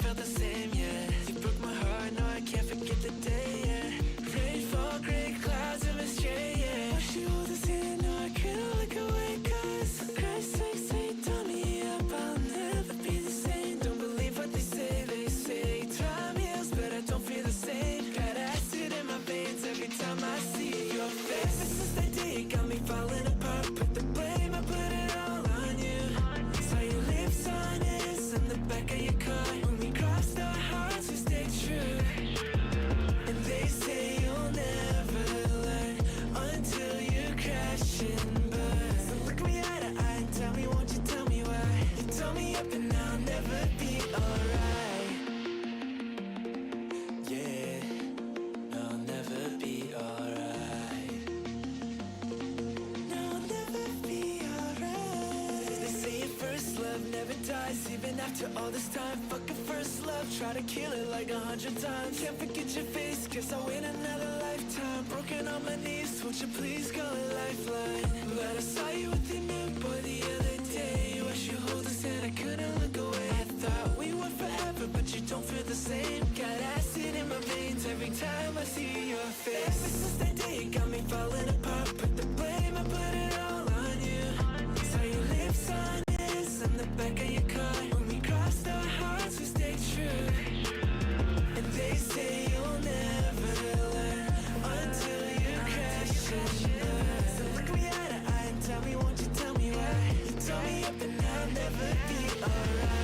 felt the same, yeah. You broke my heart, no, I can't forget the day, yeah. Rainfall, gray clouds, and stray, yeah. Watch you hold this hand, no, I couldn't look away, cause for Christ's sake, say, turn me up, I'll never be the same. Don't believe what they say time heals, but I don't feel the same. Got acid in my veins every time I see your face. Ever since that day, it got me falling apart. Put the blame, I put it all on you. Saw your lips honest in the back of your car. When we crossed our hearts, we stayed true. And they say you'll never learn until you crash and burn. So look me eye to eye and tell me, won't you tell me why? You told me up and I'll never be alright. Yeah, I'll never be alright. No, I'll never be alright. They say your first love never dies. Even after all this time, fuck a first love. Try to kill it like 100 times. Can't forget your face, guess I'll wait another lifetime. Broken on my knees, won't you please call a lifeline? But I saw you with your new boy the other day. Wish you hold his hand, I couldn't look away. I thought we were forever, but you don't feel the same. Got acid in my veins every time I see your face. Ever since that day, it got me falling apart. Put the blame, I put it all on you. Saw your lips honest in the back of your car. When we crossed our hearts, we stayed true. And they say you'll never learn until you crash and burn. So look me eye to eye and tell me, won't you tell me why? You told me up and I'll never be alright.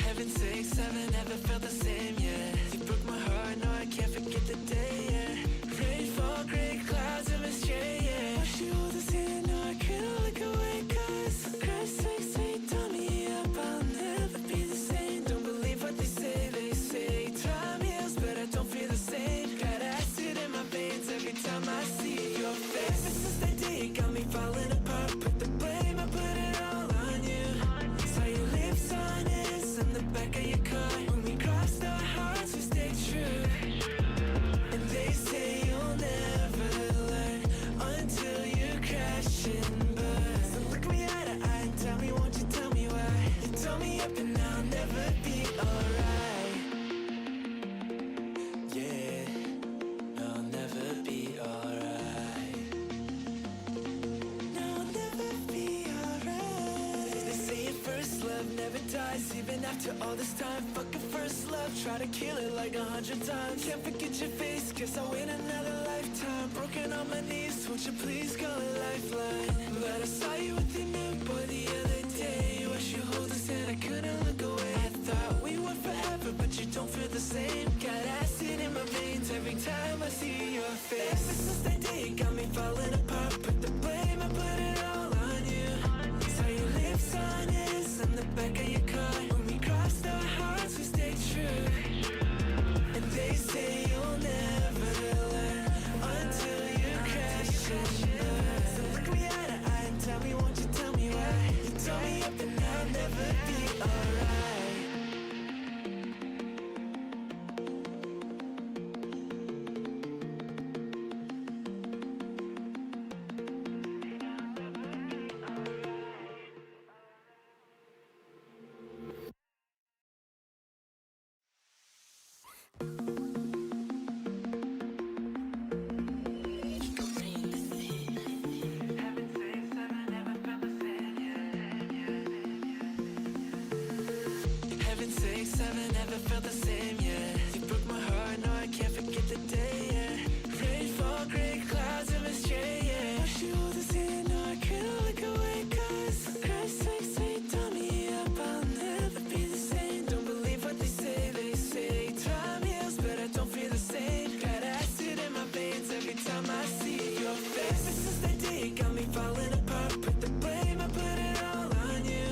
Heaven sakes, haven't ever felt the same, yeah. You broke my heart, no, I can't forget the day, yeah. Rainfall, gray clouds, and stray, yeah. Watch you hold this hand, no, I couldn't look away, cause for Christ's sake, say, turn me up, I'll never be the same. Don't believe what they say time heals, but I don't feel the same. Got acid in my veins every time I see your face. Ever since that day, it got me falling apart. Put the blame, I put it all on you. Saw your lips honest in the back of your car. When we crossed our hearts, we stayed true. And they say you'll never learn until you crash and burn. So look me eye to eye and tell me, won't you tell me why? You told me up and I'll never be alright. Yeah, I'll never be alright. No, I'll never be alright. They say your first love never dies. Even after all this time, fuck a first love. Try to kill it like 100 times. Can't forget your face, guess I'll wait another lifetime. Broken on my knees, won't you please call a lifeline? But I saw you with your new boy the other day. Wish you hold his hand, I couldn't look away. I thought we were forever, but you don't feel the same. Got acid in my veins every time I see your face. Ever since that day, it got me falling apart. Put the blame, I put it all on you. Saw your lips honest in the back of your car. When we crossed our hearts, we stayed true. And they say you'll never learn until you crash and burn. So look me eye to eye and tell me, won't you tell me why? You told me up and I'll never be alright. Heaven sakes, haven't ever felt the same, yeah. You broke my heart, no, I can't forget the day, yeah. Rainfall, gray clouds, and stray, yeah. Watch you hold this hand, no, I couldn't look away, cause for Christ's sake, say, turn me up, I'll never be the same. Don't believe what they say time heals, but I don't feel the same. Got acid in my veins every time I see your face. Ever since that day, it got me falling apart. Put the blame, I put it all on you.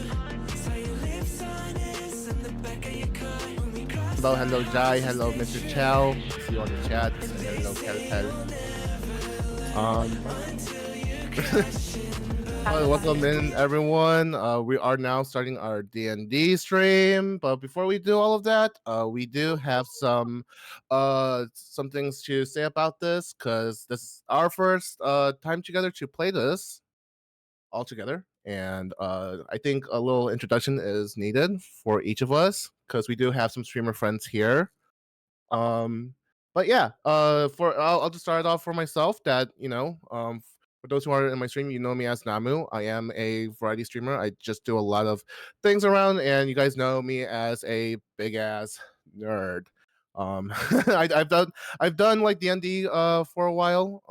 Saw your lips honest in the back of your car. When we crossed hello, Jai, hello, Mr. Chow. See you on the chat. And hello, Kel. Um, Hi, welcome hi. in, everyone. We are now starting our D&D stream. But before we do all of that, we do have some things to say about this because this is our first time together to play this all together. And I think a little introduction is needed for each of us because we do have some streamer friends here. Um, but yeah, for I'll just start off for myself. That for those who are in my stream, you know me as Namu. I am a variety streamer. I just do a lot of things around, and you guys know me as a big ass nerd. I've I've done like D&D for a while.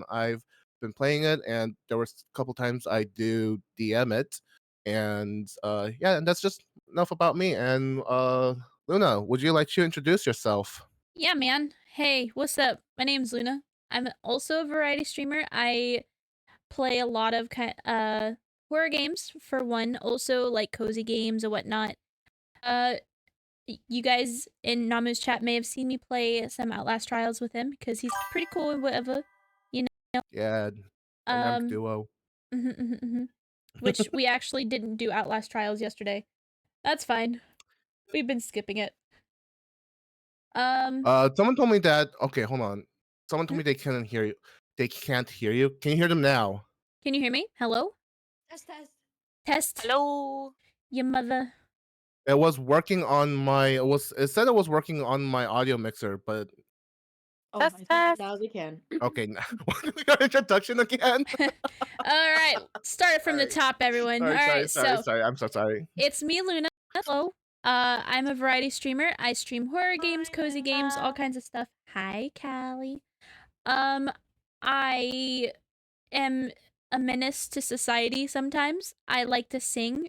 I've been playing it, and there was a couple times I do DM it, and yeah, and that's just enough about me. And Luna, would you like to introduce yourself? Yeah, man. Hey, what's up? My name's Luna. I'm also a variety streamer. I play a lot of horror games for one, also like cozy games and whatnot. Uh, you guys in Namu's chat may have seen me play some Outlast Trials with him because he's pretty cool and whatever, you know. Yeah, dynamic Um, duo. mhm, mhm, mhm. Which we actually didn't do Outlast Trials yesterday. That's fine. We've been skipping it. Um, Someone told me that. Okay, hold on. Someone told hmm? me they can't hear you. They can't hear you. Can you hear them now? Can you hear me? Hello? Test, test. Test. Hello. Your mother. It was working on my. It said it was working on my audio mixer, but Oh, Test, I think test. now they can. okay. We got introduction again. All right, start from the Alright. top, everyone. All right, so Sorry. I'm so sorry. it's me, Luna. Hello. I'm a variety streamer. I stream horror games, Hi, cozy games, all Luna. kinds of stuff. Hi, Callie. Um, I am a menace to society sometimes. I like to sing.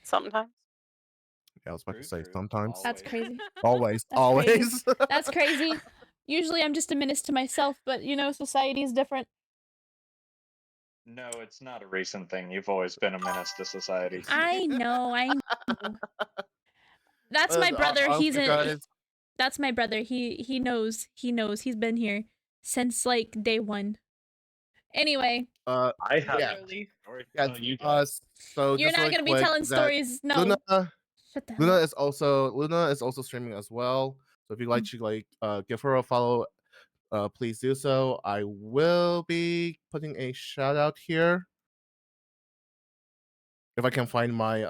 Sometimes. Yeah, I was about to True, say true. sometimes. That's Always. crazy. Always. That's crazy. Always. That's crazy. Usually I'm just a menace to myself, but society is different. No, it's not a recent thing. You've always been a menace to society. I know. That's my brother. You guys. That's my brother. He knows. He knows. He's been here since like day one. Anyway, I have Yeah. Literally. story to Yeah. tell you guys. So you're just not really gonna be quick telling that stories. No. Luna Shut the hell Luna up. is also streaming as well. So if you'd like to give her a follow, please do so. I will be putting a shout out here if I can find my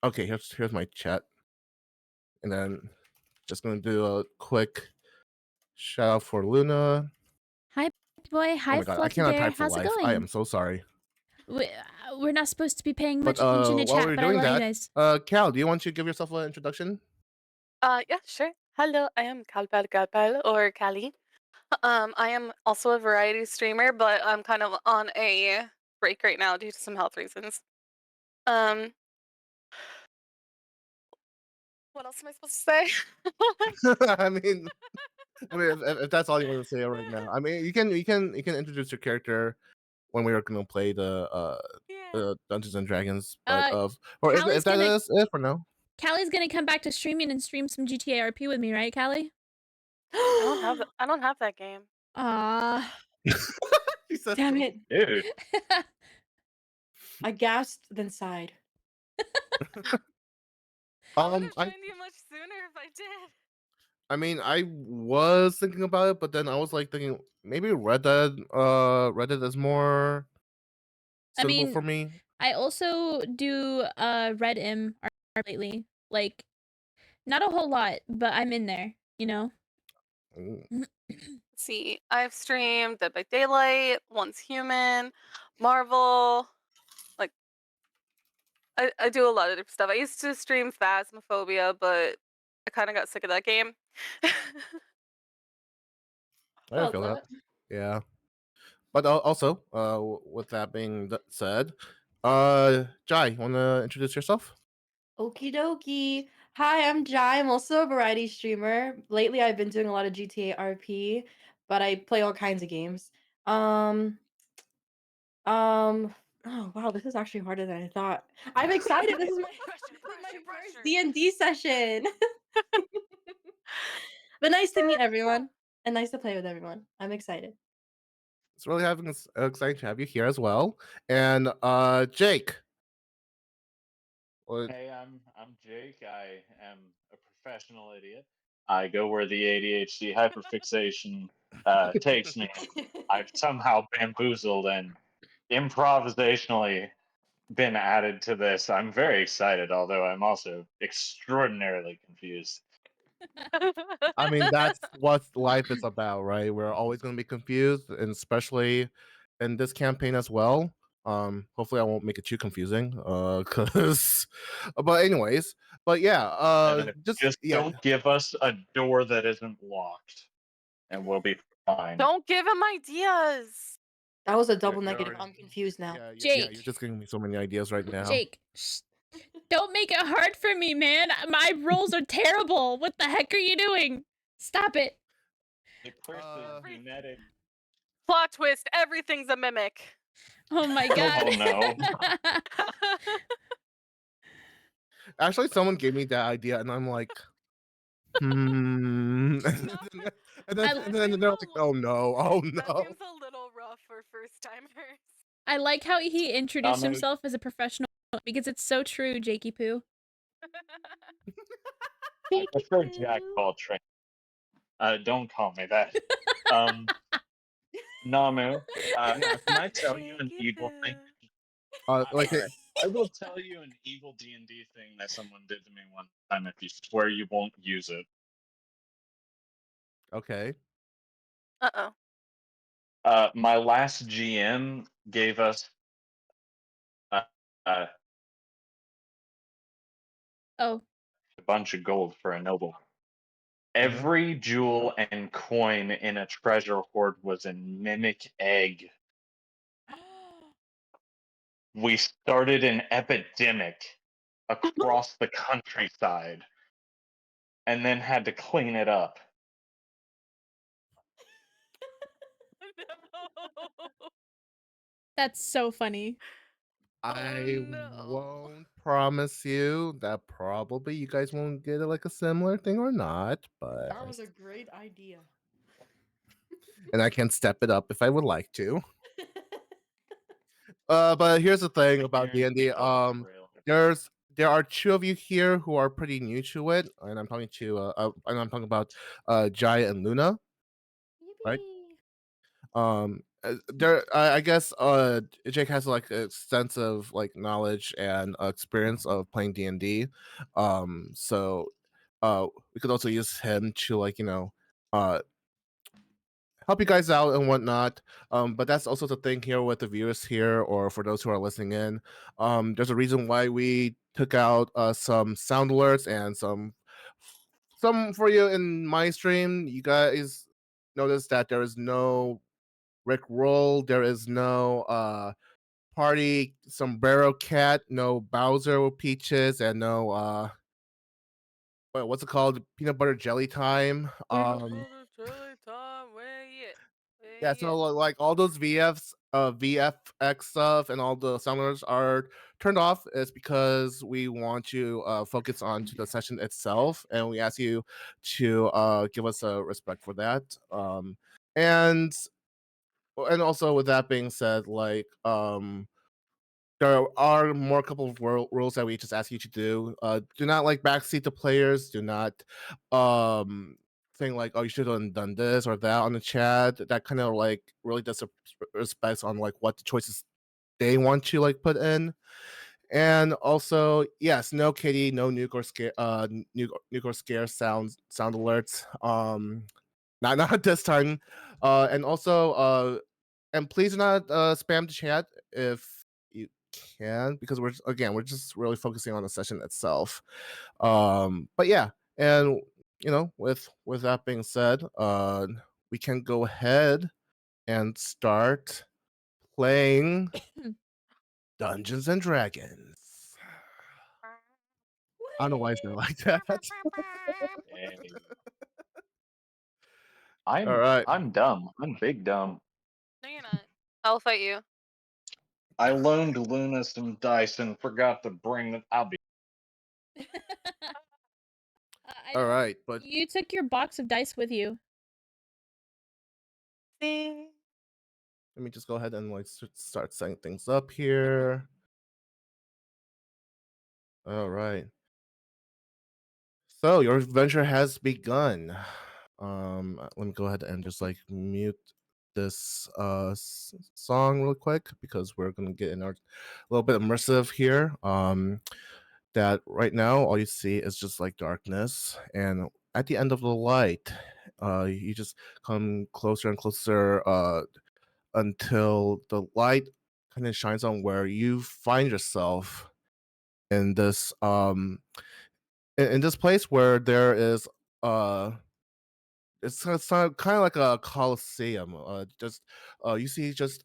okay, here's my chat. And then just gonna do a quick shout out for Luna. Hi, boy. Oh Hi, my god, I Fluffy cannot Bear. type for How's it life. I going? am so sorry. We're not supposed to be paying But much attention to while chat, we're but I doing love you that, guys. Cal, do you want to give yourself an introduction? Yeah, sure. Hello, I am Kalpal or Kali. I am also a variety streamer, but I'm kind of on a break right now due to some health reasons. Um, what else am I supposed to say? I mean, if that's all you want to say right now, I mean, you can introduce your character when we are gonna play Yeah. the Dungeons and Dragons. But or Callie's if that gonna is it for now. Callie's gonna come back to streaming and stream some GTA RP with me, right, Callie? I don't have that game. Ah. She said Damn so. it. Dude, I gasped, then sighed. I would have I joined you much sooner if I did. I mean, I was thinking about it, but then I was like thinking maybe Red Dead is more I suitable mean, for me. I also do Red M lately. Like, not a whole lot, but I'm in there, you know? Ooh. See, I've streamed Dead by Daylight, Once Human, Marvel. Like, I do a lot of different stuff. I used to stream Phasmophobia, but I kind of got sick of that game. I can Felt feel that. that. Yeah. But also, with that being said, Jai, you want to introduce yourself? Okie dokie. Hi, I'm Jai. I'm also a variety streamer. Lately, I've been doing a lot of GTA RP, but I play all kinds of games. Um, Oh wow, this is actually harder than I thought. I'm excited. This is my first D&D session. But nice to meet everyone and nice to play with everyone. I'm excited. It's really exciting to have you here as well. And Jake. What- Hey, I'm Jake. I am a professional idiot. I go where the ADHD hyperfixation takes me. I've somehow bamboozled and improvisationally been added to this. I'm very excited, although I'm also extraordinarily confused. I mean, that's what life is about, right? We're always going to be confused, and especially in this campaign as well. Hopefully I won't make it too confusing. Cause, but anyways, but yeah, Just yeah. don't give us a door that isn't locked, and we'll be fine. Don't give him ideas. That was a You're double negative. already- I'm confused now. Yeah, Jake. you're just giving me so many ideas right now. Jake, shh. Don't make it hard for me, man. My rolls are terrible. What the heck are you doing? Stop it. Where's the Every- genetic? Plot twist, everything's a mimic. Oh my god. Oh no. Actually, someone gave me that idea, and I'm like, and then they're like, oh no, oh That no. seems a little rough for first timers. I like how he introduced Namu. himself as a professional because it's so true, Jakey Poo. I prefer Jack Coltrane. Don't call me that. Namu, can I tell you an Jakey evil Poo. thing? Like, I will tell you an evil D&D thing that someone did to me one time if you swear you won't use it. okay. Uh-oh. My last GM gave us uh, a Oh. bunch of gold for a noble. Every jewel and coin in a treasure hoard was a mimic egg. We started an epidemic across the countryside and then had to clean it up. No. That's so funny. I no. won't promise you that probably you guys won't get like a similar thing or not, but That was a great idea. and I can step it up if I would like to. But here's the thing about D and D. There are two of you here who are pretty new to it, and I'm talking to and I'm talking about Jai and Luna. Right. There I guess Jake has like extensive like knowledge and experience of playing D&D. So we could also use him to like, uh help you guys out and whatnot. But that's also the thing here with the viewers here, or for those who are listening in. There's a reason why we took out some sound alerts and some for you in my stream. You guys notice that there is no Rick Roll, there is no Party Sombrero Cat, no Bowser Peaches, and no what's it called? Peanut butter jelly time. Yeah, so like all those VFX stuff and all the sounders are turned off is because we want to focus on to the session itself, and we ask you to give us a respect for that. And and also with that being said, like there are more couple of rules that we just ask you to do. Do not like backseat the players. Do not think like, oh, you should have done this or that on the chat. That kind of like really disrespects on like what the choices they want to like put in. And also, yes, no kitty, no nuke or scare nuke or scare sound alerts. Not this time. And also and please do not spam the chat if you can, because we're just really focusing on the session itself. But yeah, and with that being said, we can go ahead and start playing Dungeons and Dragons. I don't know why it's not like that. Hey. All right. I'm dumb. I'm big dumb. No, you're not. I'll fight you. I loaned Luna some dice and forgot to bring them. I'll be. I All didn't. right, but You took your box of dice with you. See? let me just go ahead and like start setting things up here. All right. So your adventure has begun. Let me go ahead and just like mute this song real quick because we're gonna get in our little bit immersive here. That right now all you see is just like darkness, and at the end of the light, you just come closer and closer until the light kind of shines on where you find yourself in this in this place where there is uh it's kind of like a coliseum. Just you see just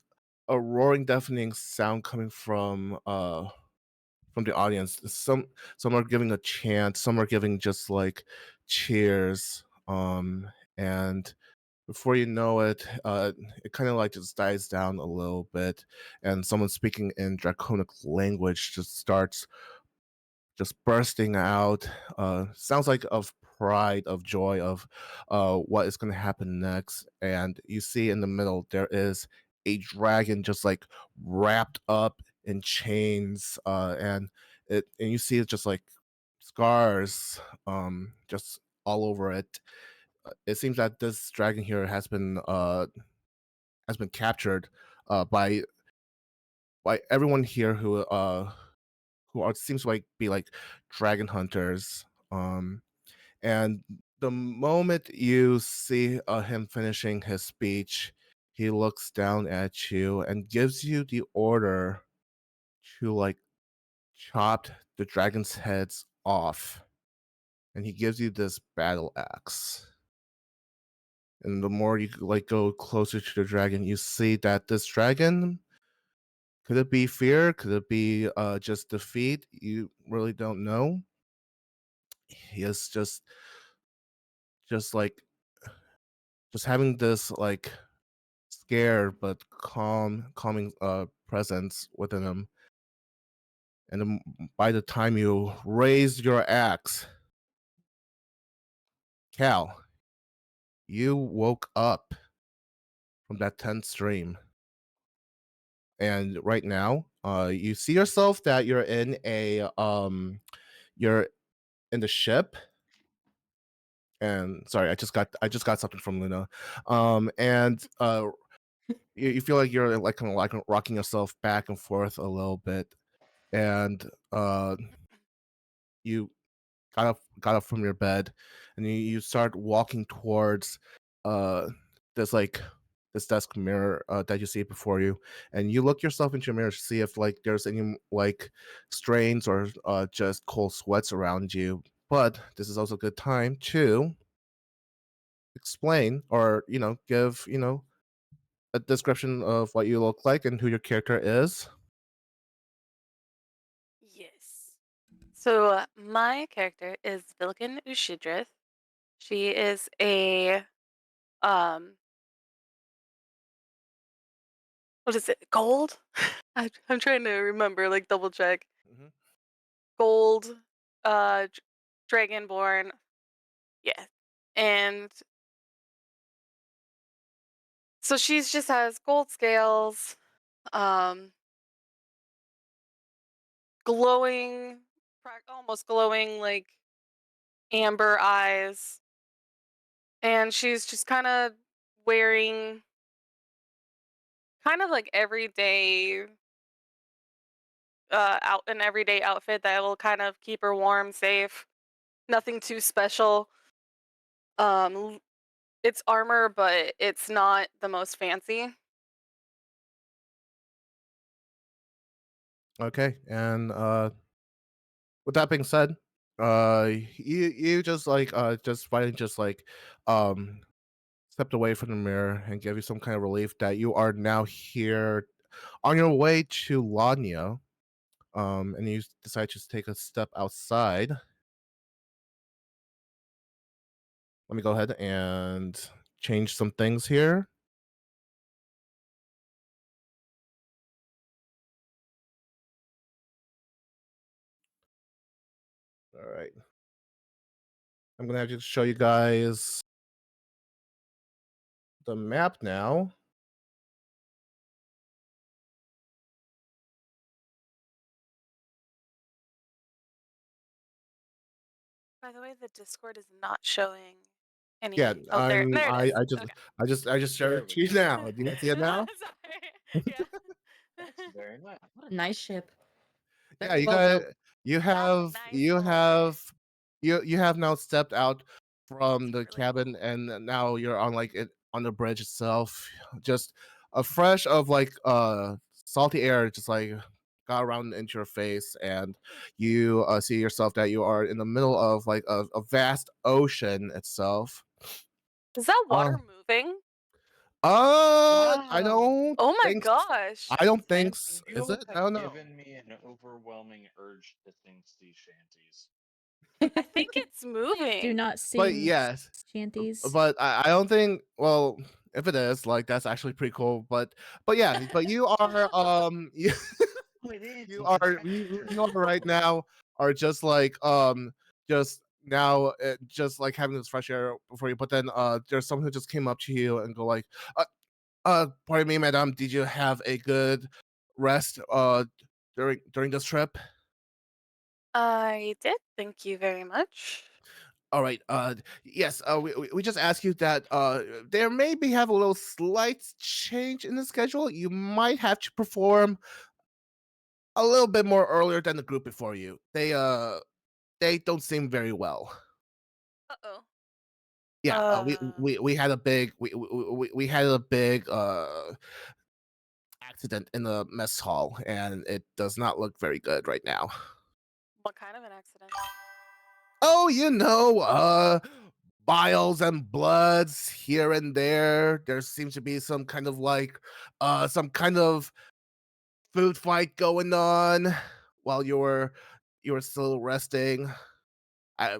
a roaring, deafening sound coming from the audience. Some are giving a chant, some are giving just like cheers. And before you know it, it kind of like just dies down a little bit, and someone speaking in draconic language just starts just bursting out. Sounds like of pride, of joy, of what is going to happen next. And you see in the middle there is a dragon just like wrapped up in chains, and you see it just like scars, just all over it. It seems that this dragon here has been captured by everyone here who are seems to like be like dragon hunters. And the moment you see him finishing his speech, he looks down at you and gives you the order to like chop the dragon's heads off. And he gives you this battle axe. And the more you like go closer to the dragon, you see that this dragon, could it be fear? Could it be just defeat? You really don't know. He is just like just having this like scared but calming presence within him. And then by the time you raise your axe, Cal, you woke up from that tense dream. And right now, you see yourself that you're in the ship. And sorry, I just got something from Luna. And you feel like you're like kind of like rocking yourself back and forth a little bit, and you got up from your bed, and you start walking towards uh this like this desk mirror that you see before you, and you look yourself into your mirror to see if like there's any like strains or just cold sweats around you. But this is also a good time to explain, or give a description of what you look like and who your character is. Yes. So my character is Vilken Ushidrith. She is a um what is it? Gold? I'm trying to remember, like double check. Mhm. Gold dragonborn. Yeah. And so she's just has gold scales, um glowing almost glowing like amber eyes, and she's just kind of wearing kind of like everyday out an everyday outfit that will kind of keep her warm, safe. Nothing too special. It's armor, but it's not the most fancy. Okay, and with that being said, you just like just finally just like um stepped away from the mirror and gave you some kind of relief that you are now here on your way to Laundia. And you decide to take a step outside. Let me go ahead and change some things here. right. I'm gonna have to show you guys the map now. By the way, the Discord is not showing any. Yeah, Oh, there it is. Okay. I just showed it to you now. Do you see it now? Sorry. Yeah. That's very nice. What a nice ship. Yeah, Very you well got built. you That's a have nice you boat. have you have now stepped out from It's the really cabin cool. and now you're on like it on the bridge itself. Just a fresh of like salty air just like got around into your face and you see yourself that you are in the middle of like a vast ocean itself. Is that Uh, water moving? I Wow. Oh my think gosh. I don't think Fancy. is You it? I have don't know. given me an overwhelming urge to sing sea shanties. I think it's moving. Do not But sing yes, shanties. but I don't think. Well, if it is, like that's actually pretty cool. But yeah, but you are It is. you It's a are you are right now are just like just now just like having this fresh air before you. But then there's someone who just came up to you and go like, pardon me, madam, did you have a good rest during this trip? I did. Thank you very much. All right. Yes. We just ask you that. There may be have a little slight change in the schedule. You might have to perform a little bit more earlier than the group before you. They don't seem very well. Uh-oh. Yeah. We had a big we had a big accident in the mess hall, and it does not look very good right now. What kind of an accident? Oh, you know, biles and bloods here and there. There seems to be some kind of like some kind of food fight going on while you were still resting.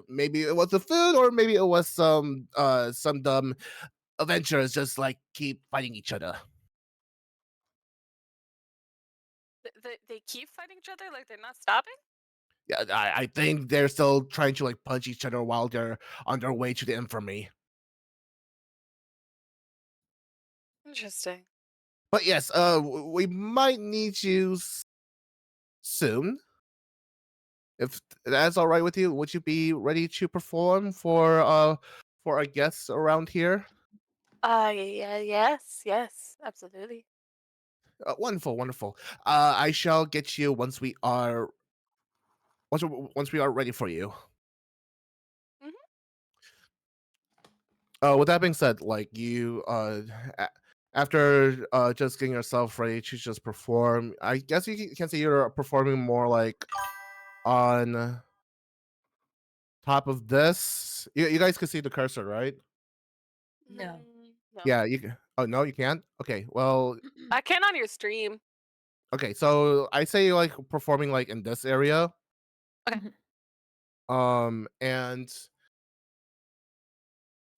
Maybe it was the food or maybe it was some dumb adventurers just like keep fighting each other. They keep fighting each other like they're not stopping? Yeah, I think they're still trying to like punch each other while they're on their way to the infirmary. Interesting. But yes, we might need you soon. If that's all right with you, would you be ready to perform for our guests around here? Yeah, yes, absolutely. Wonderful, wonderful. I shall get you once we are ready for you. Mhm. With that being said, like you a- after just getting yourself ready to just perform, I guess can say you're performing more like on top of this. You guys can see the cursor, right? No. No. Yeah, oh no, you can't. Okay, well, I can on your stream. okay, so I say you're like performing like in this area. Okay. And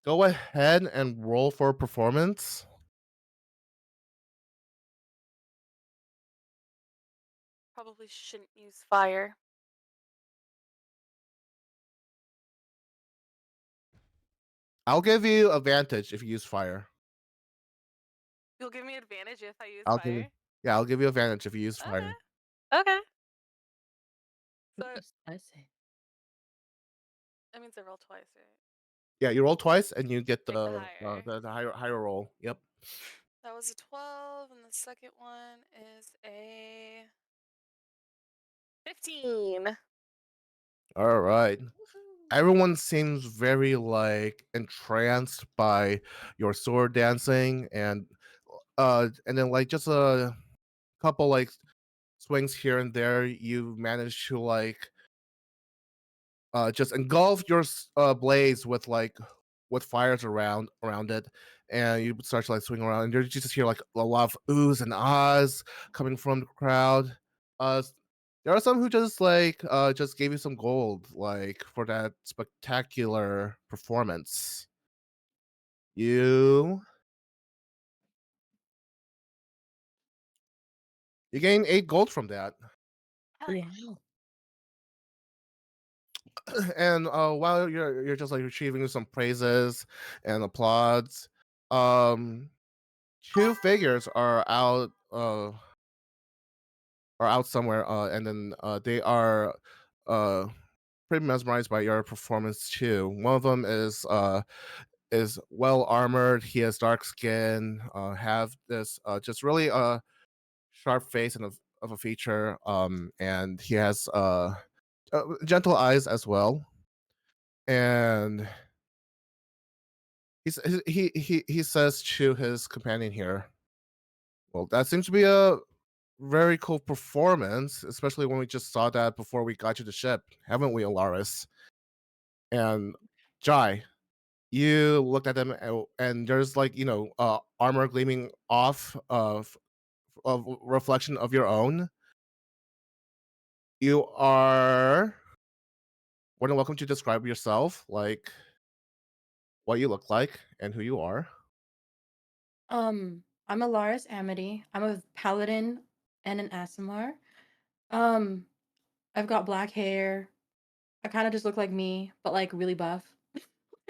go ahead and roll for performance. Probably shouldn't use fire. I'll give you advantage if you use fire. You'll give me advantage if I use I'll give you fire? Yeah, I'll give you advantage if you use fire. Okay. Okay. So I see. that means I roll twice, right? Yeah, you roll twice and you get Take the the higher. the higher roll. Yep. That was a 12, and the second one is a 15. All right. Woohoo. Everyone seems very like entranced by your sword dancing and then like just a couple like swings here and there you manage to like just engulf your blaze with fires around it, and you start to like swing around, and you just hear like a lot of oohs and ahs coming from the crowd. There are some who just gave you some gold like for that spectacular performance. You you gain 8 gold from that. Hell yeah. Wow. And while you're just like retrieving some praises and applauds, um, two figures are out somewhere, and then they are uh pretty mesmerized by your performance too. One of them is well armored. He has dark skin. Have this just really sharp face and of a feature. And he has gentle eyes as well. And he says to his companion here, "Well, that seems to be a very cool performance, especially when we just saw that before we got to the ship, haven't we, Alaris?" And Jai, you looked at them, and there's like armor gleaming off of reflection of your own. You are more than welcome to describe yourself, like what you look like and who you are. I'm a Laris Amity. I'm a paladin and an Asimar. Um, I've got black hair. I kind of just look like me, but like really buff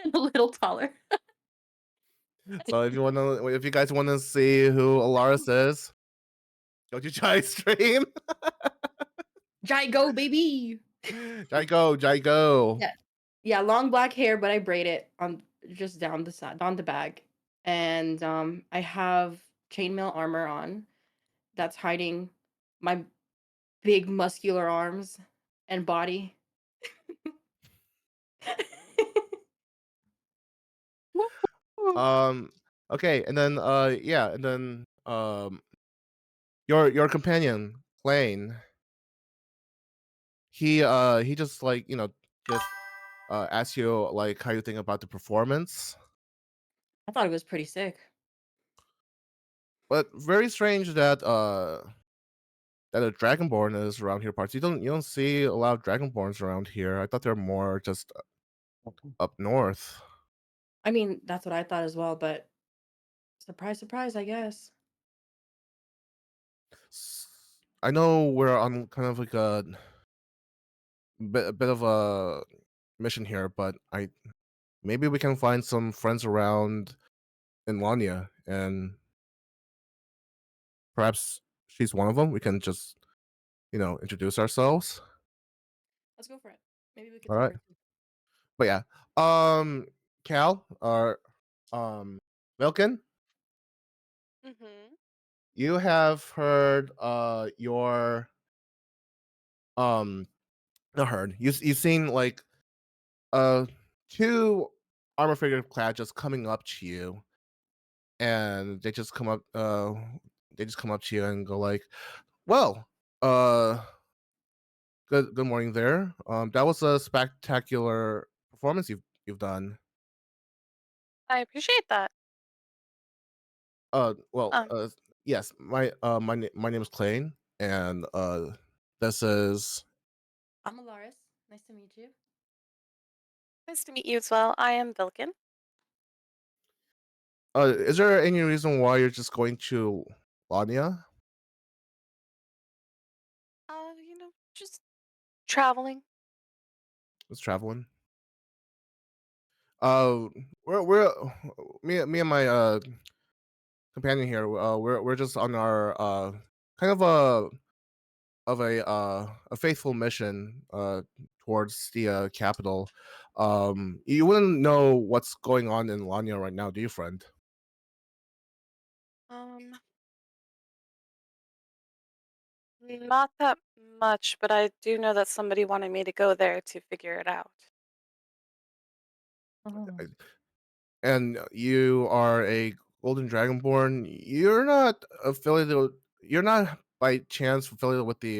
and a little taller. So if you guys want to see who Alaris is, go to Jai's stream. Jai go, baby. Jai go. Yeah. Yeah, long black hair, but I braid it on just down the side, down the bag. And I have chainmail armor on that's hiding my big muscular arms and body. Um. Okay, and then yeah, and then your companion Plain. He just like just asks you like how you think about the performance, I thought it was pretty sick. but very strange that a dragonborn is around here. Parts you don't see a lot of dragonborns around here. I thought they're more just up north. I mean, that's what I thought as well, but surprise, surprise, I guess. S- I know we're on kind of like a bit of a mission here, but I maybe we can find some friends around in Laundia, and perhaps she's one of them. We can just introduce ourselves. Let's go for it. Maybe we could All find right, her too. but yeah, Cal or Vilkin, Mhm. you have heard your not heard you've seen like uh two armor figure clad just coming up to you, and they just come up to you and go like, well, uh good morning there. That was a spectacular performance you've done. I appreciate that. Well, Um, yes, my name is Clay, and this is I'm Alaris. Nice to meet you. Nice to meet you as well. I am Vilkin. is there any reason why you're just going to Lania? Just traveling. Is traveling? Uh, we're me and my companion here. We're just on our kind of a faithful mission towards the capital. You wouldn't know what's going on in Lanya right now, do you, friend? Um, Not that much, but I do know that somebody wanted me to go there to figure it out. Oh. And you are a Golden Dragonborn. You're not affiliated. You're not by chance affiliated with the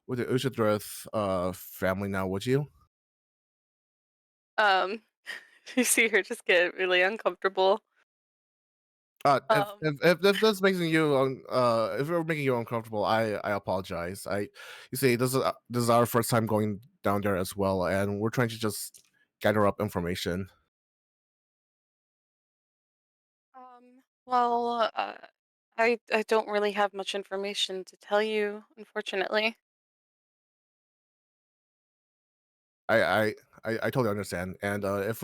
Ushadrith family now, would you? Um, you see her just get really uncomfortable. If, Um, if that's making you if we're making you uncomfortable, I apologize. You see, this is our first time going down there as well, and we're trying to just gather up information. well, I don't really have much information to tell you, unfortunately. I I totally understand. And if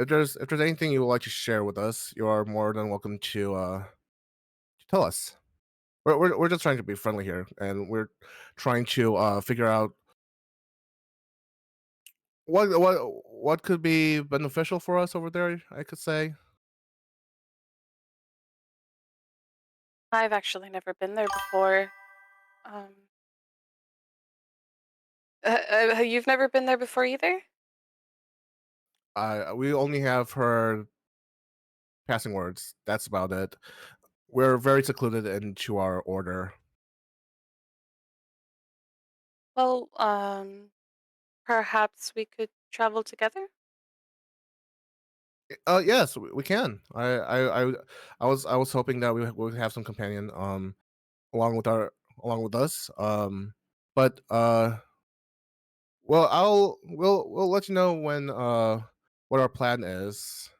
there's anything you would like to share with us, you are more than welcome to tell us. We're just trying to be friendly here, and we're trying to figure out what could be beneficial for us over there. I could say. I've actually never been there before. Um, you've never been there before either? We only have heard passing words. That's about it. We're very secluded into our order. Well, perhaps we could travel together? Yes, we can. I was hoping that we would have some companion along with our along with us. But well, we'll let you know when what our plan is.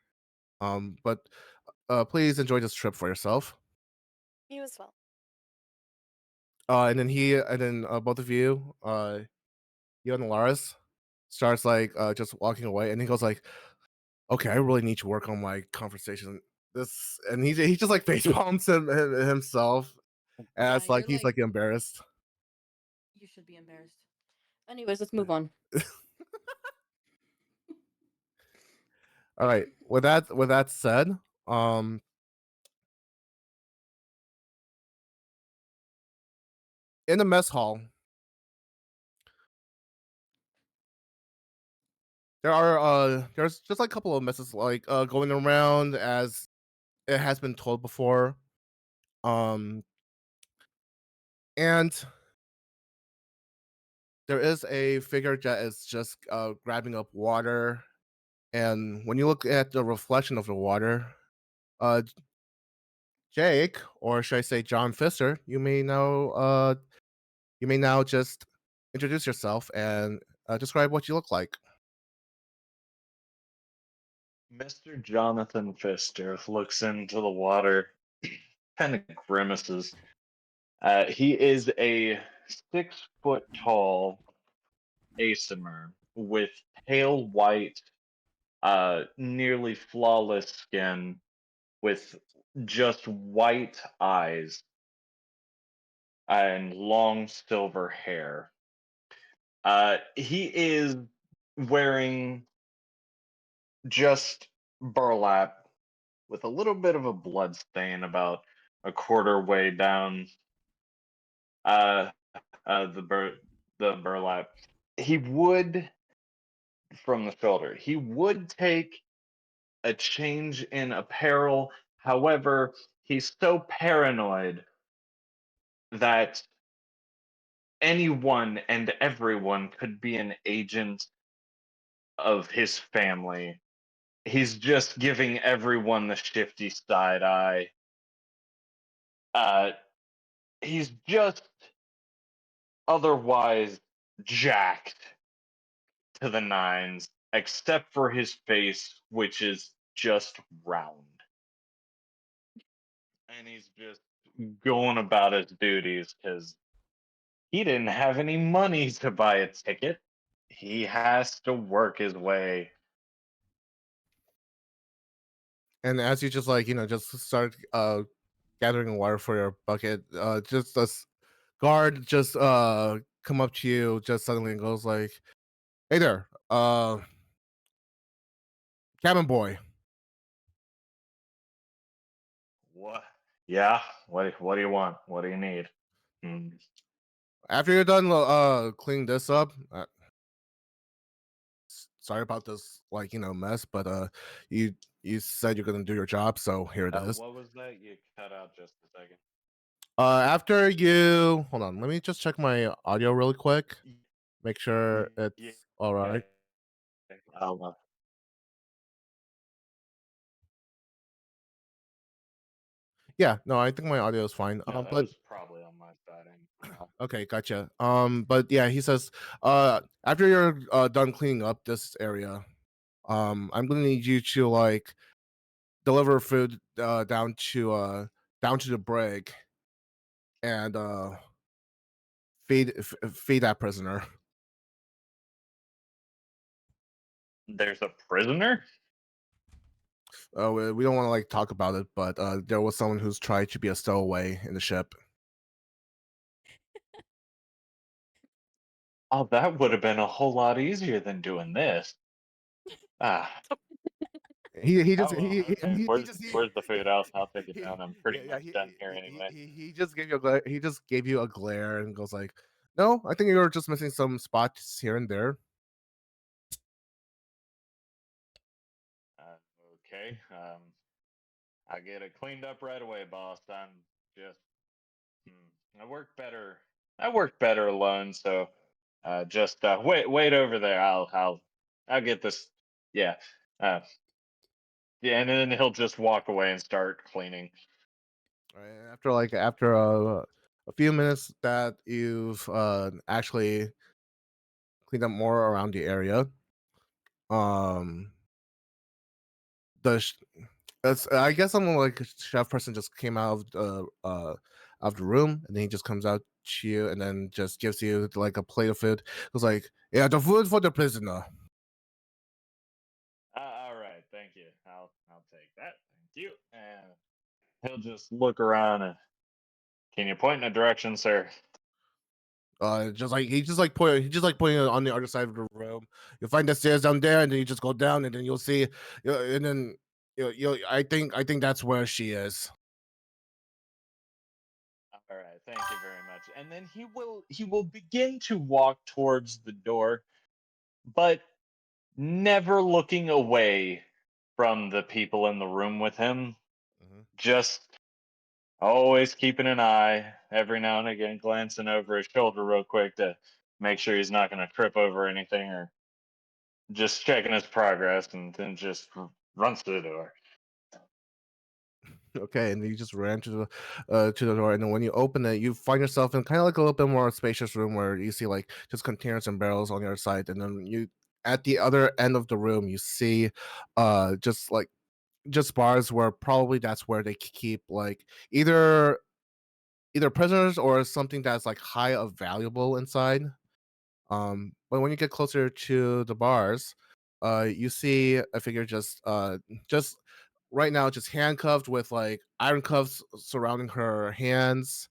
But please enjoy this trip for yourself. You as well. And then both of you, you and Laris, starts like just walking away, and he goes like, "Okay, I really need to work on my conversation." This and he just like face palms himself Yeah, as like you're he's like like embarrassed. you should be embarrassed. Anyways, let's move on. All right. With that said, um, in the mess hall, there's just like a couple of messes like going around as it has been told before. Um, and there is a figure that is just grabbing up water, and when you look at the reflection of the water, uh, Jake, or should I say John Pfister, you may now just introduce yourself and describe what you look like. Mr. Jonathan Pfister looks into the water, kind of grimaces. He is a 6 foot tall Asimur with pale white, nearly flawless skin, with just white eyes and long silver hair. He is wearing just burlap with a little bit of a blood stain about a quarter way down uh, the burlap. He would from the shoulder. He would take a change in apparel. However, he's so paranoid that anyone and everyone could be an agent of his family. He's just giving everyone the shifty side eye. Uh, he's just otherwise jacked to the nines, except for his face, which is just round. And he's just going about his duties because he didn't have any money to buy a ticket. He has to work his way. And as you just like just start gathering water for your bucket, just this guard just come up to you just suddenly and goes like, "Hey there, cabin boy. What? Yeah. What do you want? What do you need? Hmm. After you're done cleaning this up, sorry about this like mess, but you you said you're gonna do your job, so here it is. What was that? You cut out just a second. After you hold on, let me just check my audio really quick, make sure Yeah. it's all right. I'll, Yeah, no, I think my audio is fine. no, that But was probably on my side. okay, gotcha. But yeah, he says, after you're done cleaning up this area, I'm gonna need you to like deliver food down to the brig and feed that prisoner. There's a prisoner? We don't want to like talk about it, but there was someone who's tried to be a stowaway in the ship. Oh, that would have been a whole lot easier than doing this. Ah. He just Oh, well, he okay. he Where's just where's the food? I'll take it he, down. I'm pretty yeah, much done here anyway. he just gave you a glare. He just gave you a glare and goes like, "No, I think you're just missing some spots here and there." Uh, okay. I'll get it cleaned up right away, boss. I'm just I work better. I work better alone, so just wait over there. I'll get this. Yeah. Uh, yeah, and then he'll just walk away and start cleaning. Right, after a few minutes that you've actually cleaned up more around the area, um, the sh- I guess someone like a chef person just came out of the room, and then he just comes out to you and then just gives you like a plate of food. It was like, yeah, the food for the prisoner. All right, thank you. I'll take that. Thank you. And he'll just look around and can you point in a direction, sir? Just like he just like pointing on the other side of the room. You'll find the stairs down there, and then you just go down, and then you'll see, and then I think that's where she is. All right, thank you very much. And then he will begin to walk towards the door, but never looking away from the people in the room with him. Mhm. Just always keeping an eye, every now and again glancing over his shoulder real quick to make sure he's not going to trip over anything, or just checking his progress, and then just runs to the door. Okay, and you just ran to the door, and then when you open it, you find yourself in kind of like a little bit more spacious room where you see like just containers and barrels on the other side, and then you at the other end of the room you see just like just bars where probably that's where they keep like either prisoners or something that's like high of valuable inside. But when you get closer to the bars, you see a figure just right now just handcuffed with like iron cuffs surrounding her hands.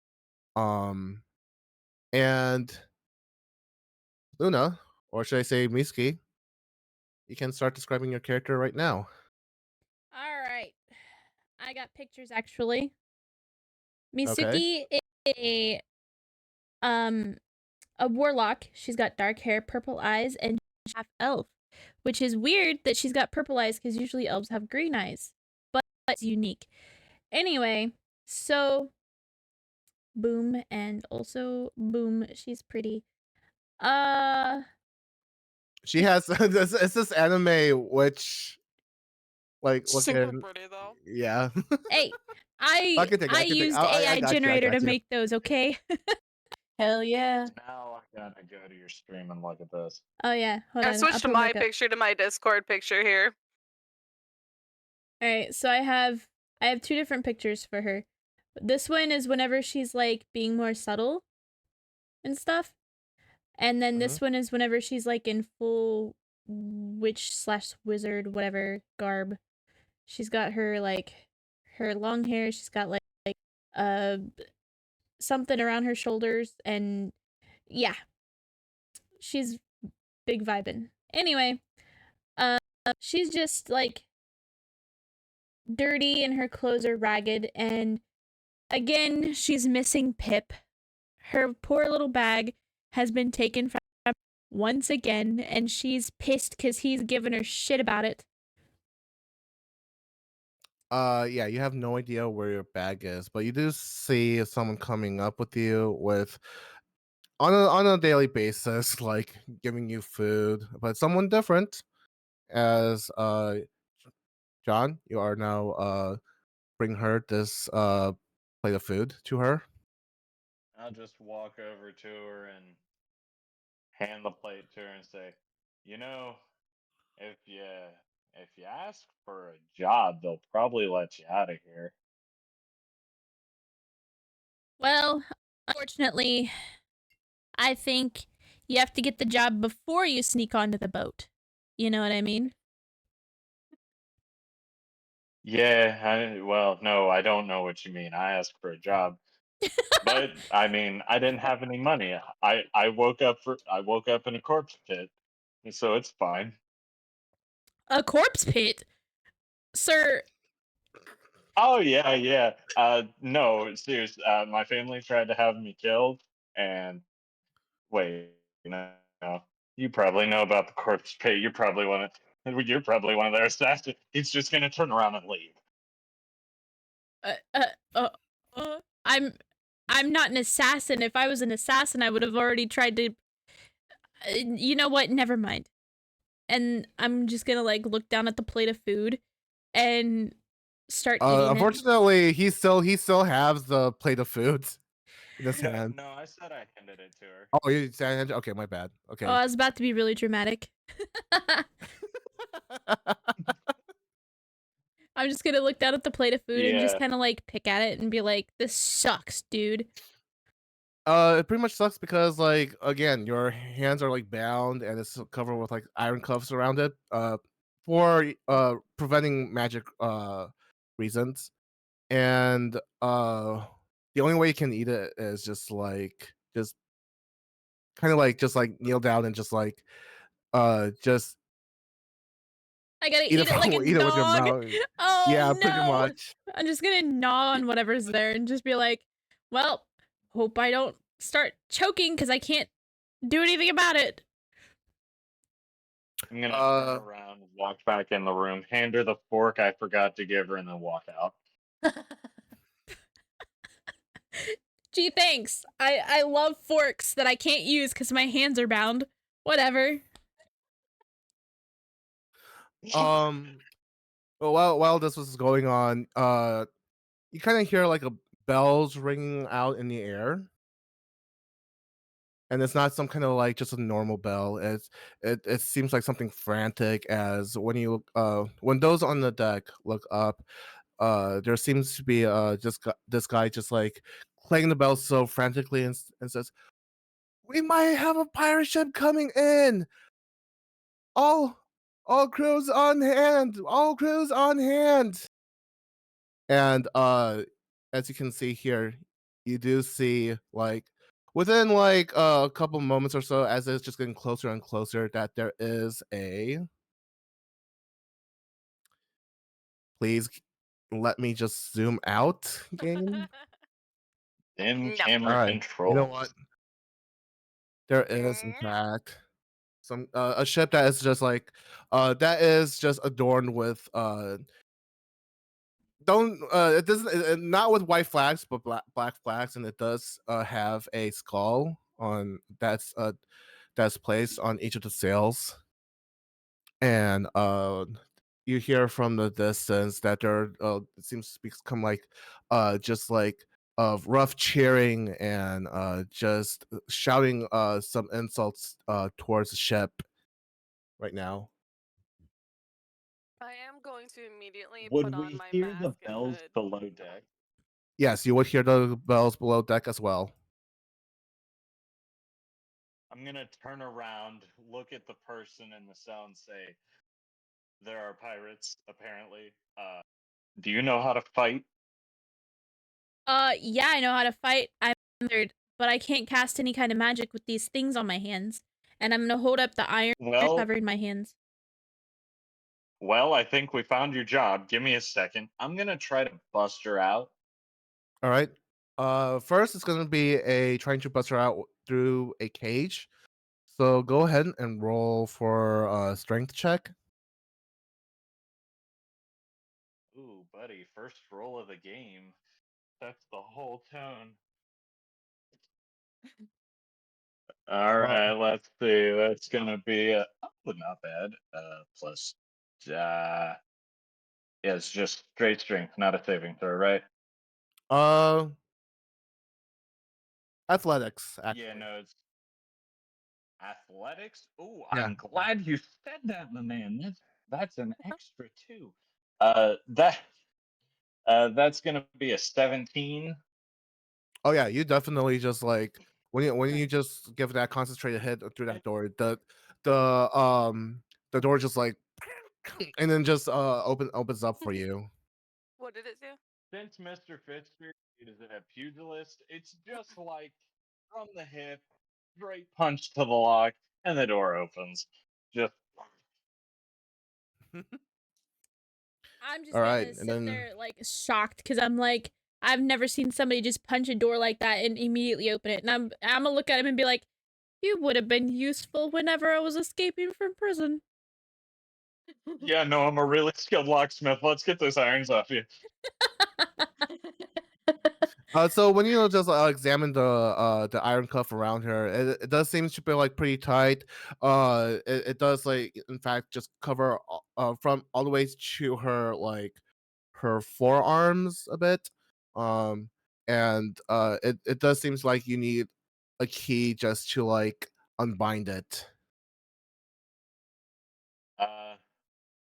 Um, and Luna, or should I say Miski, you can start describing your character right now. All right. I got pictures actually. Okay. Misuki is um a warlock. She's got dark hair, purple eyes, and she's half elf, which is weird that she's got purple eyes because usually elves have green eyes, but it's unique. Anyway, so boom, and also boom, she's pretty. Uh, She has it's this anime which like Super looking pretty though. yeah. hey, I can take it. I I can take it. used I AI got you. I generator to got you. make those. Okay. Hell yeah. Now I gotta go to your stream and look at this. Oh yeah, hold I on. I'll switched pull my back up. picture to my Discord picture here. All right, so I have two different pictures for her. This one is whenever she's like being more subtle and stuff. And then Mhm. this one is whenever she's like in full witch slash wizard, whatever garb. She's got her like her long hair. She's got like uh something around her shoulders, and yeah, she's big vibing. Anyway, she's just like dirty and her clothes are ragged, and again, she's missing Pip. Her poor little bag has been taken from her once again, and she's pissed because he's given her shit about it. Yeah, you have no idea where your bag is, but you do see someone coming up with you with on a daily basis, like giving you food, but someone different. As John, you are now bring her this plate of food to her. I'll just walk over to her and hand the plate to her and say, "You know, if you ask for a job, they'll probably let you out of here." Well, unfortunately, I think you have to get the job before you sneak onto the boat. You know what I mean? Yeah, well, no, I don't know what you mean. I asked for a job. But I mean, I didn't have any money. I woke up in a corpse pit, so it's fine. A corpse pit, sir. Oh yeah, yeah. No, serious. My family tried to have me killed, and wait, no, you probably know about the corpse pit. You're probably one of their assassins. He's just gonna turn around and leave. Uh, uh, uh, I'm not an assassin. If I was an assassin, I would have already tried to. You know what? Never mind. And I'm just gonna like look down at the plate of food and start eating it. Unfortunately, he still has the plate of food in his hand. No, I said I handed it to her. Oh, you said okay. My bad. Oh, Okay. I was about to be really dramatic. I'm just gonna look down at the plate of food and just Yeah, kind of like pick at it and be like, "This sucks, dude." It pretty much sucks because like again, your hands are like bound and it's covered with like iron cuffs around it. For preventing magic reasons. And the only way you can eat it is just kind of like just like kneel down and just I gotta eat it eat it like a eat it with your dog. mouth. Yeah, Oh pretty no! much. I'm just gonna gnaw on whatever's there and just be like, "Well, hope I don't start choking because I can't do anything about it." I'm gonna turn Uh around, walk back in the room, hand her the fork I forgot to give her, and then walk out. Gee, thanks. I love forks that I can't use because my hands are bound. Whatever. um well, while this was going on, you kind of hear like a bells ringing out in the air. And it's not some kind of like just a normal bell. It seems like something frantic as when those on the deck look up, there seems to be this guy just like playing the bell so frantically and says, "We might have a pirate ship coming in. All all crews on hand. All crews on hand." And as you can see here, you do see like within like a couple moments or so, as it's just getting closer and closer, that there is a please let me just zoom out game. In No. camera All right, you know what? controls. There is in fact some a ship that is just like that is just adorned with don't it doesn't not with white flags but black flags, and it does have a skull on that's placed on each of the sails. And you hear from the distance that there it seems to become like just like of rough cheering and just shouting some insults towards the ship right now. I am going to immediately put Would on we my hear the mask and bells hood. below deck? Yes, you would hear the bells below deck as well. I'm gonna turn around, look at the person in the cell, and say, "There are pirates, apparently. Do you know how to fight?" Yeah, I know how to fight. I'm third, but I can't cast any kind of magic with these things on my hands. And I'm gonna hold up the iron Well, covering my hands. I think we found your job. Give me a second. I'm gonna try to bust her out. All right. First it's gonna be a trying to bust her out through a cage. So go ahead and roll for a strength check. Ooh, buddy, first roll of the game. That's the whole tone. All Uh, right, let's see. That's gonna be not bad. Plus, yeah, it's just straight strength, not a saving throw, right? uh athletics Yeah, actually. no, it's athletics. Ooh, Yeah. I'm glad you said that, my man. That's an extra two. Uh, that that's gonna be a 17. Oh yeah, you definitely just like when Okay. you just give that concentrated hit through that door, the the door just like and then just opens up for you. What did it do? Since Mr. Fitzgerald is a pugilist, it's just like from the hip, straight punch to the lock, and the door opens. Just I'm just All right, gonna and sit then there like shocked because I'm like, I've never seen somebody just punch a door like that and immediately open it. And I'm gonna look at him and be like, you would have been useful whenever I was escaping from prison. yeah, no, I'm a really skilled locksmith. Let's get those irons off you. so when you just examine the iron cuff around her, it does seem to be like pretty tight. It does like in fact just cover from all the way to her like her forearms a bit. Um, and it does seems like you need a key just to like unbind it.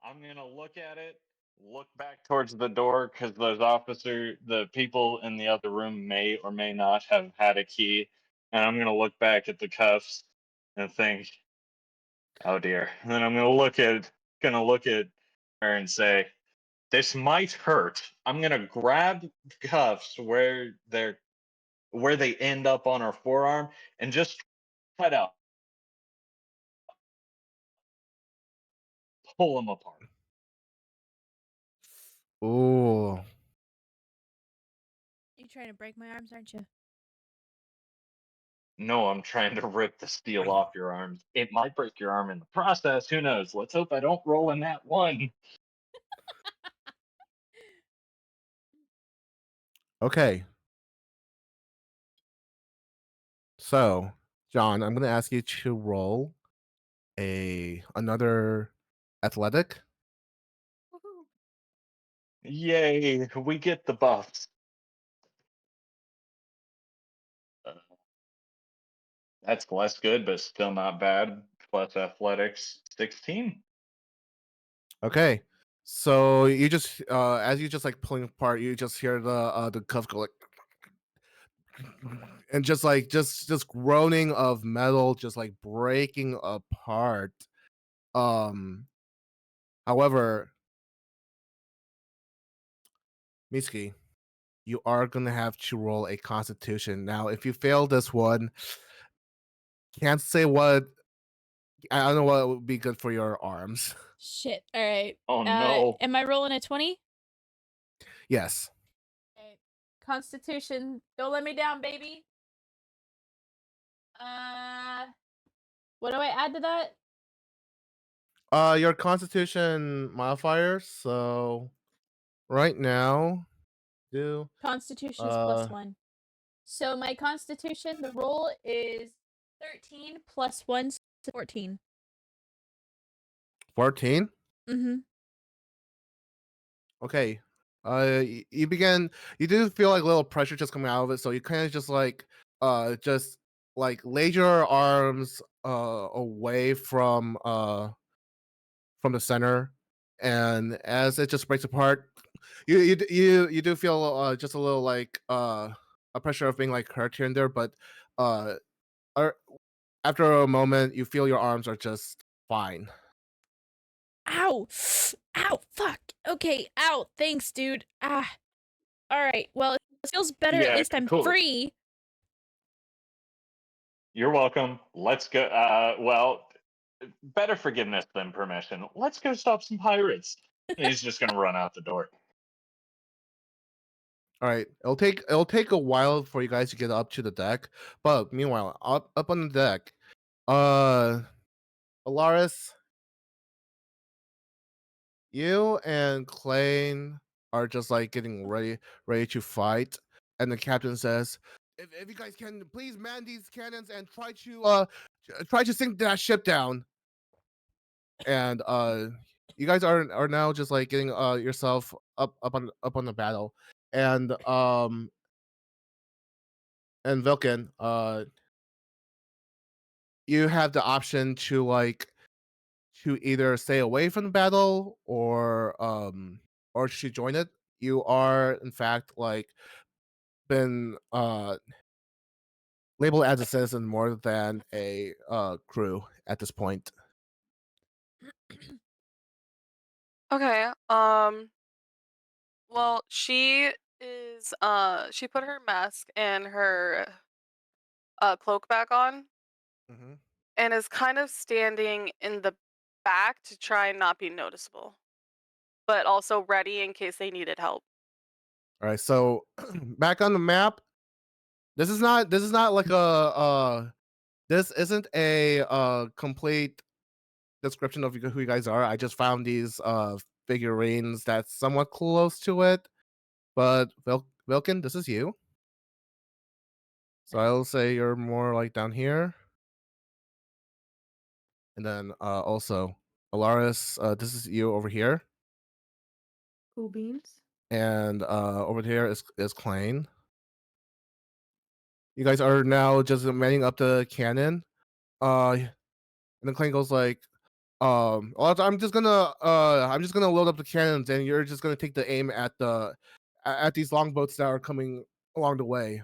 I'm gonna look at it, look back towards the door because the people in the other room may or may not have had a key, and I'm gonna look back at the cuffs and think, oh dear. And then I'm gonna look at her and say, this might hurt. I'm gonna grab cuffs where they end up on her forearm and just try to pull them apart. Ooh. You trying to break my arms, aren't you? No, I'm trying to rip the steel off your arms. It might break your arm in the process. Who knows? Let's hope I don't roll in that one. Okay. So, John, I'm gonna ask you to roll another athletic. Woohoo. Yay, we get the buffs. Uh, that's less good, but still not bad. Plus athletics 16. Okay. So you just as you just like pulling apart, you just hear the cuff go like and just like just groaning of metal just like breaking apart. Um however, Mitsuki, you are gonna have to roll a constitution. Now, if you fail this one, can't say what I don't know what would be good for your arms. Shit. All right. Oh no. Am I rolling a 20? Yes. Okay. Constitution. Don't let me down, baby. What do I add to that? Your constitution modifier, so right now do Constitution is uh +1. So my constitution, the roll is 13 plus 1, so 14. 14. Mm-hmm. Okay. You begin. You do feel like a little pressure just coming out of it, so you kind of just like lay your arms away from the center, and as it just breaks apart, you do feel just a little like a pressure of being like hurt here and there, but uh, ar- after a moment, you feel your arms are just fine. Ow! Ow! Fuck! Okay, ow! Thanks, dude. Ah. Alright, well, it feels better. At Yeah, least I'm cool. free. You're welcome. Let's go. Well, better forgiveness than permission. Let's go stop some pirates. And he's just gonna run out the door. All right, it'll take a while for you guys to get up to the deck, but meanwhile, up on the deck, uh, Alaris, you and Klein are just like getting ready to fight, and the captain says, "If you guys can, please man these cannons and try to sink that ship down." And you guys are now just like getting yourself up on the battle, and Vilken, you have the option to like to either stay away from the battle or to join it. You are in fact like been labeled as a citizen more than a crew at this point. Okay. Well, she put her mask and her cloak back on Mm-hmm. and is kind of standing in the back to try and not be noticeable, but also ready in case they needed help. All right, so back on the map. This is not like this isn't a complete description of who you guys are. I just found these figurines that's somewhat close to it. But Vilkin, this is you. So I'll say you're more like down here. And then also Alaris, this is you over here. Cool beans. And over here is Klein. You guys are now just manning up the cannon. And then Klein goes like, I'm just gonna load up the cannons, and you're just gonna take the aim at at these longboats that are coming along the way.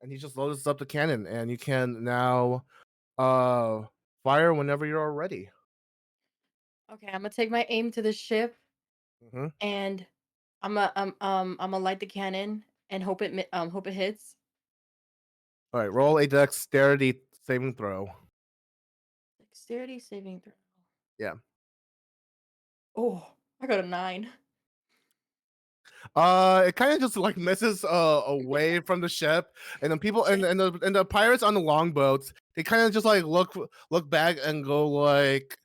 And he just loads up the cannon, and you can now fire whenever you're ready. Okay, I'm gonna take my aim to the ship, Mm-hmm. and I'm gonna light the cannon and hope it hits. All right, roll a dexterity saving throw. Dexterity saving throw. Yeah. Oh, I got a 9. It kind of just like misses away from the ship, and then people and the pirates on the longboats, they kind of just like look back and go like,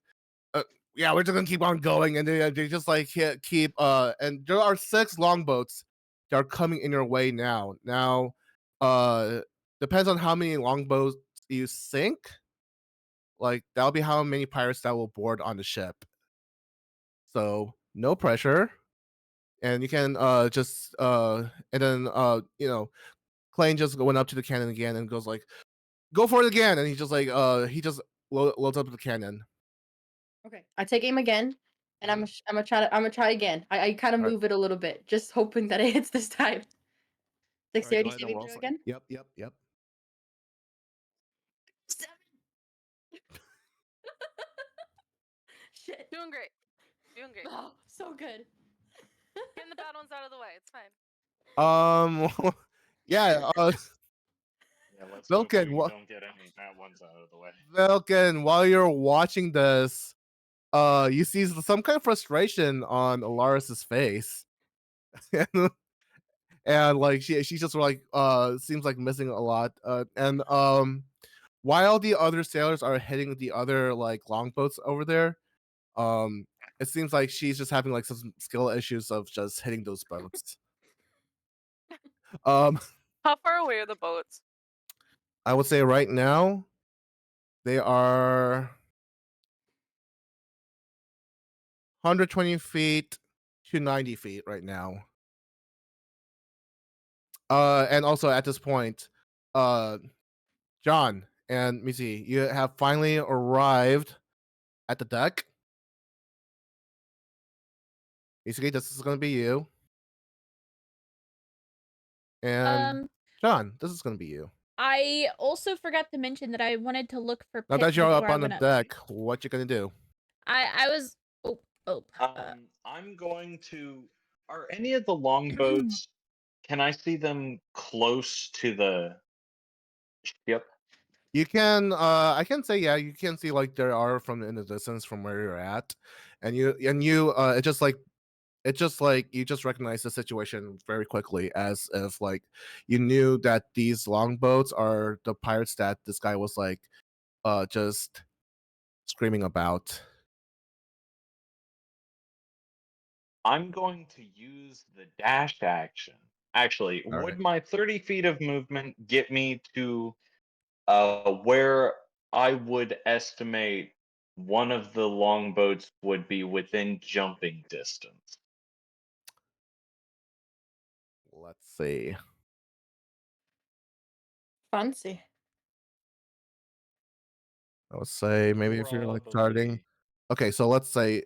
yeah, we're just gonna keep on going, and they just like keep and there are 6 longboats that are coming in your way now. Now, uh, depends on how many longboats you sink. Like that'll be how many pirates that will board on the ship. So no pressure, and you can just and then Klein just went up to the cannon again and goes like, "Go for it again!" And he just like he just loads up the cannon. Okay, I take aim again, and Mhm. I'm gonna try again. I kind of All right, move it a little bit, just hoping that it hits this time. all right, go Dexterity ahead and saving roll. throw again. Yep, yep, yep. 7. Shit. Doing great. Doing great. Oh, so good. Getting the bad ones out of the way. It's fine. Yeah. Yeah, let's hope Vilken, we don't get any bad ones out of the way. Vilken, while you're watching this, you see some kind of frustration on Alaris's face, and like she's just like seems like missing a lot. And while the other sailors are hitting the other like longboats over there, um, it seems like she's just having like some skill issues of just hitting those boats. Um, How far away are the boats? I would say right now they are 120 feet to 90 feet right now. And also at this point, uh, John and Missy, you have finally arrived at the deck. Basically, this is going to be you. And Um, John, this is going to be you. I also forgot to mention that I wanted to look for Now Pip that you're before up I on the went up. deck, what you going to do? I was oh. I'm going to. Are any of the longboats? Can I see them close to the ship? You can I can say yeah, you can see like there are from in the distance from where you're at. And you it just like you just recognize the situation very quickly as if like you knew that these longboats are the pirates that this guy was like just screaming about. I'm going to use the dash action. Actually, All would right. my 30 feet of movement get me to where I would estimate one of the longboats would be within jumping distance? Let's see. Fancy. I would say maybe if you're like starting. Probably. Okay, so let's say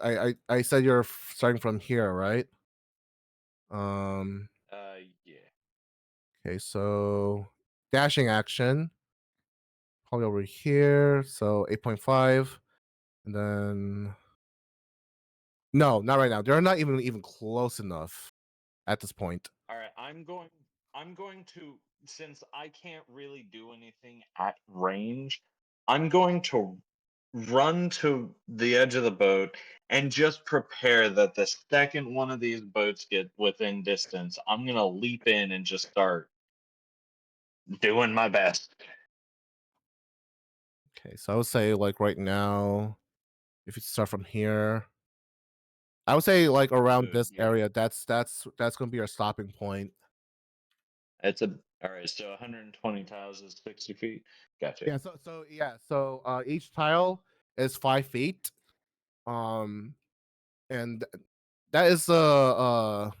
I said you're starting from here, right? Um Yeah. okay, so dashing action. probably over here. So 8.5, and then no, not right now. They're not even close enough at this point. All right, I'm going to, since I can't really do anything at range, I'm going to run to the edge of the boat and just prepare that the second one of these boats get within distance, I'm going to leap in and just start doing my best. Okay, so I would say like right now, if you start from here, I would say like around this Yeah. area. That's gonna be our stopping point. It's a all right, so 120 tiles is 60 feet. Gotcha. Yeah. So each tile is 5 feet. And that is the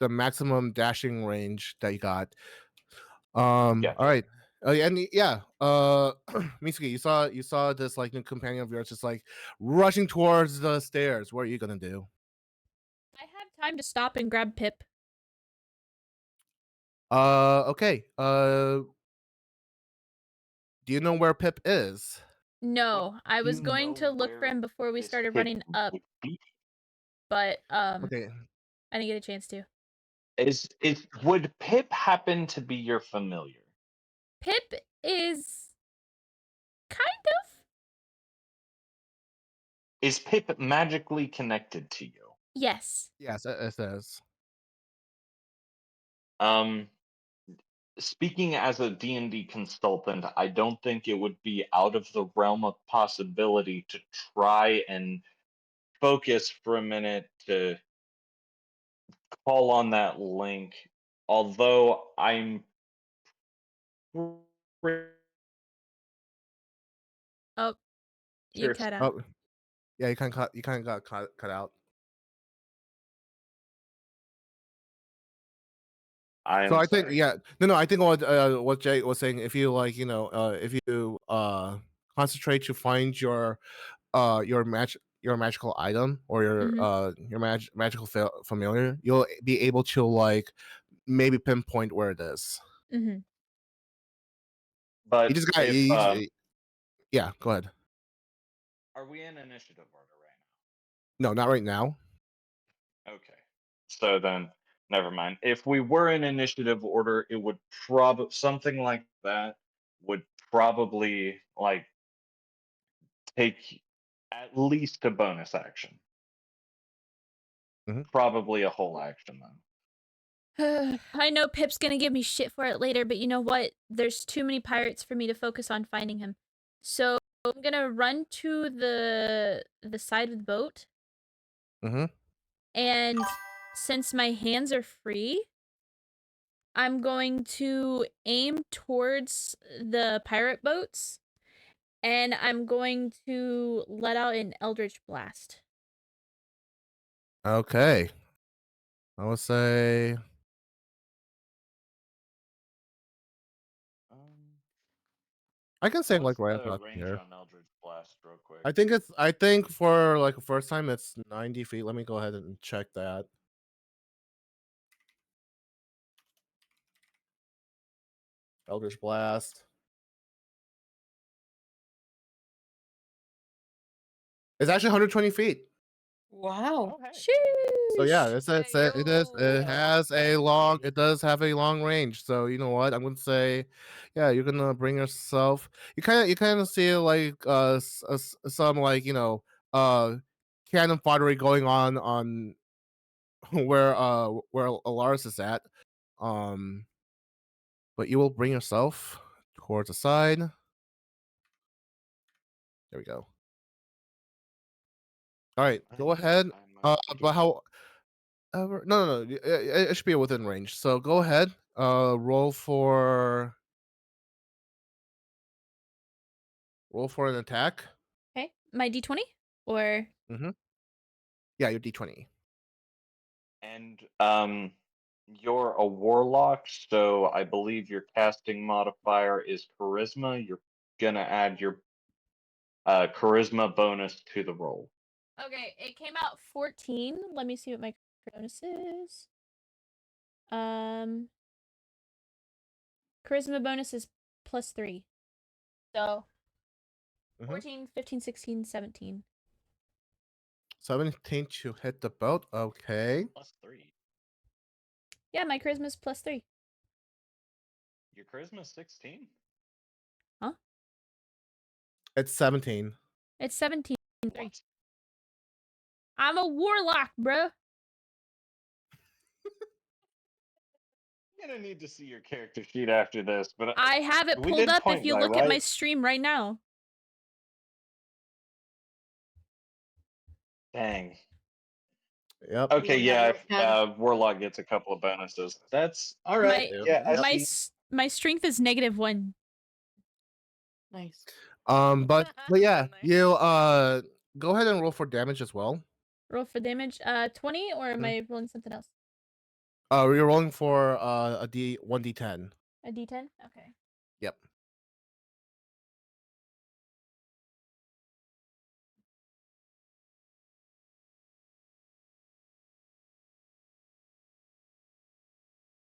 maximum dashing range that you got. All Gotcha. right. Yeah, Mitsuki, you saw this like new companion of yours just like rushing towards the stairs. What are you gonna do? I have time to stop and grab Pip. Okay. Do you know where Pip is? No, I Do was you going know to look for where him before we this started pit running up, would be? but Okay. I didn't get a chance to. Is would Pip happen to be your familiar? Pip is kind of. Is Pip magically connected to you? Yes. Yes, it says. Um, speaking as a D&D consultant, I don't think it would be out of the realm of possibility to try and focus for a minute to call on that link. Although I'm pretty Oh, you sure cut out. Oh, yeah, you kind of got cut out. I So am I think sorry. yeah, no, I think what Jay was saying, if you like, if you concentrate to find your your magical item or Mhm. your magical familiar, you'll be able to like maybe pinpoint where it is. Mhm. You But just got if yeah, go ahead. are we in initiative order right No, not right now. now? Okay. So then never mind. If we were in initiative order, it would something like that would probably like take at least a bonus action. Mhm. Probably a whole action then. I know Pip's gonna give me shit for it later, but you know what? There's too many pirates for me to focus on finding him. So I'm gonna run to the side of the boat, Mm-hmm. and since my hands are free, I'm going to aim towards the pirate boats, and I'm going to let out an eldritch blast. Okay. I would say Um, I can say what's like right the about range here. on Eldritch Blast, real quick? I think for like the first time it's 90 feet. Let me go ahead and check that. Eldritch Blast. It's actually 120 feet. Wow. Oh, hey. So yeah, Sheesh. it has a long, it does have a long range. So you know what? I'm gonna say, yeah, you're gonna bring yourself. You kind of see like some like cannon foddery going on where Alaris is at. Um, but you will bring yourself towards the side. There we go. All right, go ahead. I might But how? No. It should be within range. So go ahead. Roll for an attack. Okay, my d20 or Mm-hmm. Yeah, your d20. And you're a warlock, so I believe your casting modifier is charisma. You're gonna add your charisma bonus to the roll. okay, it came out 14. Let me see what my bonus is. Um, charisma bonus is +3. go. Mhm. 14, 15, 16, 17. 17 to hit the boat. Okay. +3. Yeah, my charisma's +3. Your charisma's 16. Huh? It's 17. It's 17. What? I'm a warlock, bruh. I'm gonna need to see your character sheet after this, but I have it we pulled did up if point you die, look at my right? stream right now. Dang. Yep. Okay, Love that yeah. notepad. Warlock gets a couple of bonuses. That's all right. My Yeah, I my see. my strength is -1. Nice. But yeah, Nice. you go ahead and roll for damage as well. Roll for damage. 20, or am Mhm. I rolling something else? You're rolling for a D1d10. A D10. Okay. Yep.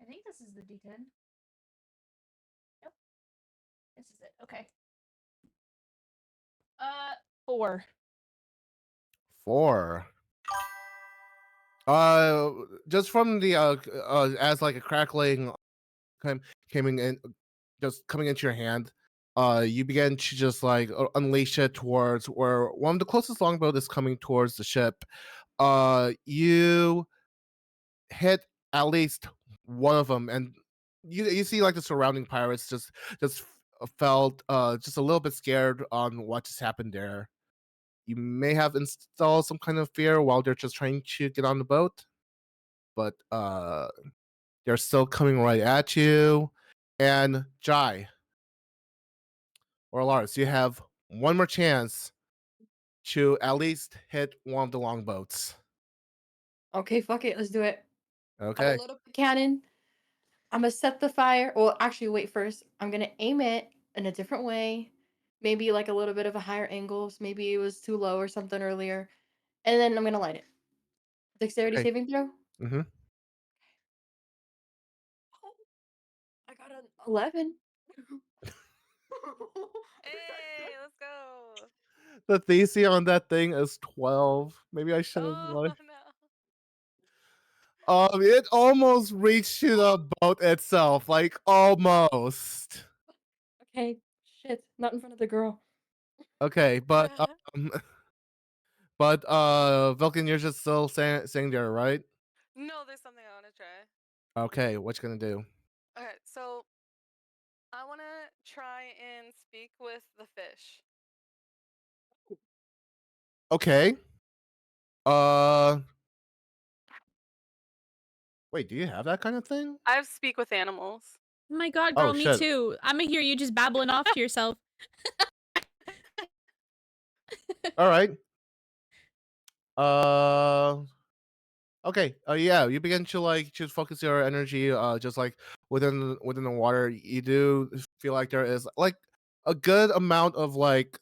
I think this is the D10. Yep. This is it. Okay. 4. 4. Just from the as like a crackling coming in, just coming into your hand, you begin to just like unleash it towards where one of the closest longboat is coming towards the ship. You hit at least one of them, and you see like the surrounding pirates just felt just a little bit scared on what just happened there. You may have installed some kind of fear while they're just trying to get on the boat, but they're still coming right at you. And Jai or Lars, you have one more chance to at least hit one of the longboats. Okay, fuck it. Let's do it. I'm Okay. gonna load up the cannon. I'm gonna set the fire. Well, actually, wait first. I'm gonna aim it in a different way. Maybe like a little bit of a higher angle. So maybe it was too low or something earlier. And then I'm gonna light it. Dexterity Okay. saving throw. Mm-hmm. Oh, I got an 11. Hey, let's go. The DC on that thing is 12. Maybe I should have Oh no. It almost reached to the boat itself, like almost. Okay, shit. Not in front of the girl. Okay, but Vulcan, you're just still saying there, right? No, there's something I want to try. Okay, what you gonna do? Okay, so I want to try and speak with the fish. Okay. Uh, wait, do you have that kind of thing? I have speak with animals. Oh my god, Oh, girl, me shit. too. I'm gonna hear you just babbling off to yourself. All right. Uh, okay. Yeah, you begin to like just focus your energy. Just like within the water, you do feel like there is like a good amount of like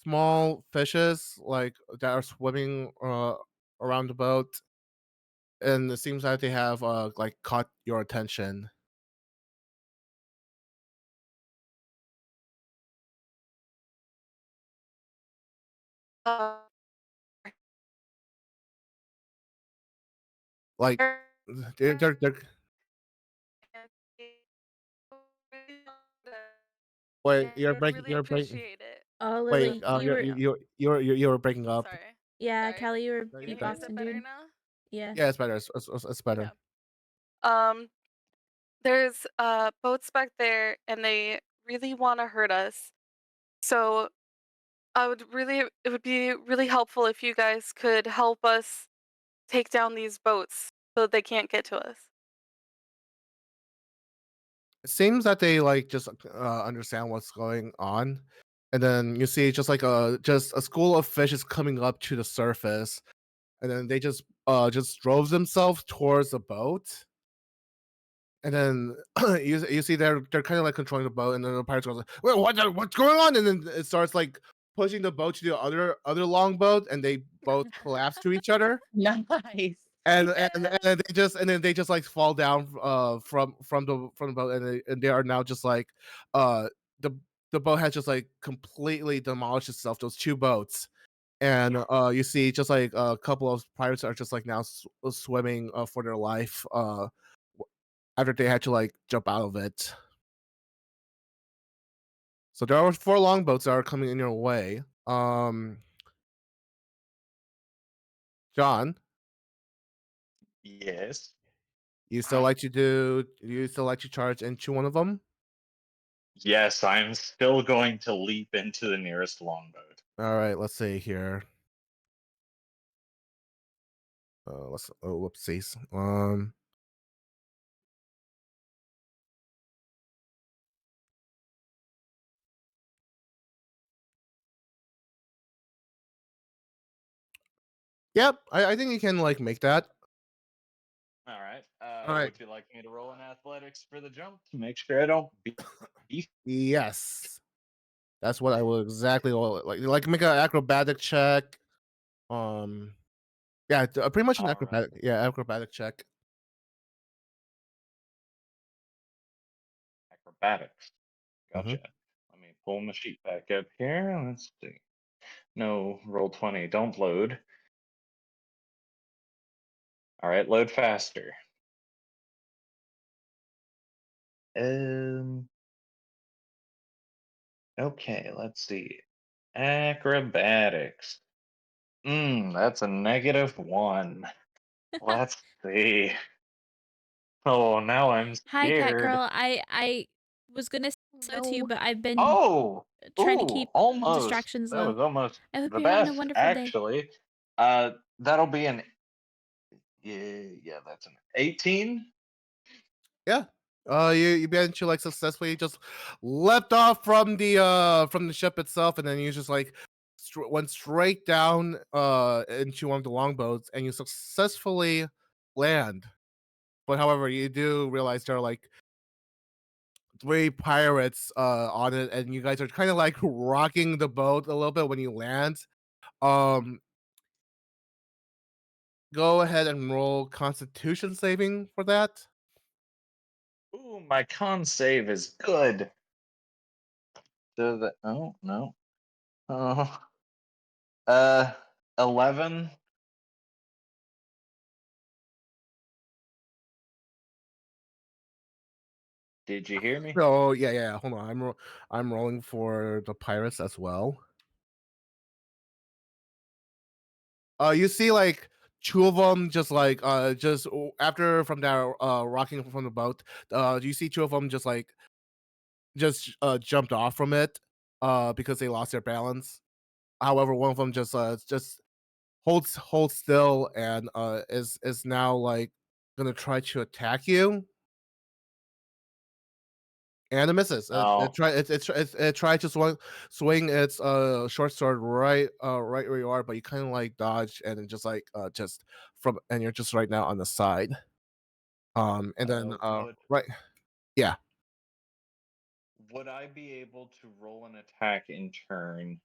small fishes like that are swimming around the boat, and it seems like they have like caught your attention. Uh, Like they're wait, you're would breaking really you're breaking appreciate it. Oh, wait, Lily, you you're were. you're breaking up. Sorry. Yeah, Sorry. Callie, you were No, you're Can you hear? Is okay. it beatboxing, better dude. now? Yeah. Yeah, it's better. It's better. Um, there's boats back there, and they really want to hurt us. So it would be really helpful if you guys could help us take down these boats so that they can't get to us. It seems that they like just understand what's going on, and then you see just like a school of fish is coming up to the surface, and then they just drove themselves towards the boat, and then you see they're kind of like controlling the boat, and then the pirates goes like, "Wait, what's going on?" And then it starts like pushing the boat to the other longboat, and they both collapse to each other. Nice. And then they just like fall down from the boat, and they are now just like uh the the boat has just like completely demolished itself. Those two boats, and you see just like a couple of pirates are just like now swimming for their life. After they had to like jump out of it. So there are 4 longboats that are coming in your way. John, Yes. you still like to charge into one of them? Yes, I'm still going to leap into the nearest longboat. All right, let's see here. Whoopsies. Yep, I think you can like make that. All right. All right. Would you like me to roll in athletics for the jump to make sure I don't beef? Yes. That's what I will exactly like make an acrobatic check. Um yeah, pretty much an All right. acrobatic check. Acrobatics. Mhm. Gotcha. Let me pull my sheet back up here. Let's see. No, roll 20. Don't load. All right, load faster. Um. Okay, let's see. Acrobatics. That's a -1. Let's see. Oh, now I'm Hi, cat scared. girl. I was gonna say so too, No. but I've been Oh, trying to ooh, keep almost. distractions That low. was almost I hope the you're having a best, wonderful day. actually. That'll be an yeah, that's an 18. Yeah. You managed to like successfully just leapt off from the ship itself, and then you just like went straight down into one of the longboats, and you successfully land. But however, you do realize there are like 3 pirates on it, and you guys are kind of like rocking the boat a little bit when you land. Um, go ahead and roll Constitution saving for that. Ooh, my con save is good. So that oh no. Oh, 11. Did you hear me? Oh yeah. Hold on, I'm rolling for the pirates as well. You see like 2 of them just like after from that rocking from the boat. You see 2 of them just like jumped off from it because they lost their balance. However, one of them just holds still and is now like gonna try to attack you. And it misses. Oh, It tried to swing its short sword right where you are, but you kind of like dodge and then just from and you're just right now on the side. And then would right, yeah. would I be able to roll an attack in turn?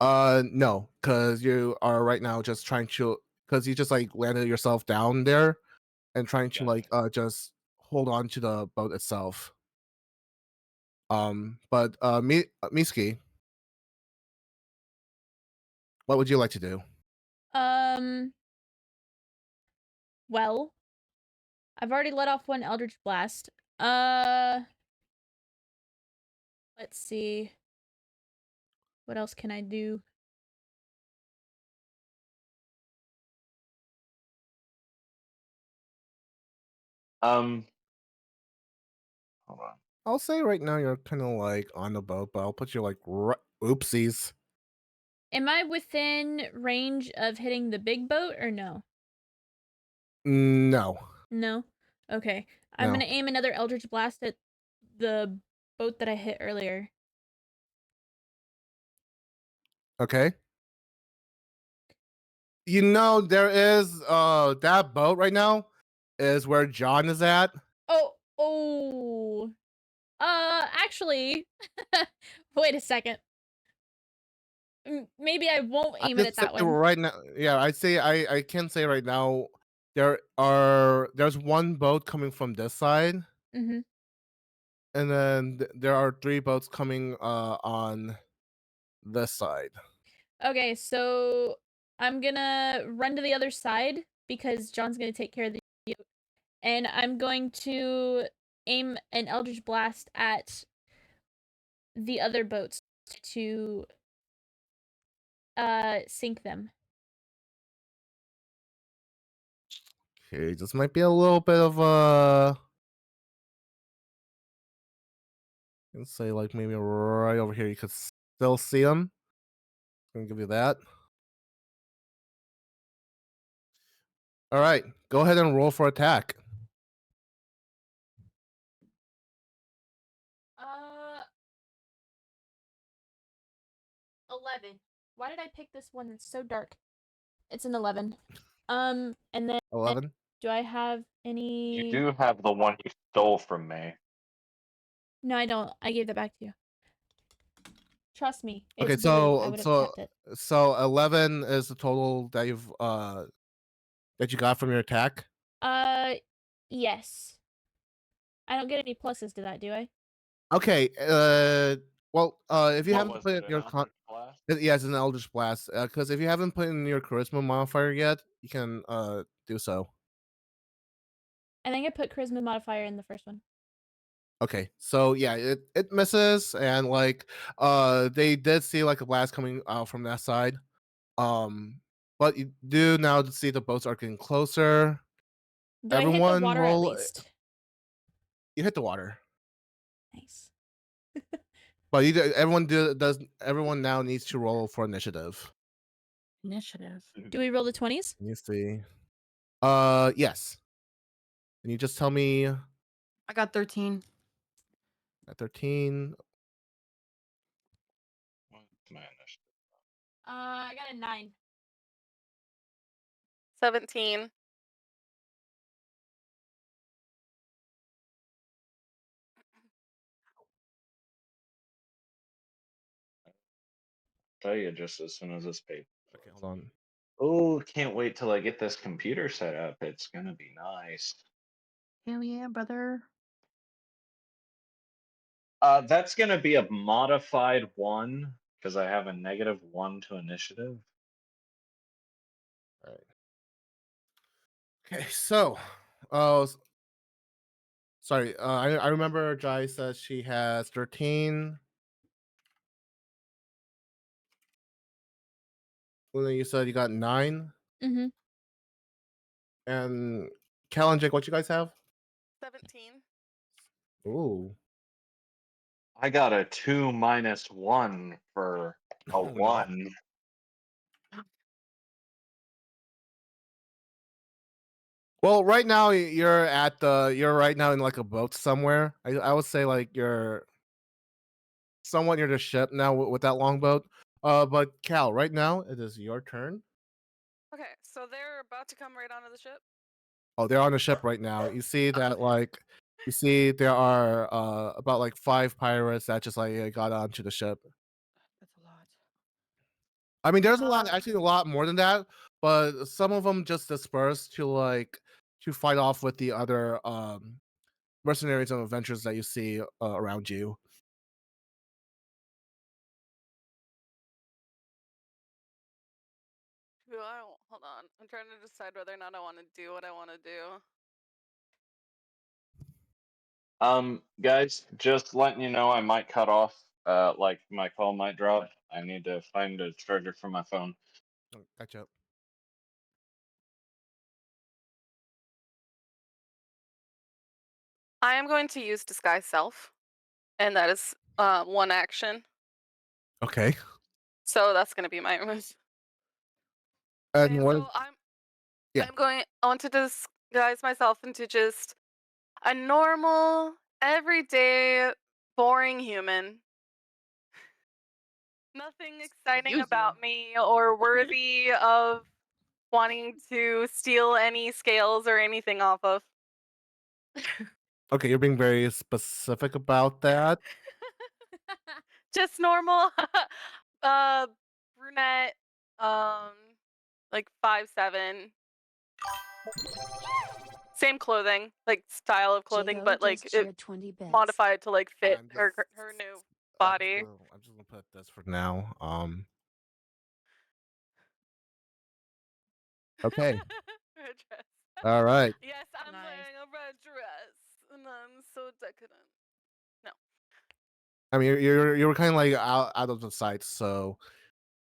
No, because you are right now just trying to because you just like landed yourself down there and trying to Gotcha. like just hold on to the boat itself. But Miski, what would you like to do? Um, well, I've already let off one Eldritch Blast. Let's see. What else can I do? Um, hold on. I'll say right now you're kind of like on the boat, but I'll put you like oopsies. Am I within range of hitting the big boat or no? No, No? Okay. I'm no. gonna aim another Eldritch Blast at the boat that I hit earlier. Okay. You know there is that boat right now is where John is at. Oh. Actually, wait a second. Maybe I won't I aim it just at say that one. right now. Yeah, I can say right now there's one boat coming from this side, Mm-hmm. and then there are 3 boats coming on this side. Okay, so I'm gonna run to the other side because John's gonna take care of the boat, and I'm going to aim an Eldritch Blast at the other boats to sink them. Okay, this might be a little bit of let's say like maybe right over here you could still see them. I'm gonna give you that. All right, go ahead and roll for attack. 11. Why did I pick this one that's so dark? It's an 11. And then 11. do I have You any? do have the one you stole from me. No, I don't. I gave that back to you. Trust me, Okay, it's blue. I so would have so kept it. so 11 is the total that you got from your attack. Yes. I don't get any pluses to that, do I? Okay. Well, if you What haven't was put it? in An your Eldritch Blast? yeah, it's an Eldritch Blast. Because if you haven't put in your charisma modifier yet, you can do so. I think I put charisma modifier in the first one. Okay, so yeah, it misses, and like they did see like a blast coming out from that side. But you do now see the boats are getting closer. Do I hit the Everyone water at roll. least? You hit the water, Nice. but everyone now needs to roll for initiative. Initiative. Do we roll the 20s? Let me see. Yes. Can you just tell me at I got 13. 13? What's my initiative? I got a 9. 17. Tell you just as soon as this paper. Okay, hold on. Oh, can't wait till I get this computer set up. It's gonna be nice. Hell yeah, brother. That's gonna be a modified 1 because I have a -1 to initiative. All right. Okay, so, sorry. I remember Jai says she has 13. Luna, you said you got 9. Mm-hmm. And Cal and Jake, what you guys have? 17. Ooh. I got a 2 minus 1 for a Oh, no. 1. Well, right now you're right now in like a boat somewhere. I would say like you're somewhat near the ship now with that longboat. But Cal, right now it is your turn. Okay, so they're about to come right onto the ship. Oh, they're on the ship right now. You see that you see there are about like 5 pirates that just like got onto the ship. That's a lot. I mean, there's a lot, Um, actually a lot more than that, but some of them just dispersed to fight off with the other mercenaries and adventurers that you see around you. hold on. I'm trying to decide whether or not I want to do what I want to do. Guys, just letting you know I might cut off. Like my call might drop. I need to find a charger for my phone. Oh, gotcha. I am going to use disguise self, and that is 1 action. Okay. So that's going to be my move. And Okay, what? so Yeah. I want to disguise myself into just a normal, everyday, boring human. Nothing exciting Excuse about me or worthy of wanting to steal any scales or anything off of. Okay, you're being very specific about that. Just normal, brunette, like 5'7", Same clothing, like style of clothing, J-O but like just it cheered 20 bits. modified to like fit I'm her just- her new I'm body. just gonna put this for now. Okay. Red dress. All right. Yes, I'm Nice. wearing a red dress, and I'm so decadent. I mean, you were kind of like out of the sight, so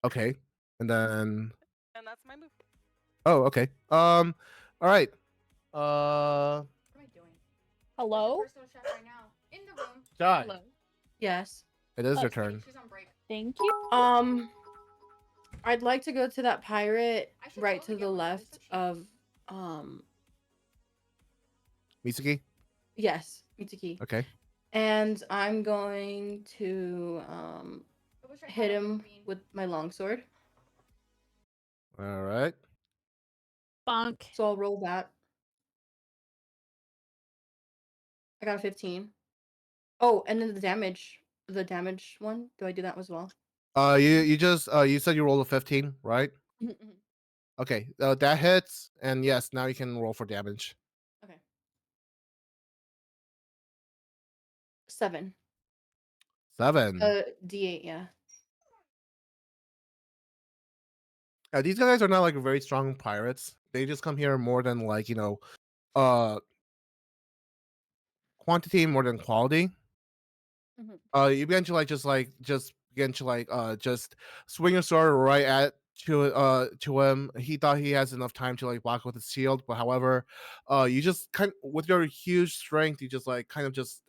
okay. And then And that's my move. oh, okay. All right. What am I doing? Hello? Personal chef right now in the room. Jai, Hello. Yes. it is Oh, your turn. She's on break. Thank you. I'd like to go to that pirate I should right totally to get the one. They're left so cheap. of Mitsuki. yes, Mitsuki. Okay. And I'm going to I wish I had hit a him whipped cream. with my longsword. All right. Bonk. So I'll roll that. I got a 15. Oh, and then the damage one. Do I do that as well? You just you said you rolled a 15, right? Okay. Okay. That hits, and yes, now you can roll for damage. 7. 7. D8, yeah. These guys are not like very strong pirates. They just come here more than like quantity more than quality. You begin to just begin to just swing your sword right at to him. He thought he has enough time to like block with his shield, but however, you just kind with your huge strength, you just like kind of just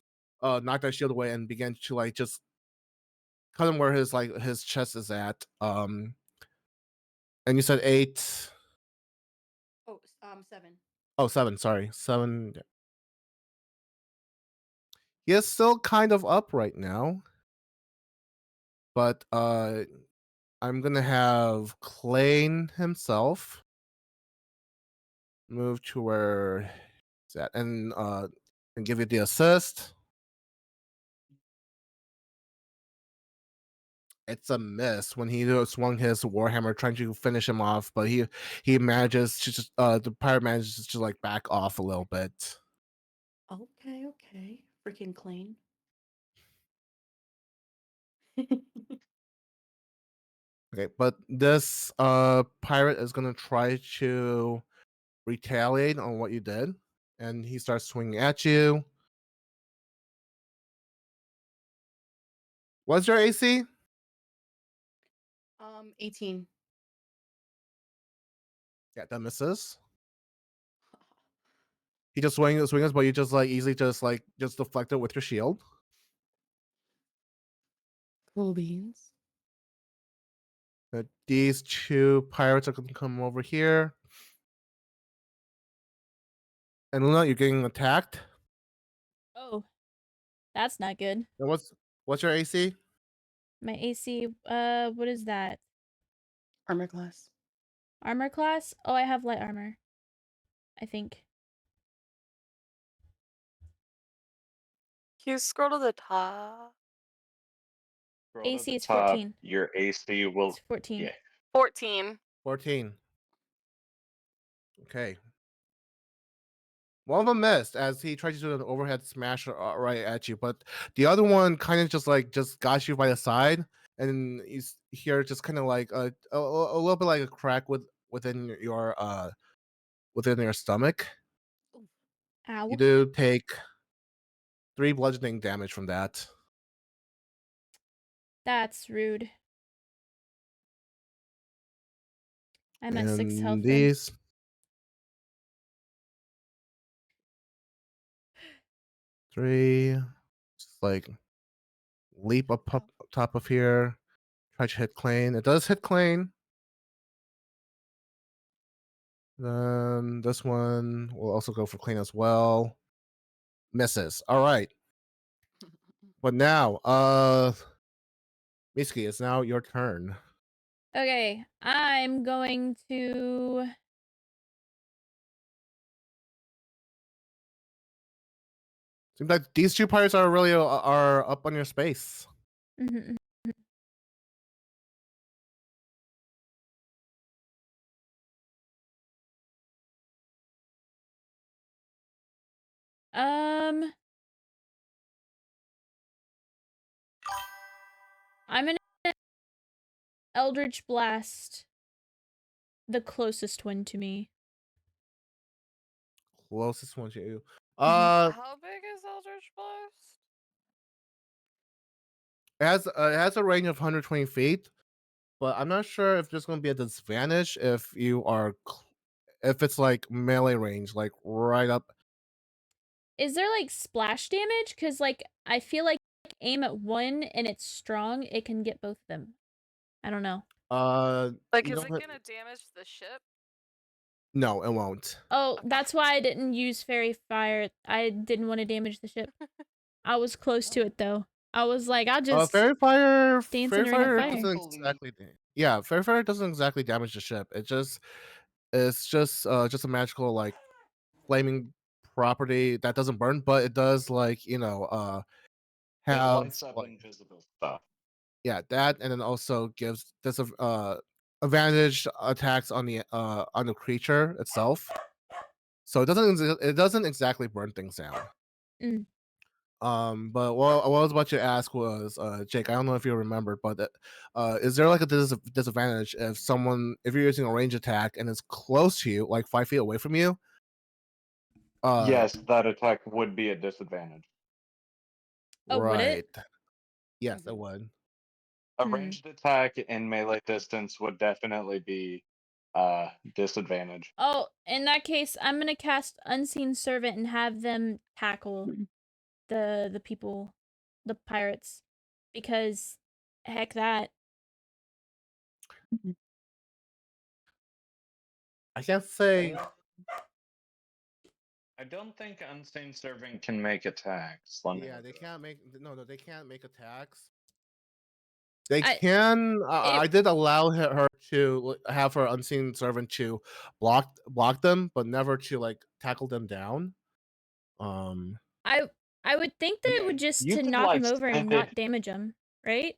knock that shield away and begin to like just cut him where his chest is at. And you said 8. Oh, 7. Oh, 7. Sorry, 7. He is still kind of up right now, but I'm gonna have Klain himself move to where it's at and give you the assist. It's a miss when he swung his warhammer trying to finish him off, but he manages to just the pirate manages to like back off a little bit. Okay. Freaking clean. Okay, but this pirate is gonna try to retaliate on what you did, and he starts swinging at you. What's your AC? 18. Yeah, that misses. He just swings, but you just like easily just deflect it with your shield. Cool beans. These two pirates are gonna come over here. And Luna, you're getting attacked. Oh, that's not good. And what's your AC? My AC, what is that? Armor class. Armor class? Oh, I have light armor. I think. Can you scroll to the top? Scroll to AC the is top, 14. Your AC will It's 14. yeah. 14. 14. Okay. One of them missed as he tried to do an overhead smash right at you, but the other one kind of just got you by the side, and you hear just kind of like a little bit like a crack within your stomach. Ow. You do take 3 bludgeoning damage from that. That's rude. I'm at 6 health And then. these three just like leap up top of here. Try to hit Klain. It does hit Klain. Then this one will also go for Klain as well. Misses. All right. But now, Mitsuki, it's now your turn. Okay, I'm going to... Seems like these two pirates are really are up on your space. Mhm. Um, I'm gonna Eldritch Blast the closest one to me. Closest one to you. How big is Eldritch Blast? It has a range of 120 feet, but I'm not sure if there's going to be a disadvantage if you are if it's like melee range, like right up. Is there like splash damage? Cause like I feel like aim at one and it's strong, it can get both of them. I don't know. Like, You is it don't- gonna damage the ship? No, it won't. Oh, that's why I didn't use Fairy Fire. I didn't want to damage the ship. I was close to it though. I was like, I'll just Fairy fire, dance in fairy a ring of fire fire. doesn't exactly. Yeah, fairy fire doesn't exactly damage the ship. It's just a magical like flaming property that doesn't burn, but it does like It have lights up like invisible stuff. yeah that, and then also gives advantage attacks on the creature itself. So it doesn't exactly burn things down. Mm. But what I was about to ask was, Jake, I don't know if you remember, but is there like a disadvantage if you're using a range attack and it's close to you, like 5 feet away from you? Yes, that attack would be a disadvantage. Oh, would it? Right. Yes, it would. A Hmm. ranged attack in melee distance would definitely be disadvantage. Oh, in that case, I'm gonna cast Unseen Servant and have them tackle the people, the pirates, because heck that. I can't say. I don't think Unseen Servant can make attacks. Let me Yeah, look they it up. can't make. No, they can't make attacks. They I can. I it did allow her to have her unseen servant to block them, but never to like tackle them down. Um. I I would think that it Yeah, would just you to could knock like him over and send it. not damage him, right?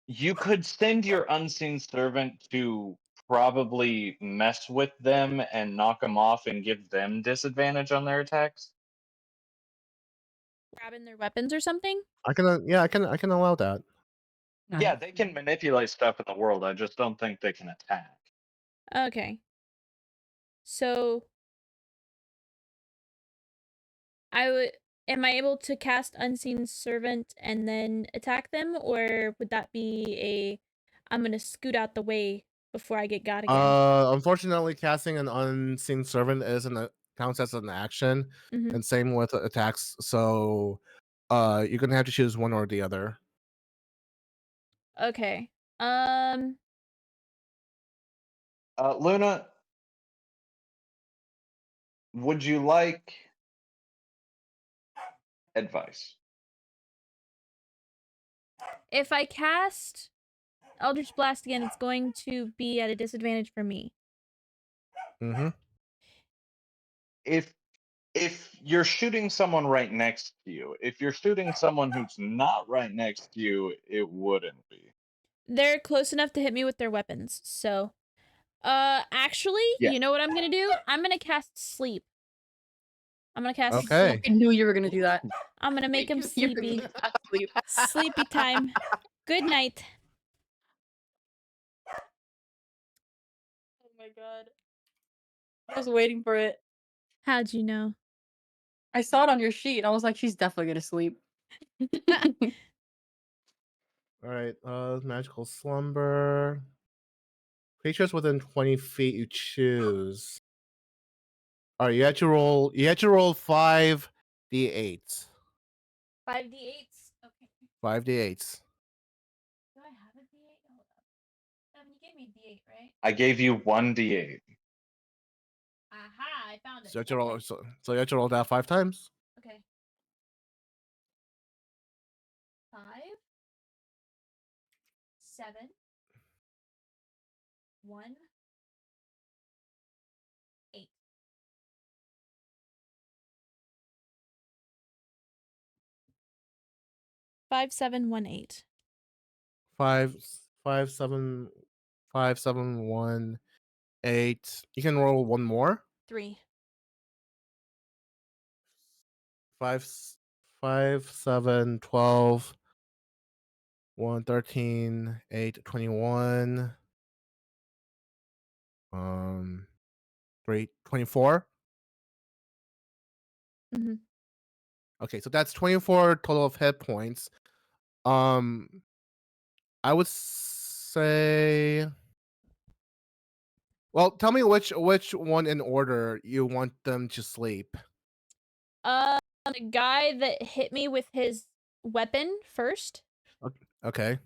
You could send your Unseen Servant to probably mess with them and knock them off and give them disadvantage on their attacks. Grabbing their weapons or something. I can. Yeah, I can allow that. Yeah, they can manipulate stuff in the world. I just don't think they can attack. Okay. So I would. Am I able to cast Unseen Servant and then attack them, or would that be a? I'm gonna scoot out the way before I get got again. Unfortunately, casting an unseen servant counts as an action, Mm-hmm. and same with attacks. So, you're gonna have to choose one or the other. Okay. Luna, would you like advice? If I cast Eldritch Blast again, it's going to be at a disadvantage for me. Mm-hmm. If you're shooting someone right next to you, if you're shooting someone who's not right next to you, it wouldn't be. They're close enough to hit me with their weapons. So, actually, Yeah. you know what I'm gonna do? I'm gonna cast Sleep. I'm gonna cast Okay. I knew you were gonna do that. I'm gonna make him You were sleepy. gonna cast sleep. Sleepy time. Good night. Oh my god. I was waiting for it. How'd you know? I saw it on your sheet. I was like, she's definitely gonna sleep. All right. Magical slumber. Creatures within 20 feet you choose. All right, you had to roll. You had to roll 5d8. 5d8s. Okay. 5d8s. Do I have a d8? Hold up. You gave me d8, right? I gave you 1d8. Aha! I found it. So you have to roll. Okay. So you have to roll that 5 times. Okay. 5, 7, 1, 8. 5, 7, 1, 8. 5, 5, 7, 5, 7, 1, 8. You can roll one more. 3. 5, 5, 7, 12, 1, 13, 8, 21, 3, 24. Hmm. Okay, so that's 24 total of hit points. I would say. Well, tell me which one in order you want them to sleep. The guy that hit me with his weapon first, Okay.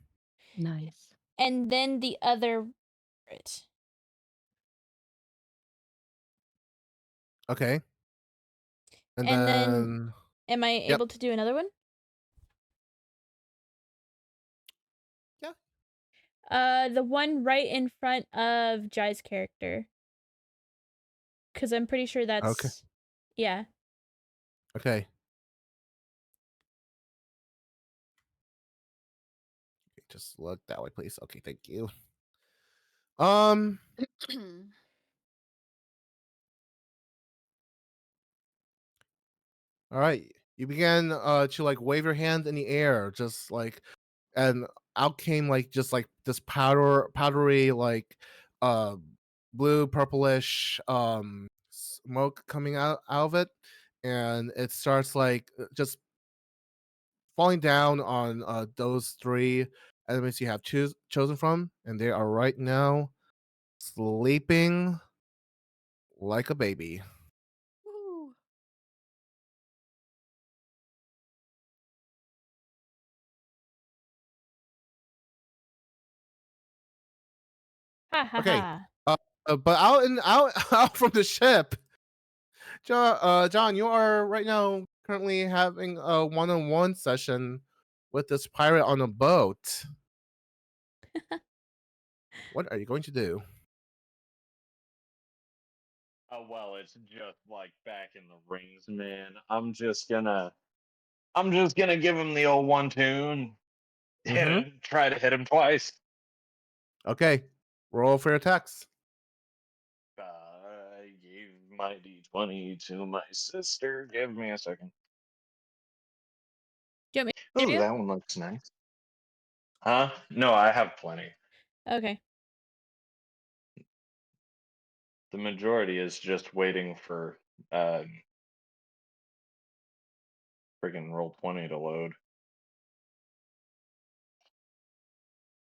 Nice. and then the other. Okay. And And then, then am I yep. able to do another one? Yeah. The one right in front of Jai's character. Because I'm pretty sure that's. Okay. Yeah. Okay. Just look that way, please. Okay, thank you. All right. You began to like wave your hand in the air, just like, and out came like just like this powdery like uh blue purplish smoke coming out of it, and it starts like just falling down on those three enemies you have chosen from, and they are right now sleeping like a baby. Woo. Ha ha Okay, ha. but out out from the ship, John, you are right now currently having a one-on-one session with this pirate on a boat. What are you going to do? Oh well, it's just like back in the rings, man. I'm just gonna give him the old one tune. Mm-hmm. Try to hit him twice. Okay, roll for your attacks. I gave my d20 to my sister. Give me a second. Do you want me to Oh, do? that one looks nice. Huh? No, I have plenty. Okay. The majority is just waiting for friggin' roll 20 to load.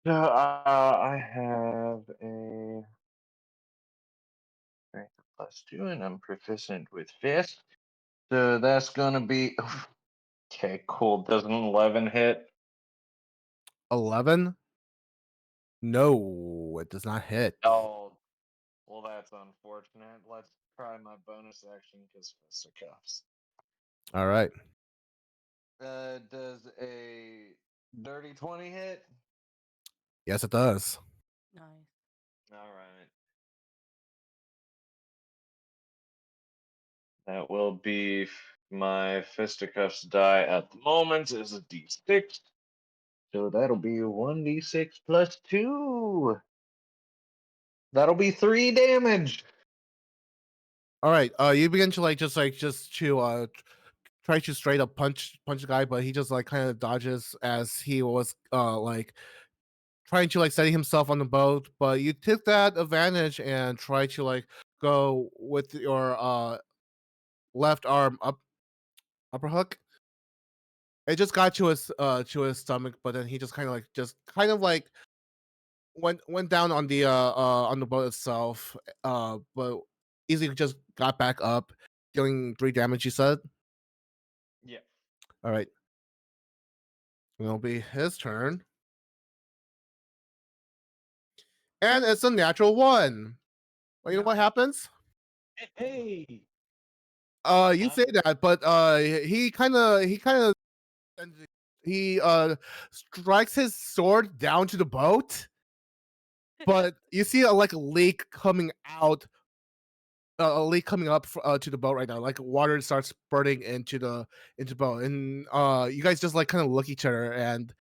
So I have a strength of +2, and I'm proficient with fist. So that's gonna be okay. Cool. Does an 11 hit? 11. No, it does not hit. Oh, well, that's unfortunate. Let's try my bonus action because fisticuffs. All right. Does a dirty 20 hit? Yes, it does. Nice. All right. That will be my fisticuffs die at the moment is a d6. So that'll be 1d6 plus 2. That'll be 3 damage. All right. You begin to like just to try to straight up punch the guy, but he just like kind of dodges as he was like trying to like steady himself on the boat. But you took that advantage and try to like go with your left arm upper hook. It just got to his stomach, but then he just kind of like went down on the boat itself, but easily just got back up, dealing 3 damage. You said, Yeah. all right, it'll be his turn, and it's a natural one. Well, you know what happens? Hey. You Huh? say that, but he strikes his sword down to the boat, but you see like a leak coming out, a leak coming up to the boat right now. Like water starts spurting into the boat, and you guys just like kind of look at each other, and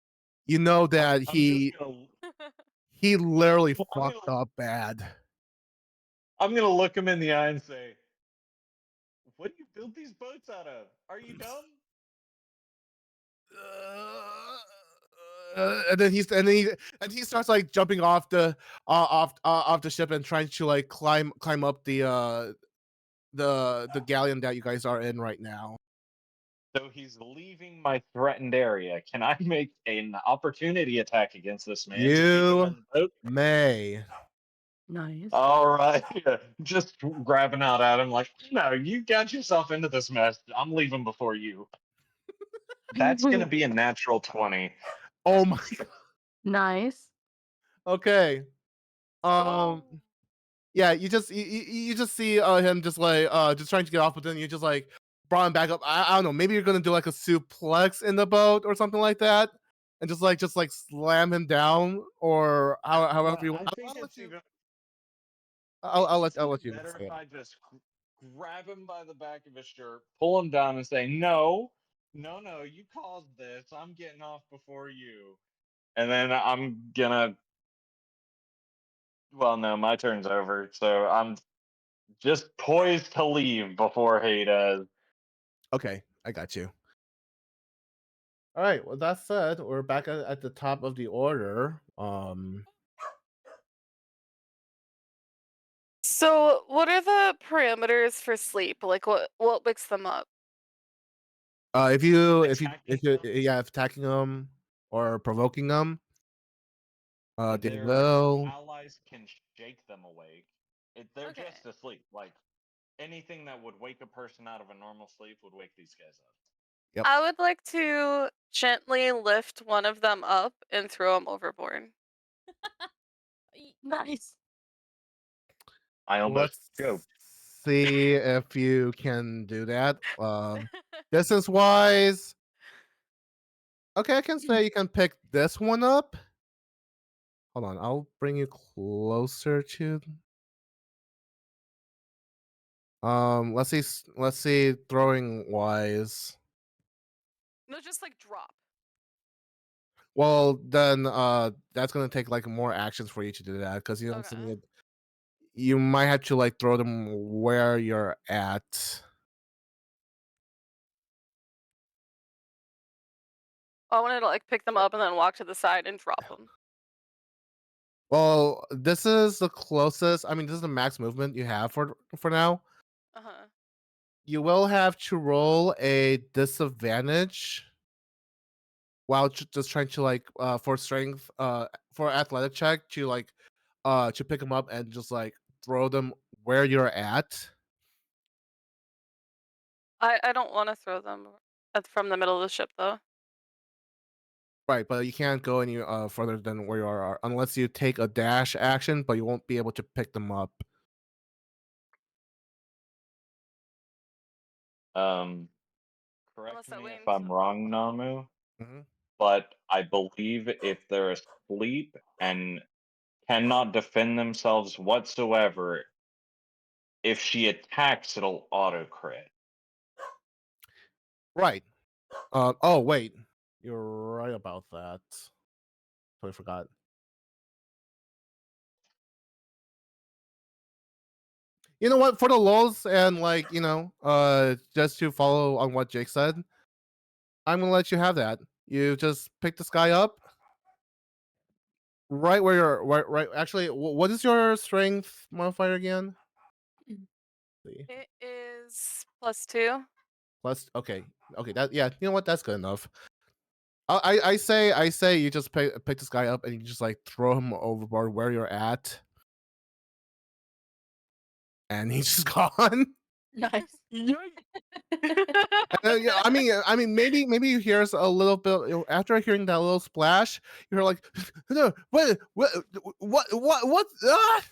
you know that I'm just gonna he literally I'm fucked gonna up bad. I'm gonna look him in the eye and say, What do you build these boats out of? Are you dumb? And he starts like jumping off off the ship and trying to like climb up the galleon that you guys are in right now. So he's leaving my threatened area. Can I make an opportunity attack against this man to keep him You in the boat? may. Nice. All right. Just grabbing out at him like, no, you got yourself into this mess. I'm leaving before you. That's going to be a natural 20. Oh my god. Nice. Okay. Oh. Yeah, you just see him just like just trying to get off, but then you just like brought him back up. I don't know, maybe you're gonna do like a suplex in the boat or something like that, and just like slam him down, or however you want. I think it's even I'll let you better say if it. I just grab him by the back of his shirt, pull him down, and say, no, no, no, you caused this. I'm getting off before you. And then I'm gonna. Well, no, my turn's over. So I'm just poised to leave before he does. Okay, I got you. All right. Well, that said, we're back at the top of the order. So, what are the parameters for sleep? Like, what wakes them up? If you yeah, if attacking them or provoking them, they Their will. allies can shake them awake. They're Okay. just asleep. Like anything that would wake a person out of a normal sleep would wake these guys up. Yep. I would like to gently lift one of them up and throw him overboard. Nice. I almost Let's choked. see if you can do that. Distance wise, okay, I can say you can pick this one up. Hold on, I'll bring you closer to. Let's see throwing wise. No, just like drop. Well, then that's gonna take like more actions for you to do that because you know Okay. you might have to like throw them where you're at. I wanted to like pick them up and then walk to the side and drop them. Well, this is the closest. I mean, this is the max movement you have for now. Uh huh. You will have to roll a disadvantage while just trying to like for strength for athletic check to like to pick them up and just like throw them where you're at. I don't want to throw them from the middle of the ship though. Right, but you can't go any further than where you are unless you take a dash action, but you won't be able to pick them up. Correct Unless that me if wanes. I'm wrong, Namu, Mhm. but I believe if they're asleep and cannot defend themselves whatsoever, if she attacks, it'll auto crit. Right. Oh wait, you're right about that. Totally forgot. You know what? For the lulz and like just to follow on what Jake said, I'm gonna let you have that. You just pick this guy up right where you're right. Actually, what is your strength modifier again? See. It is +2. Plus, okay, that yeah. You know what? That's good enough. I say you just pick this guy up and you just like throw him overboard where you're at, and he's just gone. Nice. Yeah, I mean, maybe you hear a little bit after hearing that little splash. You're like, no, what? Ah!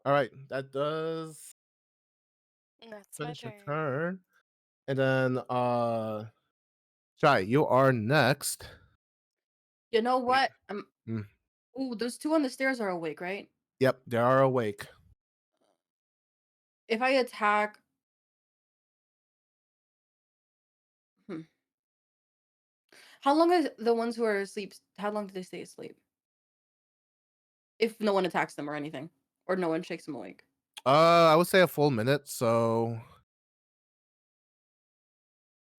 All right, that does That's my finish your turn. turn, and then Shai, you are next. You know what? Mm. Ooh, those two on the stairs are awake, right? Yep, they are awake. If I attack, hmm. How long is the ones who are asleep? How long do they stay asleep? If no one attacks them or anything, or no one shakes them awake. I would say a full minute, so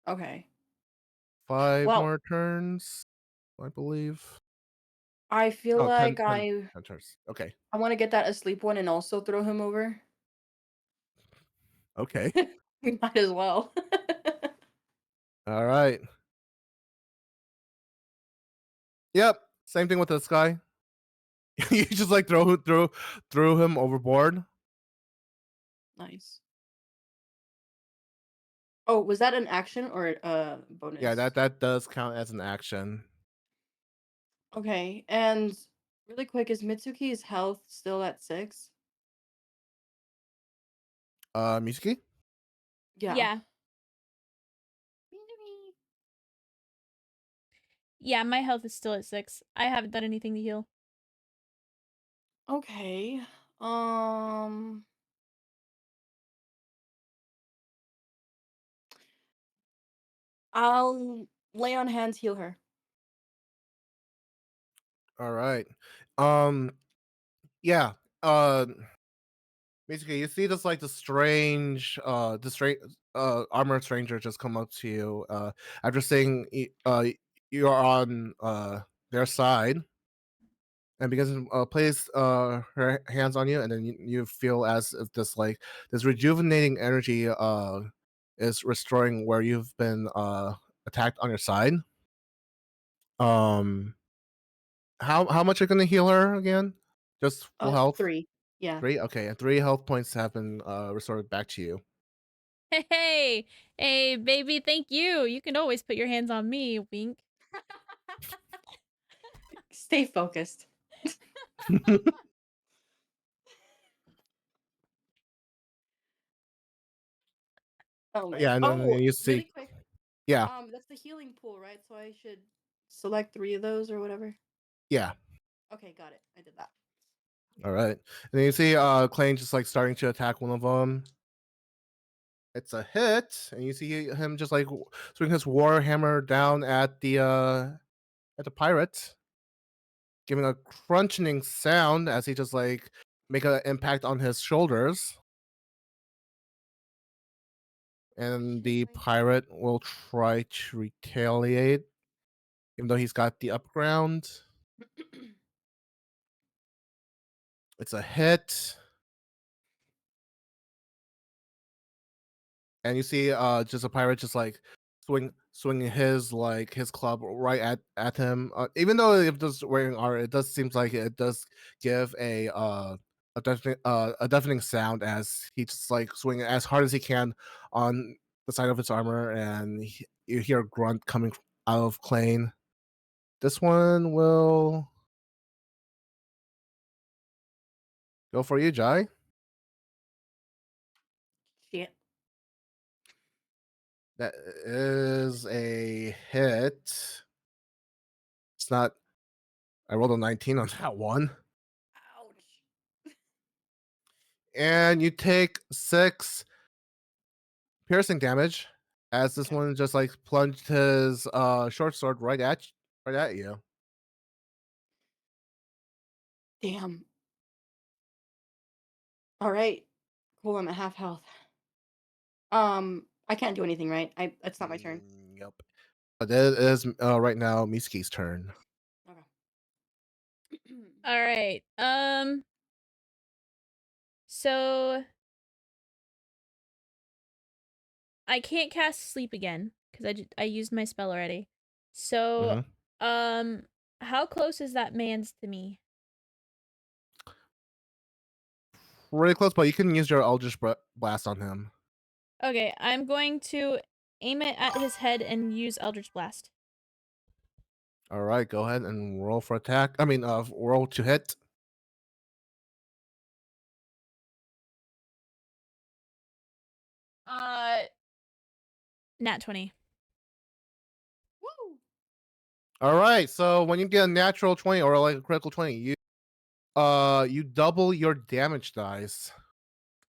Okay. 5 Well, more turns, I believe. I feel Oh, 10, like 10, I 10 turns. Okay. want to get that asleep one and also throw him over. Okay. We might as well. All right. Yep. Same thing with this guy. You just like throw him overboard. Nice. Oh, was that an action or a bonus? Yeah, that does count as an action. Okay, and really quick, is Mitsuki's health still at 6? Mitsuki? Yeah. Yeah. Yeah, my health is still at 6. I haven't done anything to heal. Okay. I'll lay on hands, heal her. All right. Yeah. Basically, you see this like the strange armored stranger just come up to you after saying you're on their side and begins to place her hands on you, and then you feel as if this rejuvenating energy is restoring where you've been attacked on your side. Um, how much are you gonna heal her again? Just full health. 3. Yeah. 3? Okay, and 3 health points have been restored back to you. Hey, hey, baby, thank you. You can always put your hands on me, wink. Stay focused. Oh man. Yeah, and then you see. Really quick. Yeah, That's the healing pool, right? So I should select 3 of those or whatever. yeah. Okay, got it. I did that. All right, and then you see Clay just like starting to attack one of them. It's a hit, and you see him just like swing his war hammer down at the pirate, giving a crunching sound as he just like make an impact on his shoulders. And the pirate will try to retaliate, even though he's got the upper ground. It's a hit. And you see just a pirate just like swinging his club right at him. Even though if this wearing armor, it does seems like it does give a deafening sound as he just like swinging as hard as he can on the side of his armor, and you hear a grunt coming out of Clane. This one will go for you, Jai. Shit. That is a hit. It's not. I rolled a 19 on that one. Ouch. And you take 6 piercing damage as this Okay. one just like plunged his short sword right at you. Damn. All right. Cool, I'm at half health. I can't do anything, right? It's not my turn. Yep. But it is right now Mitsuki's turn. Okay. All right. So I can't cast sleep again because I used my spell already. So, how close is that man's to me? Really close, but you can use your Eldritch Blast on him. Okay, I'm going to aim it at his head and use Eldritch Blast. All right, go ahead and roll for attack. I mean, roll to hit. Nat 20. Woo! All right, so when you get a natural 20 or like a critical 20, you double your damage dice.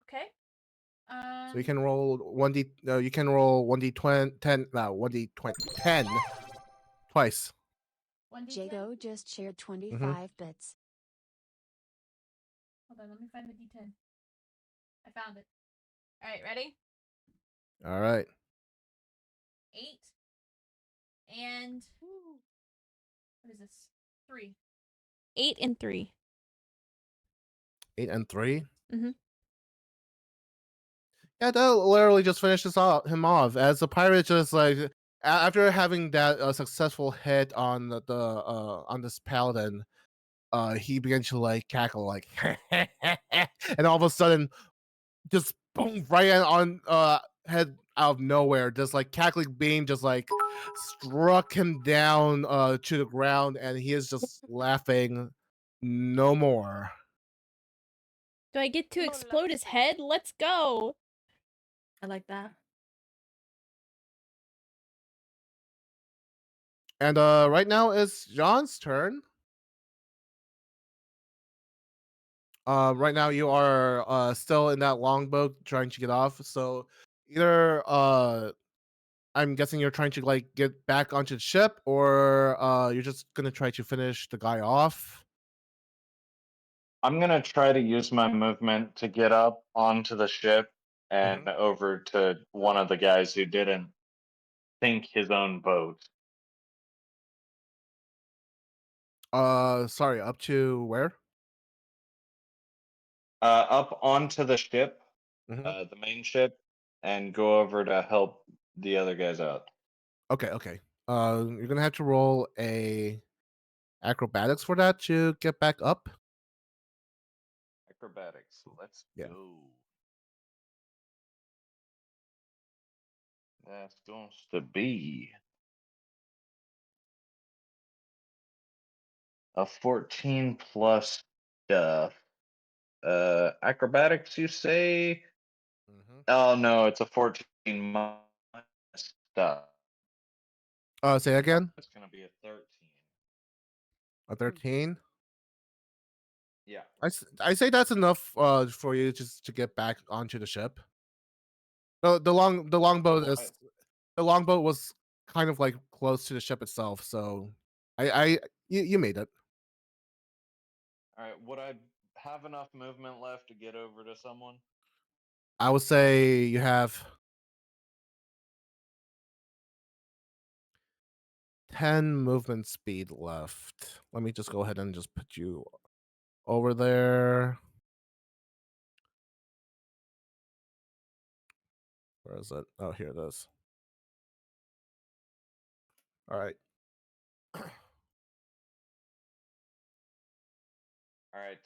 Okay. So you can roll 1d. You can roll 1d 10. No, 1d 10 twice. Jago just shared 25 bits. Hold on, let me find the D10. I found it. All right, ready? All right. 8 and what is this? 3. 8 and 3. 8 and 3. Mm-hmm. Yeah, that literally just finishes him off as the pirate just like after having that successful hit on the on this paladin, he began to like cackle like, and all of a sudden, just boom right on head out of nowhere, just like cackling beam just like struck him down to the ground, and he is just laughing no more. Do I get to Oh, explode his lovely. head? Let's go. I like that. And right now it's John's turn. Right now you are still in that longboat trying to get off. So either I'm guessing you're trying to like get back onto the ship, or you're just gonna try to finish the guy off. I'm gonna try to use my movement to get up onto the ship and over to one of the guys who didn't sink his own boat. Sorry, up to where? Up onto the ship, Mm-hmm. the main ship, and go over to help the other guys out. Okay, okay. You're gonna have to roll a acrobatics for that to get back up. Acrobatics. Let's Yeah. go. That's going to be a 14 plus stuff. Acrobatics, you say? Mm-hmm. Oh no, it's a 14 minus stuff. Say again. It's gonna be a 13. A 13. Yeah. I say that's enough for you just to get back onto the ship. The longboat Alright. is the longboat was kind of like close to the ship itself, so I you made it. Alright, would I have enough movement left to get over to someone? I would say you have 10 movement speed left. Let me just go ahead and just put you over there. Where is it? Oh, here it is. All right. Alright,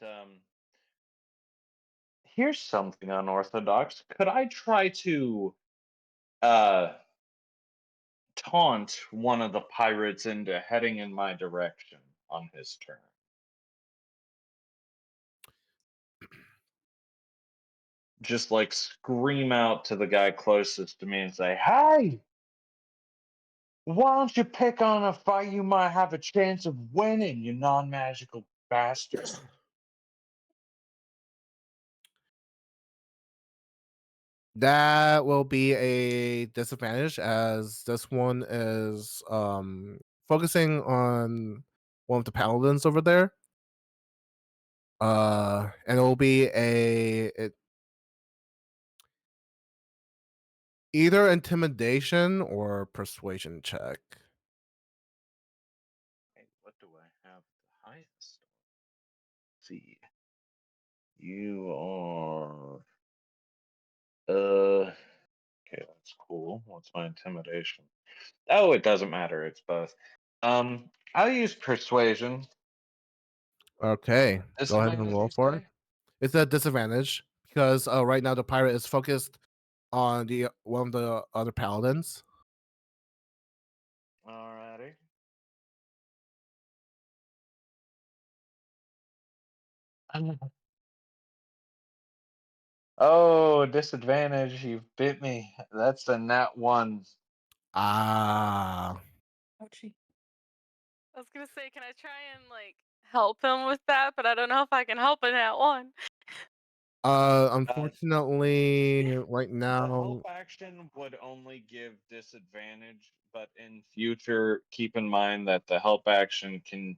here's something unorthodox. Could I try to uh taunt one of the pirates into heading in my direction on his turn? Just like scream out to the guy closest to me and say, "Hey, why don't you pick on a fight you might have a chance of winning, you non-magical bastard?" That will be a disadvantage as this one is focusing on one of the paladins over there. And it will be either intimidation or persuasion check. Hey, what do I have the highest? Let's see. You are okay, that's cool. What's my intimidation? Oh, it doesn't matter, it's both. I'll use persuasion. Okay, go ahead and Disadvantage, roll you for it. say? It's a disadvantage because right now the pirate is focused on the one of the other paladins. Alrighty. Oh, disadvantage, you bit me. That's a nat 1. Ah, Ouchie. I was gonna say, can I try and like help him with that? But I don't know if I can help in that one. unfortunately, right The now, help action would only give disadvantage, but in future, keep in mind that the help action can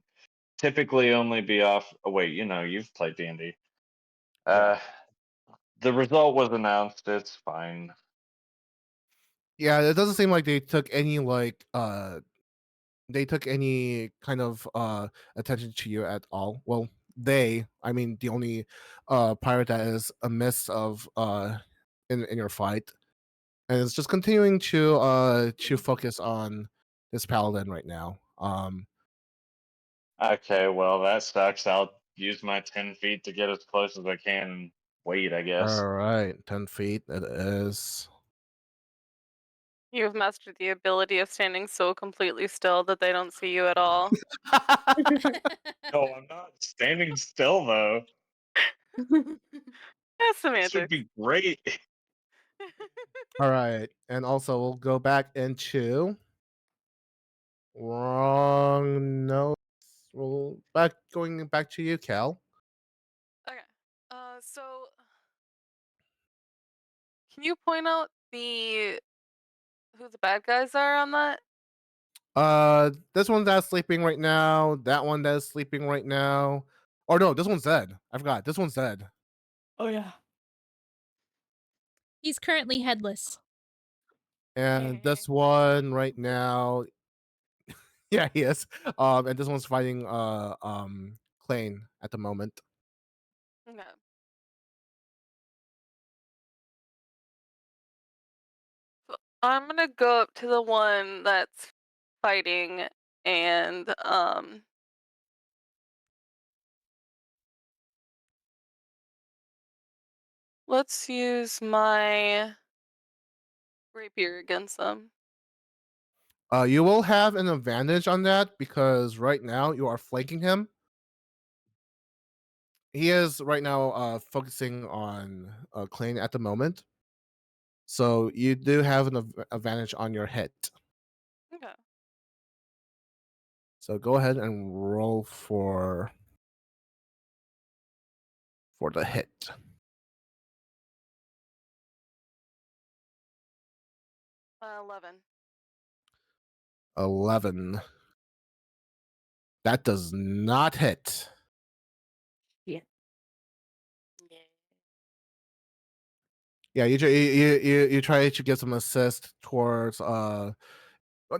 typically only be off. Oh, wait, you've played D&D. Uh, the result was announced. It's fine. Yeah, it doesn't seem like they took any kind of attention to you at all. Well, I mean the only pirate that is amiss of in your fight, and it's just continuing to focus on this paladin right now. Okay, well that sucks. I'll use my 10 feet to get as close as I can and wait, I guess. All right, 10 feet. It is. You have mastered the ability of standing so completely still that they don't see you at all. No, I'm not standing still though. Yeah, This would semantics. be great. All right, and also we'll go back into wrong notes. We'll going back to you, Cal. Okay. So can you point out who the bad guys are on that? This one that's sleeping right now. That one that's sleeping right now. Or no, this one's dead. I forgot. This one's dead. Oh yeah. He's currently headless. And this one right now, yeah, he is. And this one's fighting Klain at the moment. Okay. So I'm gonna go up to the one that's fighting and let's use my rapier against them. You will have an advantage on that because right now you are flanking him. He is right now focusing on Klain at the moment. So you do have an advantage on your hit. Okay. So go ahead and roll for the hit. 11. 11. That does not hit. Yeah. Yeah. Yeah, you try to get some assist towards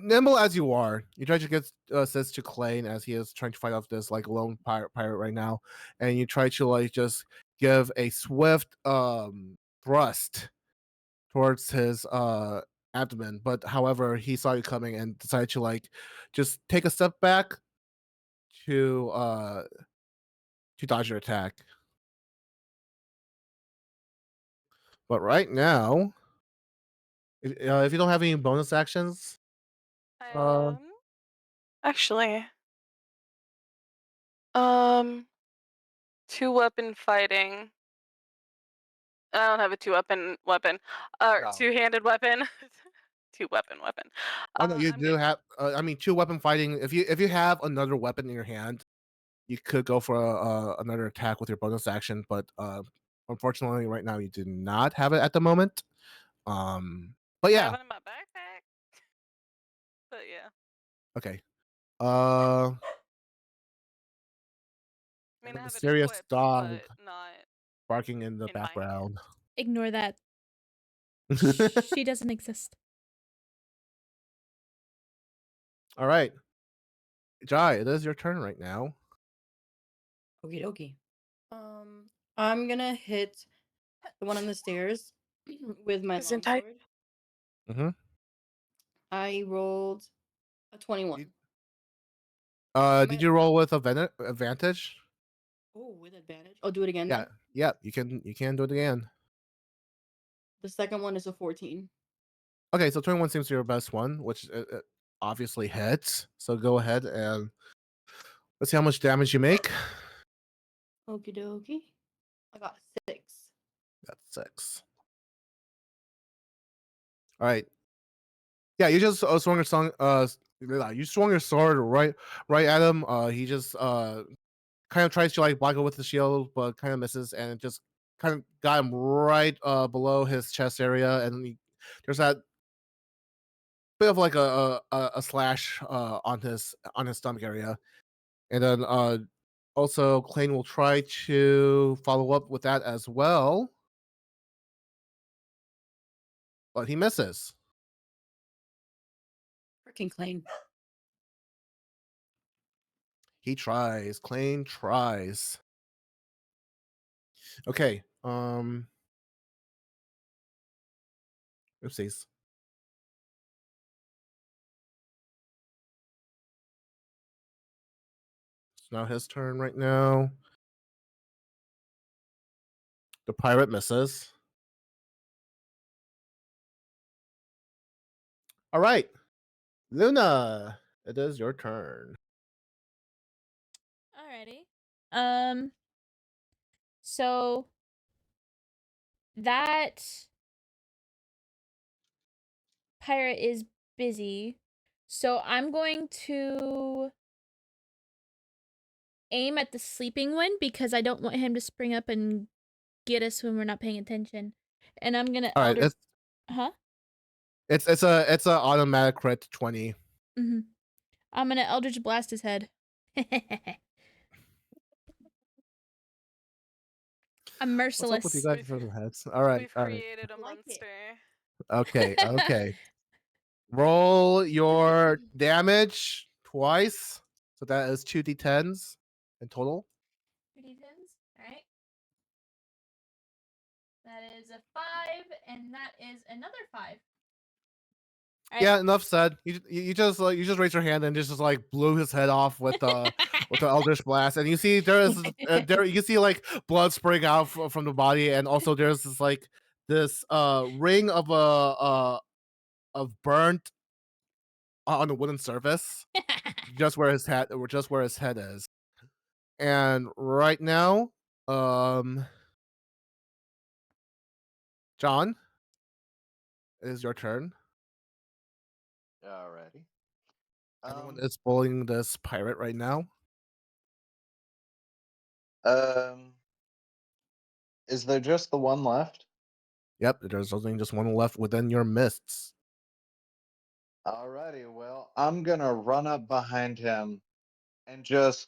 nimble as you are. You try to get assist to Klain as he is trying to fight off this like lone pirate right now, and you try to like just give a swift thrust towards his abdomen. But however, he saw you coming and decided to like just take a step back to dodge your attack. But right now, if you don't have any bonus actions, uh, Actually, um, two weapon fighting. I don't have a two-handed no. weapon. Two-weapon weapon. Oh no, you I'm do gonna. have. I mean, two weapon fighting. If you have another weapon in your hand, you could go for another attack with your bonus action. But unfortunately, right now you do not have it at the moment. But I yeah, have it in my backpack. But yeah, okay. Uh, I and mean, a I have it mysterious equipped, dog but not barking in the in my hand. background. Ignore that. All She doesn't exist. right, Jai, it is your turn right now. Okie dokie. I'm gonna hit the one on the stairs with my Isn't I? longsword. Mm-hmm. I rolled a 21. Did you roll with advantage? Oh, with advantage. I'll do it again Yeah, then. yeah. You can do it again. The second one is a 14. Okay, so 21 seems to be your best one, which obviously hits. So go ahead and let's see how much damage you make. Okie dokie. I got 6. That's 6. All right. Yeah, you just swung your you swung your sword right at him. He just kind of tries to like block it with the shield, but kind of misses, and it just kind of got him right below his chest area, and there's that bit of like a slash on his stomach area, and then Also, Klein will try to follow up with that as well, but he misses. Freaking Klein. He tries. Klein tries. Okay. Oopsies. It's now his turn right now. The pirate misses. All right. Luna, it is your turn. Alrighty. So that pirate is busy. So I'm going to aim at the sleeping one because I don't want him to spring up and get us when we're not paying attention. And I'm gonna All right. huh? It's a automatic crit 20. Mm-hmm. I'm gonna Eldritch Blast his head. I'm What's up with you merciless. guys We've for the heads? All right. we've All right. created a Like it. monster. Okay. Okay. Roll your damage twice. So that is 2d10s in total. 2d10s. Alright. That is a 5, and that is another 5. Alright. Yeah, enough said. You just raise your hand and just like blew his head off with the Eldritch Blast, and you see there is there you see like blood spring out from the body, and also there's this ring of of burnt on the wooden surface, just where his head is. And right now, John, it is your turn. Alrighty. Everyone is bullying this pirate right now. Um, is there just the one left? Yep, there's only just one left within your mists. Alrighty, well, I'm gonna run up behind him and just,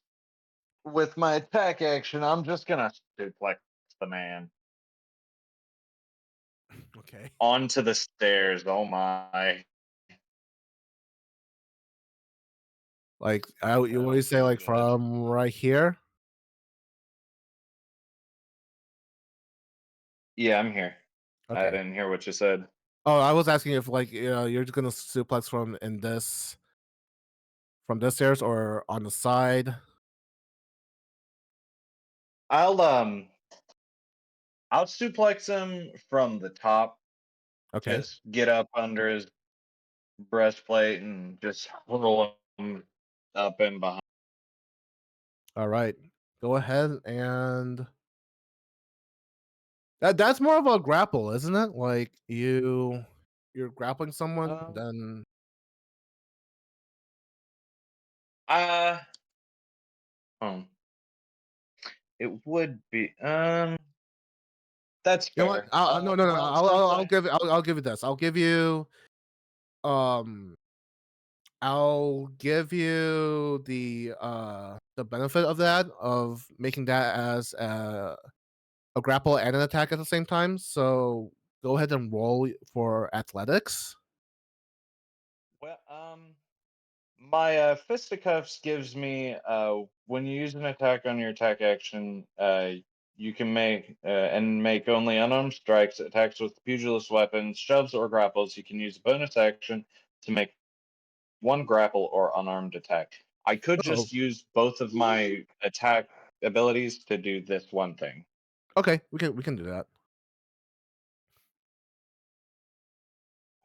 with my attack action, I'm just gonna suplex the man Okay. onto the stairs. Oh my. Like you That'll always say, feel like good. from right here. Yeah, I'm here. I Okay. didn't hear what you said. Oh, I was asking if like you're just gonna suplex from this stairs or on the side. I'll um I'll suplex him from the top. Okay. Just get up under his breastplate and just roll him up and behind. All right. Go ahead and that's more of a grapple, isn't it? Like you're grappling someone, Um, then uh, um, it would be That's you know what? fair. No, no, no. Well, since I I'll give you this. Um I'll give you the benefit of that of making that as a grapple and an attack at the same time. So go ahead and roll for athletics. well my fisticuffs gives me when you use an attack on your attack action, you can make only unarmed strikes, attacks with pugilist weapons, shoves or grapples. You can use a bonus action to make one grapple or unarmed attack. I could Oh, just use both of my attack abilities to do this one thing. okay, we can do that.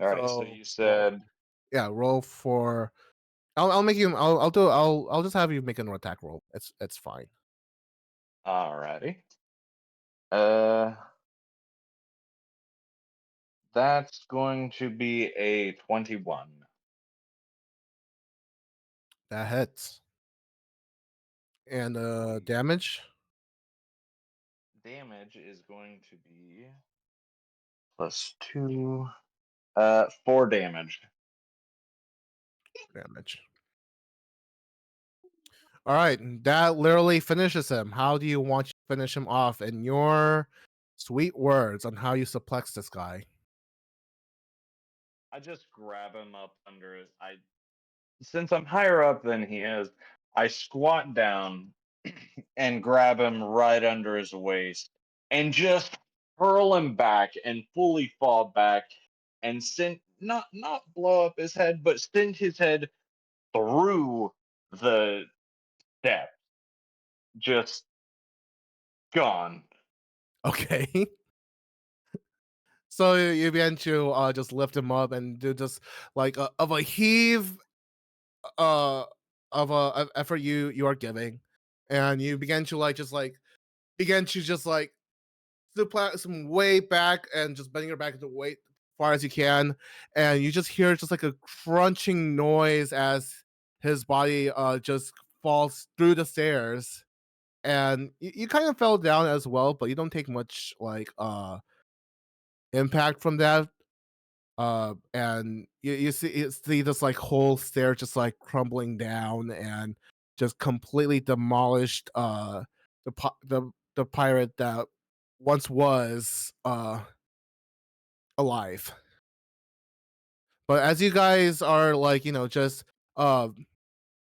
All right, so So you said yeah, roll for. I'll just have you make an attack roll. It's fine. alrighty. Uh that's going to be a 21. That hits. And Sweet. damage. Damage is going to be +2. 4 damage. Damage. All right, that literally finishes him. How do you want to finish him off in your sweet words on how you suplex this guy? I just grab him up under his. Since I'm higher up than he is, I squat down and grab him right under his waist and just hurl him back and fully fall back and send not blow up his head, but send his head through the step, just gone. Okay. So you begin to just lift him up and do just like of a heave uh of effort you are giving, and you begin to just like suplex him way back and just bending her back the way far as you can, and you just hear just like a crunching noise as his body just falls through the stairs, and you kind of fell down as well, but you don't take much like impact from that. And you see this like whole stair just like crumbling down and just completely demolished the pirate that once was alive. But as you guys are like, uh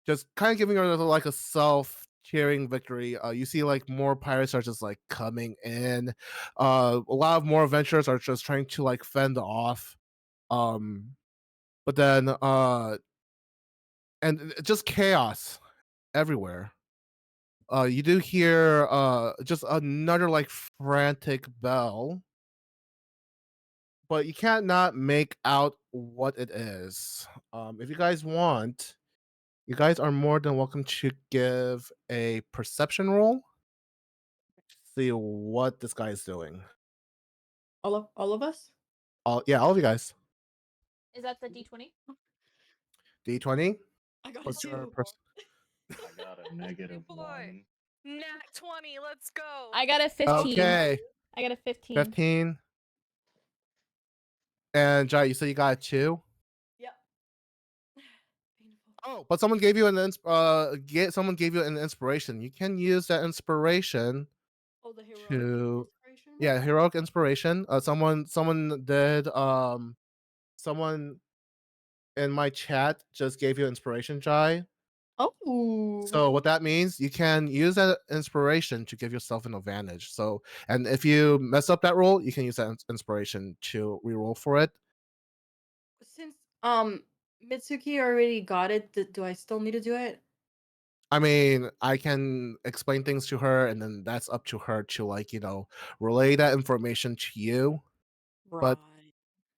just kind of giving her like a self cheering victory, you see like more pirates are just like coming in. A lot of more adventurers are just trying to like fend off. Um but then and just chaos everywhere. You do hear just another like frantic bell, but you can't not make out what it is. If you guys want, you guys are more than welcome to give a perception roll. See what this guy is doing. All of us? All of you guys. Is that the D20? D20. I got What's a your 2. I got a negative boy. 1. Nat 20, let's go. I got a 15. Okay, I got a 15. 15. And Jai, you said you got a 2. Yep. Painful. Oh, but someone gave you someone gave you an inspiration. You can use that inspiration Oh, the heroic to inspiration? yeah, heroic inspiration. Someone did someone in my chat just gave you inspiration, Jai. Oh. So what that means, you can use that inspiration to give yourself an advantage. So, and if you mess up that roll, you can use that inspiration to re-roll for it. Since Mitsuki already got it, do I still need to do it? I mean, I can explain things to her, and then that's up to her to relay that information to you. Right. But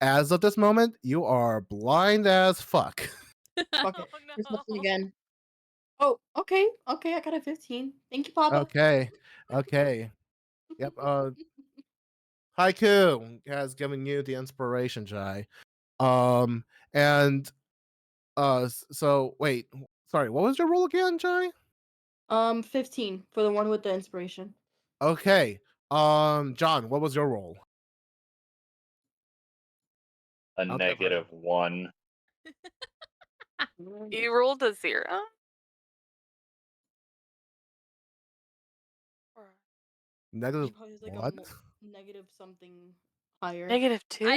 as of this moment, you are blind as fuck. Fuck it. Oh Perception no. again. Oh, okay. Okay, I got a 15. Thank you, Papa. Okay. Okay. Yep. Haiku has given you the inspiration, Jai. Um, and so wait, sorry, what was your role again, Jai? 15 for the one with the inspiration. Okay. John, what was your role? A I'll give her negative 1. You rolled a 0? Or negative He probably has like what? negative something higher. negative 2?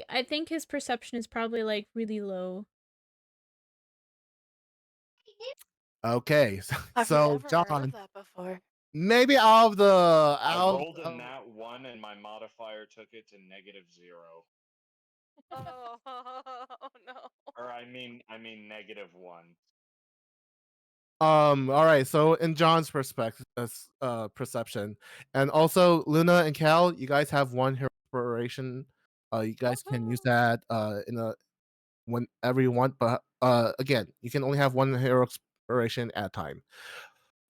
I think his perception is probably like really low. Okay, I've so never heard John, of that before. maybe out of the I out rolled a of, nat 1 and my modifier took it to negative 0. Oh, no. Or I mean negative 1. all right, so in John's perspective, perception, and also Luna and Cal, you guys have one hero inspiration. You guys can use that in a whenever you want, but again, you can only have one hero inspiration at a time.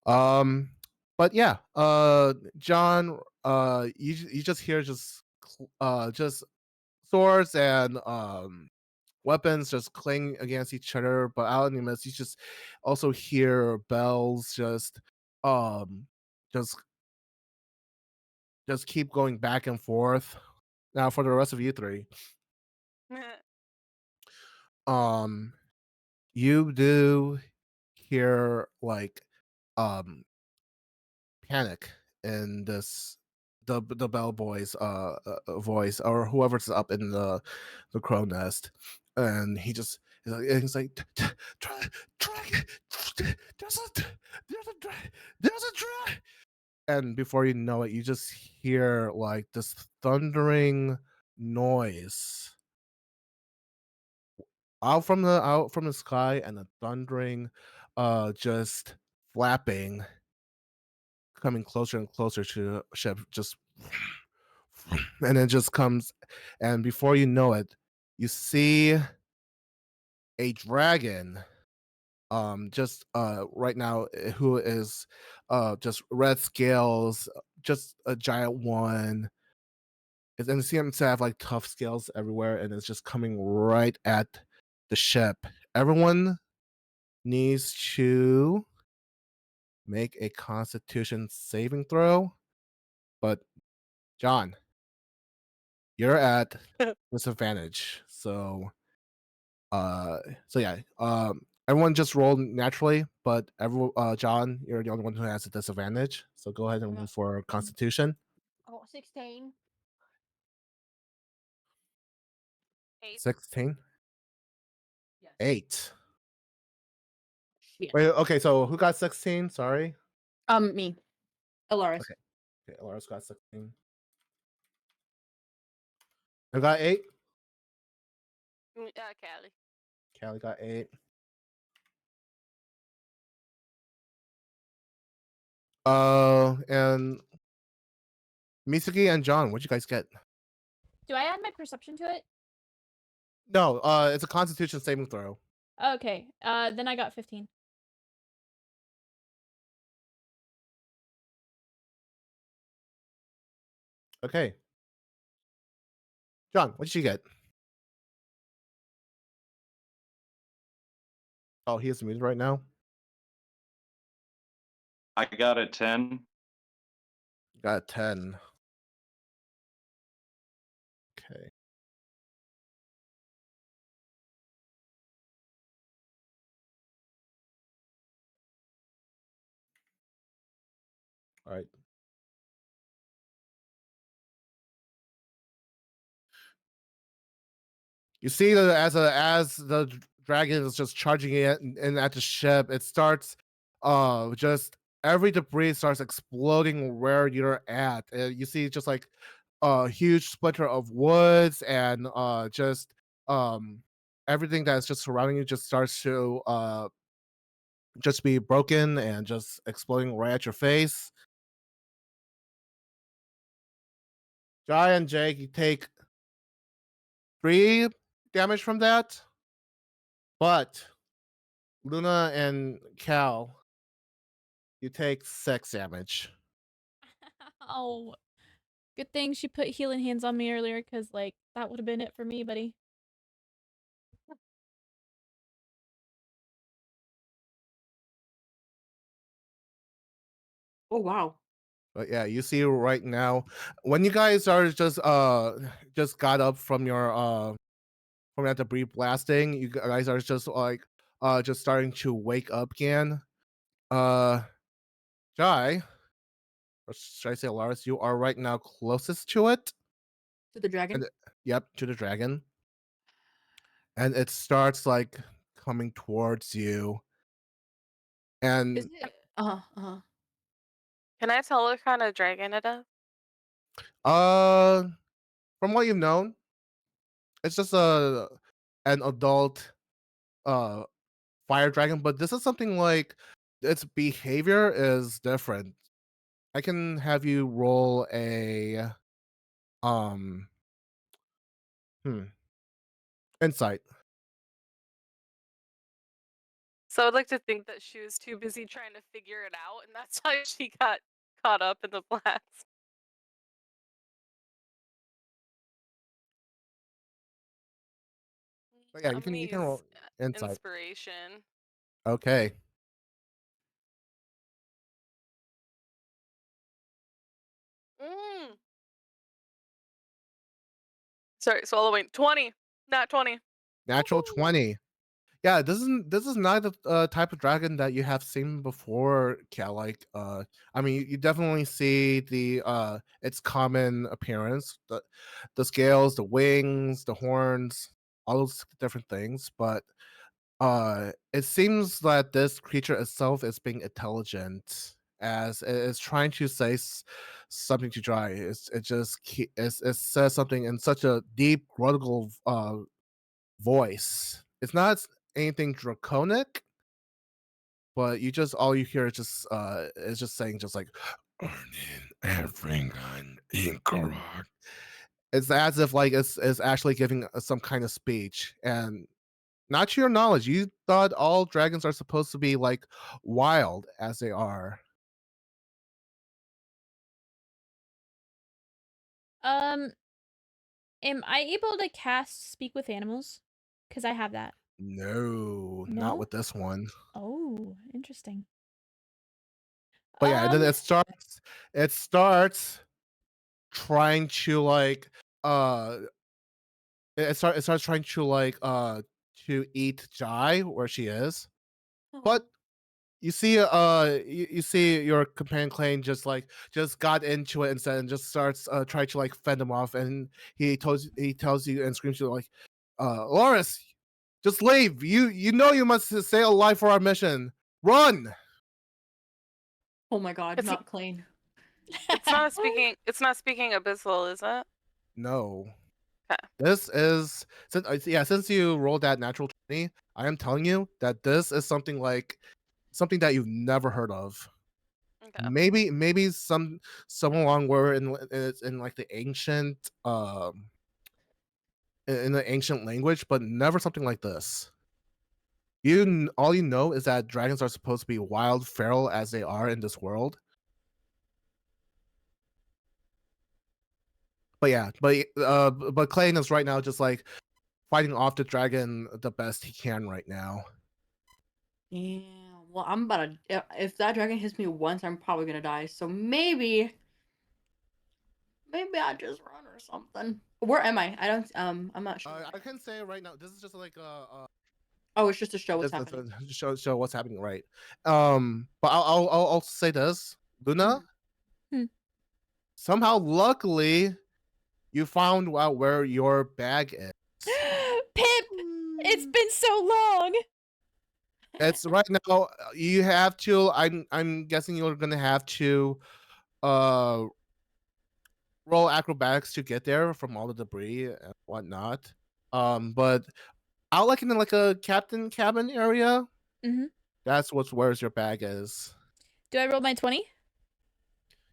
Um, but yeah, John, you just hear just swords and weapons just cling against each other, but out in the midst, you just also hear bells um just just keep going back and forth. Now for the rest of you three, um, you do hear like um panic in this the bellboy's voice, or whoever's up in the crow nest, and he's like dragon, there's a there's a dragon, and before you know it, you just hear like this thundering noise out from the sky, and a thundering just flapping coming closer and closer to the ship, just and it just comes, and before you know it, you see a dragon just right now, who is just red scales, just a giant one. And then you see him to have like tough scales everywhere, and it's just coming right at the ship. Everyone needs to make a constitution saving throw, but John, you're at disadvantage. Uh so yeah, everyone just rolled naturally, but John, you're the only one who has a disadvantage. So go ahead and roll for constitution. Oh, 16. 8. 16. Yes. 8. Shit. Wait, okay, so who got 16? Sorry. Me. Alaris. Okay. Okay, Laura's got 16. Who got 8? Callie. Callie got 8. And Misaki and John, what'd you guys get? Do I add my perception to it? No, it's a constitution saving throw. Okay. Then I got 15. Okay. John, what did you get? Oh, he is muted right now. I got a 10. Got a 10. Okay. All right. You see that as the dragon is just charging it and at the ship, it starts just every debris starts exploding where you're at. You see just like a huge splinter of woods, and just um everything that's just surrounding you just starts to just be broken and just exploding right at your face. Jai and Jake, you take 3 damage from that, but Luna and Cal, you take 6 damage. Oh, good thing she put healing hands on me earlier, because, like, that would have been it for me, buddy. Oh, wow. But yeah, you see right now when you guys are just got up from that debris blasting, you guys are just like just starting to wake up again. Uh Jai, or should I say Lars, you are right now closest to it. To the dragon? And yep, to the dragon. And it starts like coming towards you. And Is it? Uh-huh. Uh-huh. Can I tell what kind of dragon it is? uh from what you've known, it's just an adult uh fire dragon, but this is something like its behavior is different. I can have you roll a um insight. So I'd like to think that she was too busy trying to figure it out, and that's how she got caught up in the blast. But yeah, I'm gonna you can use roll insight. inspiration. Okay. Mm. Sorry, swallowing. 20. Not 20. Natural Woohoo. 20. Yeah, this is not the type of dragon that you have seen before, Cal. I mean, you definitely see the its common appearance, the scales, the wings, the horns, all those different things. But it seems that this creature itself is being intelligent, as it is trying to say something to Dry. It says something in such a deep, gruntical voice. It's not anything draconic, but all you hear is just saying just like everything incorrect. It's as if like it's actually giving some kind of speech. And not to your knowledge, you thought all dragons are supposed to be like wild as they are. Am I able to cast Speak with Animals? Because I have that. No, not No? with this one. Oh, interesting. But yeah, and then it starts trying to like uh it starts trying to like to eat Jai where she is. But you see your companion Clay just got into it instead and just starts trying to like fend him off, and he tells you and screams to you like Loris, just leave. You know you must stay alive for our mission. Run. Oh my god, It's not clean. it's not speaking. It's not speaking abyssal, is it? No. 'Kay. This is since you rolled that natural 20, I am telling you that this is something that you've never heard of. Okay. Maybe some along where it's in like the ancient in the ancient language, but never something like this. All you know is that dragons are supposed to be wild, feral as they are in this world. But yeah, but Clayton is right now just like fighting off the dragon the best he can right now. Yeah. Well, I'm about to. If that dragon hits me once, I'm probably gonna die. So maybe I just run or something. Where am I? I don't. I'm not sure. I can say right now, this is just like Oh, it's just to show what's just happening. show what's happening, right? But I'll say this, Luna. Hmm. Somehow, luckily, you found out where your bag is. Pip! It's been so long. It's right now. You have to. I'm guessing you're gonna have to uh roll acrobatics to get there from all the debris and whatnot. But out like in like a captain cabin area, Mhm. that's where's your bag is. Do I roll my 20?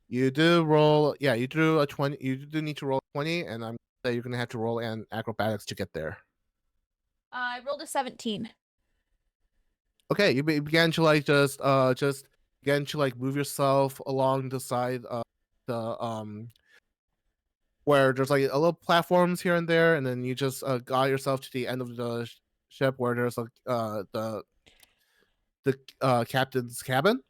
You do roll, yeah. You do a 20. You do need to roll 20, and I'm say you're gonna have to roll an acrobatics to get there. I rolled a 17. Okay, you began to like just began to like move yourself along the side of the where there's like a little platforms here and there, and then you just got yourself to the end of the ship where there's like the captain's cabin,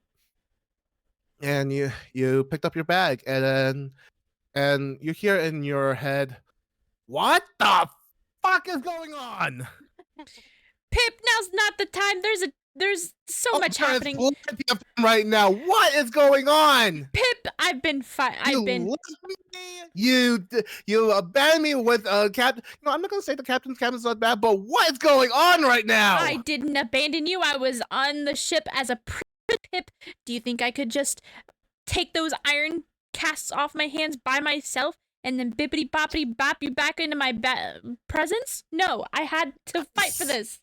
and you picked up your bag, and you hear in your head, "What the fuck is going on?" Pip, now's not the time. There's so much there's happening. plenty of time right now. What is going on? Pip, I've been left me. You abandoned me with captain. I'm not gonna say the captain's cabin's not bad, but what is going on right now? I didn't abandon you. I was on the ship as a Pip. Do you think I could just take those iron casts off my hands by myself and then bippity boppity bop you back into my presence? No, I had to fight for this.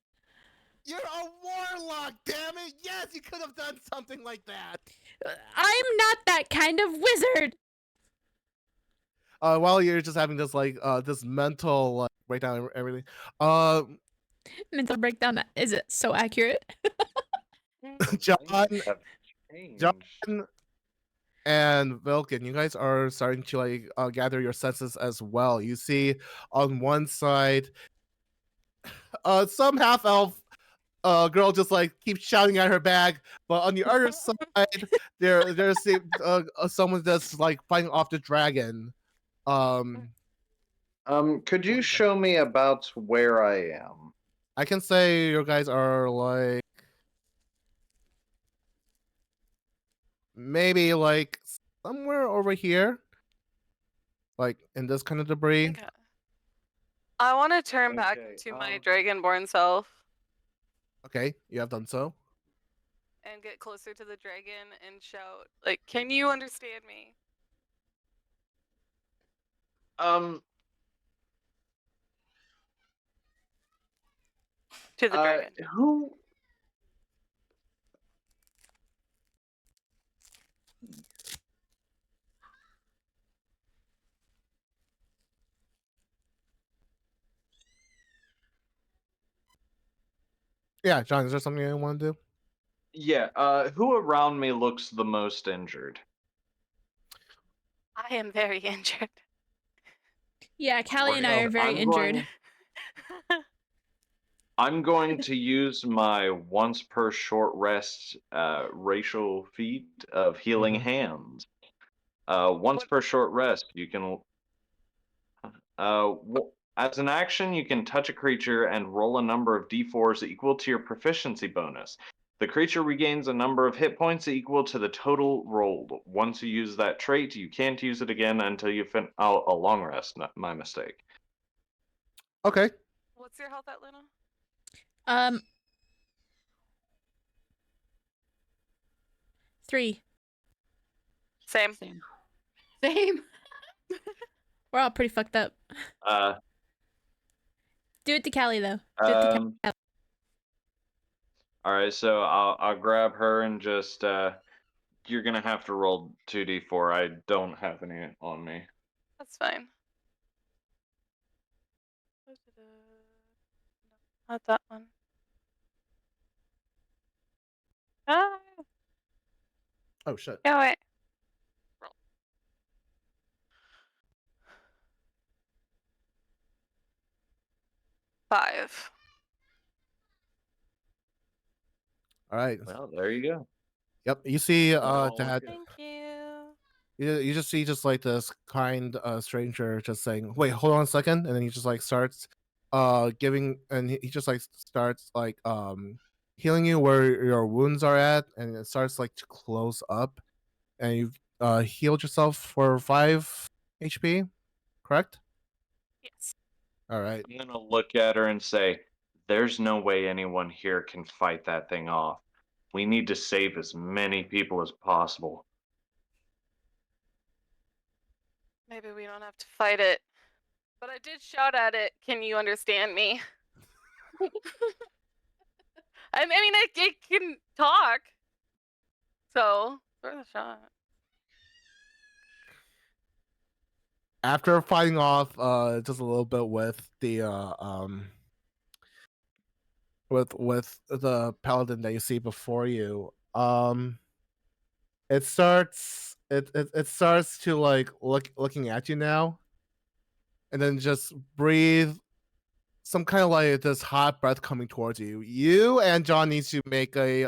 You're a warlock, damn it! Yes, you could have done something like that. I'm not that kind of wizard. While you're just having this like this mental breakdown and everything, Mental breakdown. Is it so accurate? John, Have John, changed. and Vilken, you guys are starting to like gather your senses as well. You see on one side, some half elf girl just like keeps shouting at her bag, but on the other side, there's someone that's like fighting off the dragon. Could you show me about where I am? I can say you guys are like maybe like somewhere over here, like in this kind of debris. Okay. I want to turn back Okay, to my dragonborn self Okay, you have done so. and get closer to the dragon and shout, like, "Can you understand me?" Um. To the dragon. Who? Yeah, John, is there something you want to do? Yeah. Who around me looks the most injured? I am very injured. Yeah, Callie and I Great. are very injured. I'm going to use my once per short rest racial feat of healing Mhm. hands. Once What- per short rest, you can. As an action, you can touch a creature and roll a number of d4s equal to your proficiency bonus. The creature regains a number of hit points equal to the total rolled. Once you use that trait, you can't use it again until you fin. Oh, a long rest. Not my mistake. Okay. What's your health at, Luna? Um, 3. Same. Same. Same. We're all pretty fucked up. Uh, Do it to Callie though. Do it to Callie. All right, so I'll grab her and just you're gonna have to roll 2d4. I don't have any on me. That's fine. No, not that one. Ah, Oh shit. no, wait. Roll. Five. All right. Well, there you go. Yep. You see all that good. Thank you. you just see just like this kind stranger just saying, "Wait, hold on a second," and then he just like starts giving, and he just like starts like healing you where your wounds are at, and it starts like to close up, and you healed yourself for 5 HP, correct? Yes. All right. I'm gonna look at her and say, "There's no way anyone here can fight that thing off. We need to save as many people as possible." Maybe we don't have to fight it. But I did shout at it, "Can you understand me?" I mean, it can talk. So, worth a shot. After fighting off just a little bit with the with the paladin that you see before you, it starts to like looking at you now, and then just breathe some kind of like this hot breath coming towards you. You and John needs to make a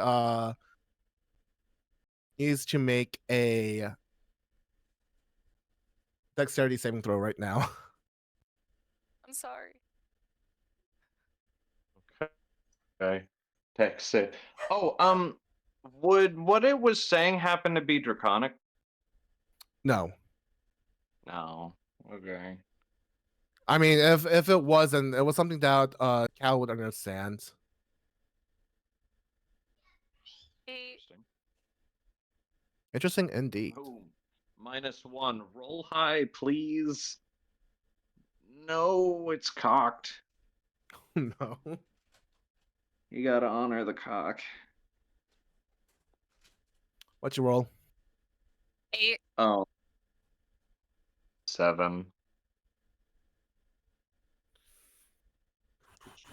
dexterity saving throw right now. I'm sorry. Okay. Text it. Oh, would what it was saying happen to be draconic? No. No. Okay. I mean, if it wasn't, it was something that Cal would understand. 8. Interesting. Interesting indeed. Oh, -1. Roll high, please. No, it's cocked. No. You gotta honor the cock. What's your roll? 8. Oh. 7.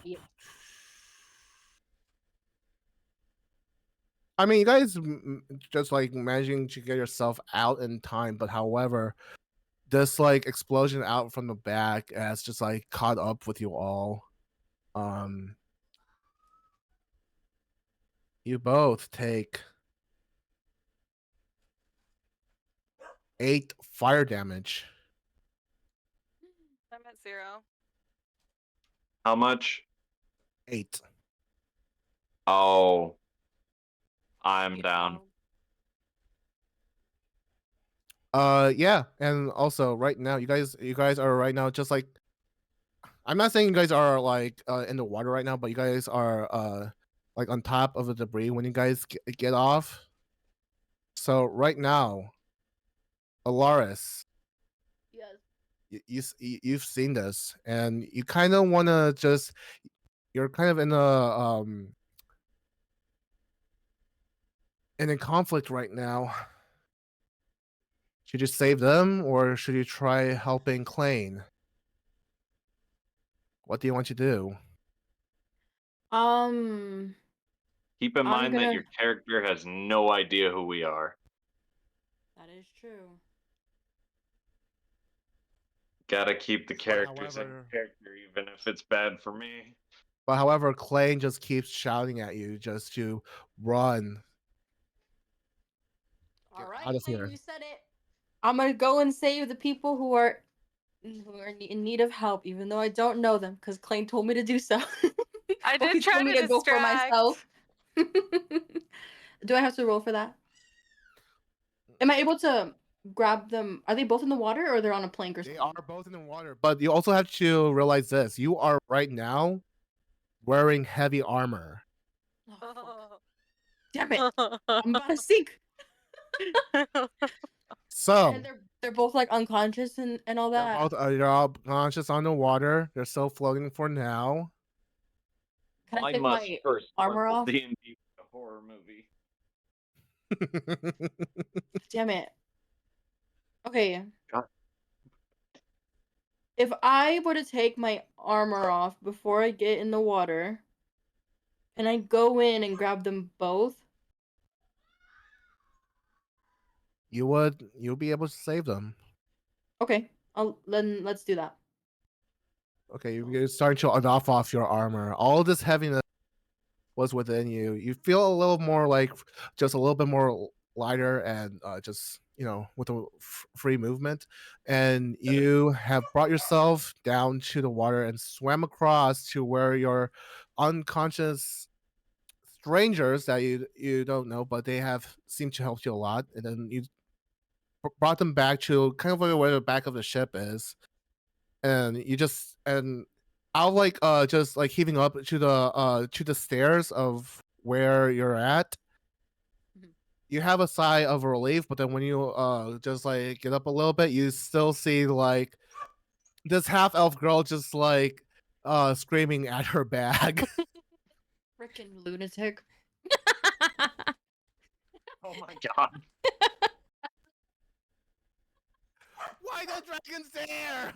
Yep. I mean, you guys just like managing to get yourself out in time, but however, this like explosion out from the back has just like caught up with you all. Um, you both take 8 fire damage. I'm at 0. How much? 8. Oh, I'm Get down. down. Yeah, and also right now, you guys are right now just like, I'm not saying you guys are like in the water right now, but you guys are like on top of the debris when you guys get off. So right now, Alaris, Yes. you've seen this, and you kind of want to just, you're kind of in a conflict right now. Should you save them, or should you try helping Klain? What do you want to do? Keep in I'm mind that gonna. your character has no idea who we are. That is true. Gotta keep the But characters in however, character, even if it's bad for me. Klain just keeps shouting at you just to run. All right, out of Lane, here. you said it. I'm gonna go and save the people who are in need of help, even though I don't know them, because Clay told me to do so. I Or did he try told me to to go for distract. myself. Do I have to roll for that? Am I able to grab them? Are they both in the water, or they're on a plank or They something? are both in the water, but you also have to realize this: you are right now wearing heavy armor. Oh, fuck. Damn it! I'm about to sink. So And they're both like unconscious and all that. they're all conscious on the water. They're still floating for now. Can I I take must my first armor level off? D&D with a horror movie. Damn it. Okay. God. If I were to take my armor off before I get in the water, and I go in and grab them both, You'll be able to save them. okay. Let's do that. Okay, you're starting to knock off your armor. All this heaviness was within you. You feel a little more like, just a little bit more lighter, and just, with a free movement. And you have brought yourself down to the water and swam across to where your unconscious strangers that you don't know, but they have seemed to help you a lot. And then you brought them back to kind of like where the back of the ship is, and you just, and I'll like just like heaving up to the stairs of where you're at. Mhm. You have a sigh of relief, but then when you just like get up a little bit, you still see like this half elf girl just like screaming at her bag. Freaking lunatic. Oh my god. Why the dragon's there?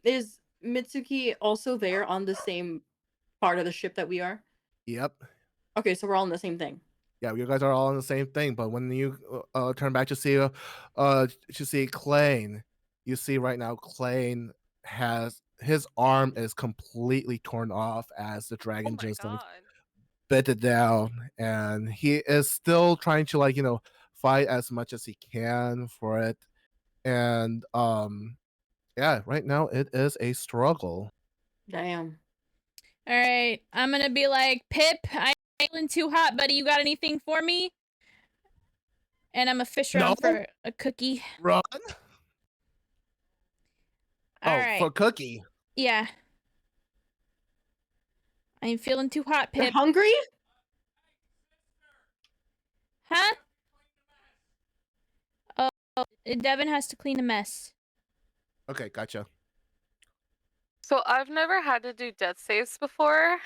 Is Mitsuki also there on the same part of the ship that we are? Yep. Okay, so we're all in the same thing. Yeah, you guys are all on the same thing. But when you turn back to see Klain, you see right now Klain has his arm is completely torn off as the Oh dragon my just like god. bit it down, and he is still trying to like fight as much as he can for it. And yeah, right now it is a struggle. Damn. All right, I'm gonna be like, Pip, I'm feeling too hot, buddy. You got anything for me? And I'm a fish around No, for a cookie. run. All Oh, right, for Cookie. yeah. I'm feeling too hot, You're Pip. hungry? Huh? Oh, Devin has to clean a mess. Okay, gotcha. So I've never had to do death saves before.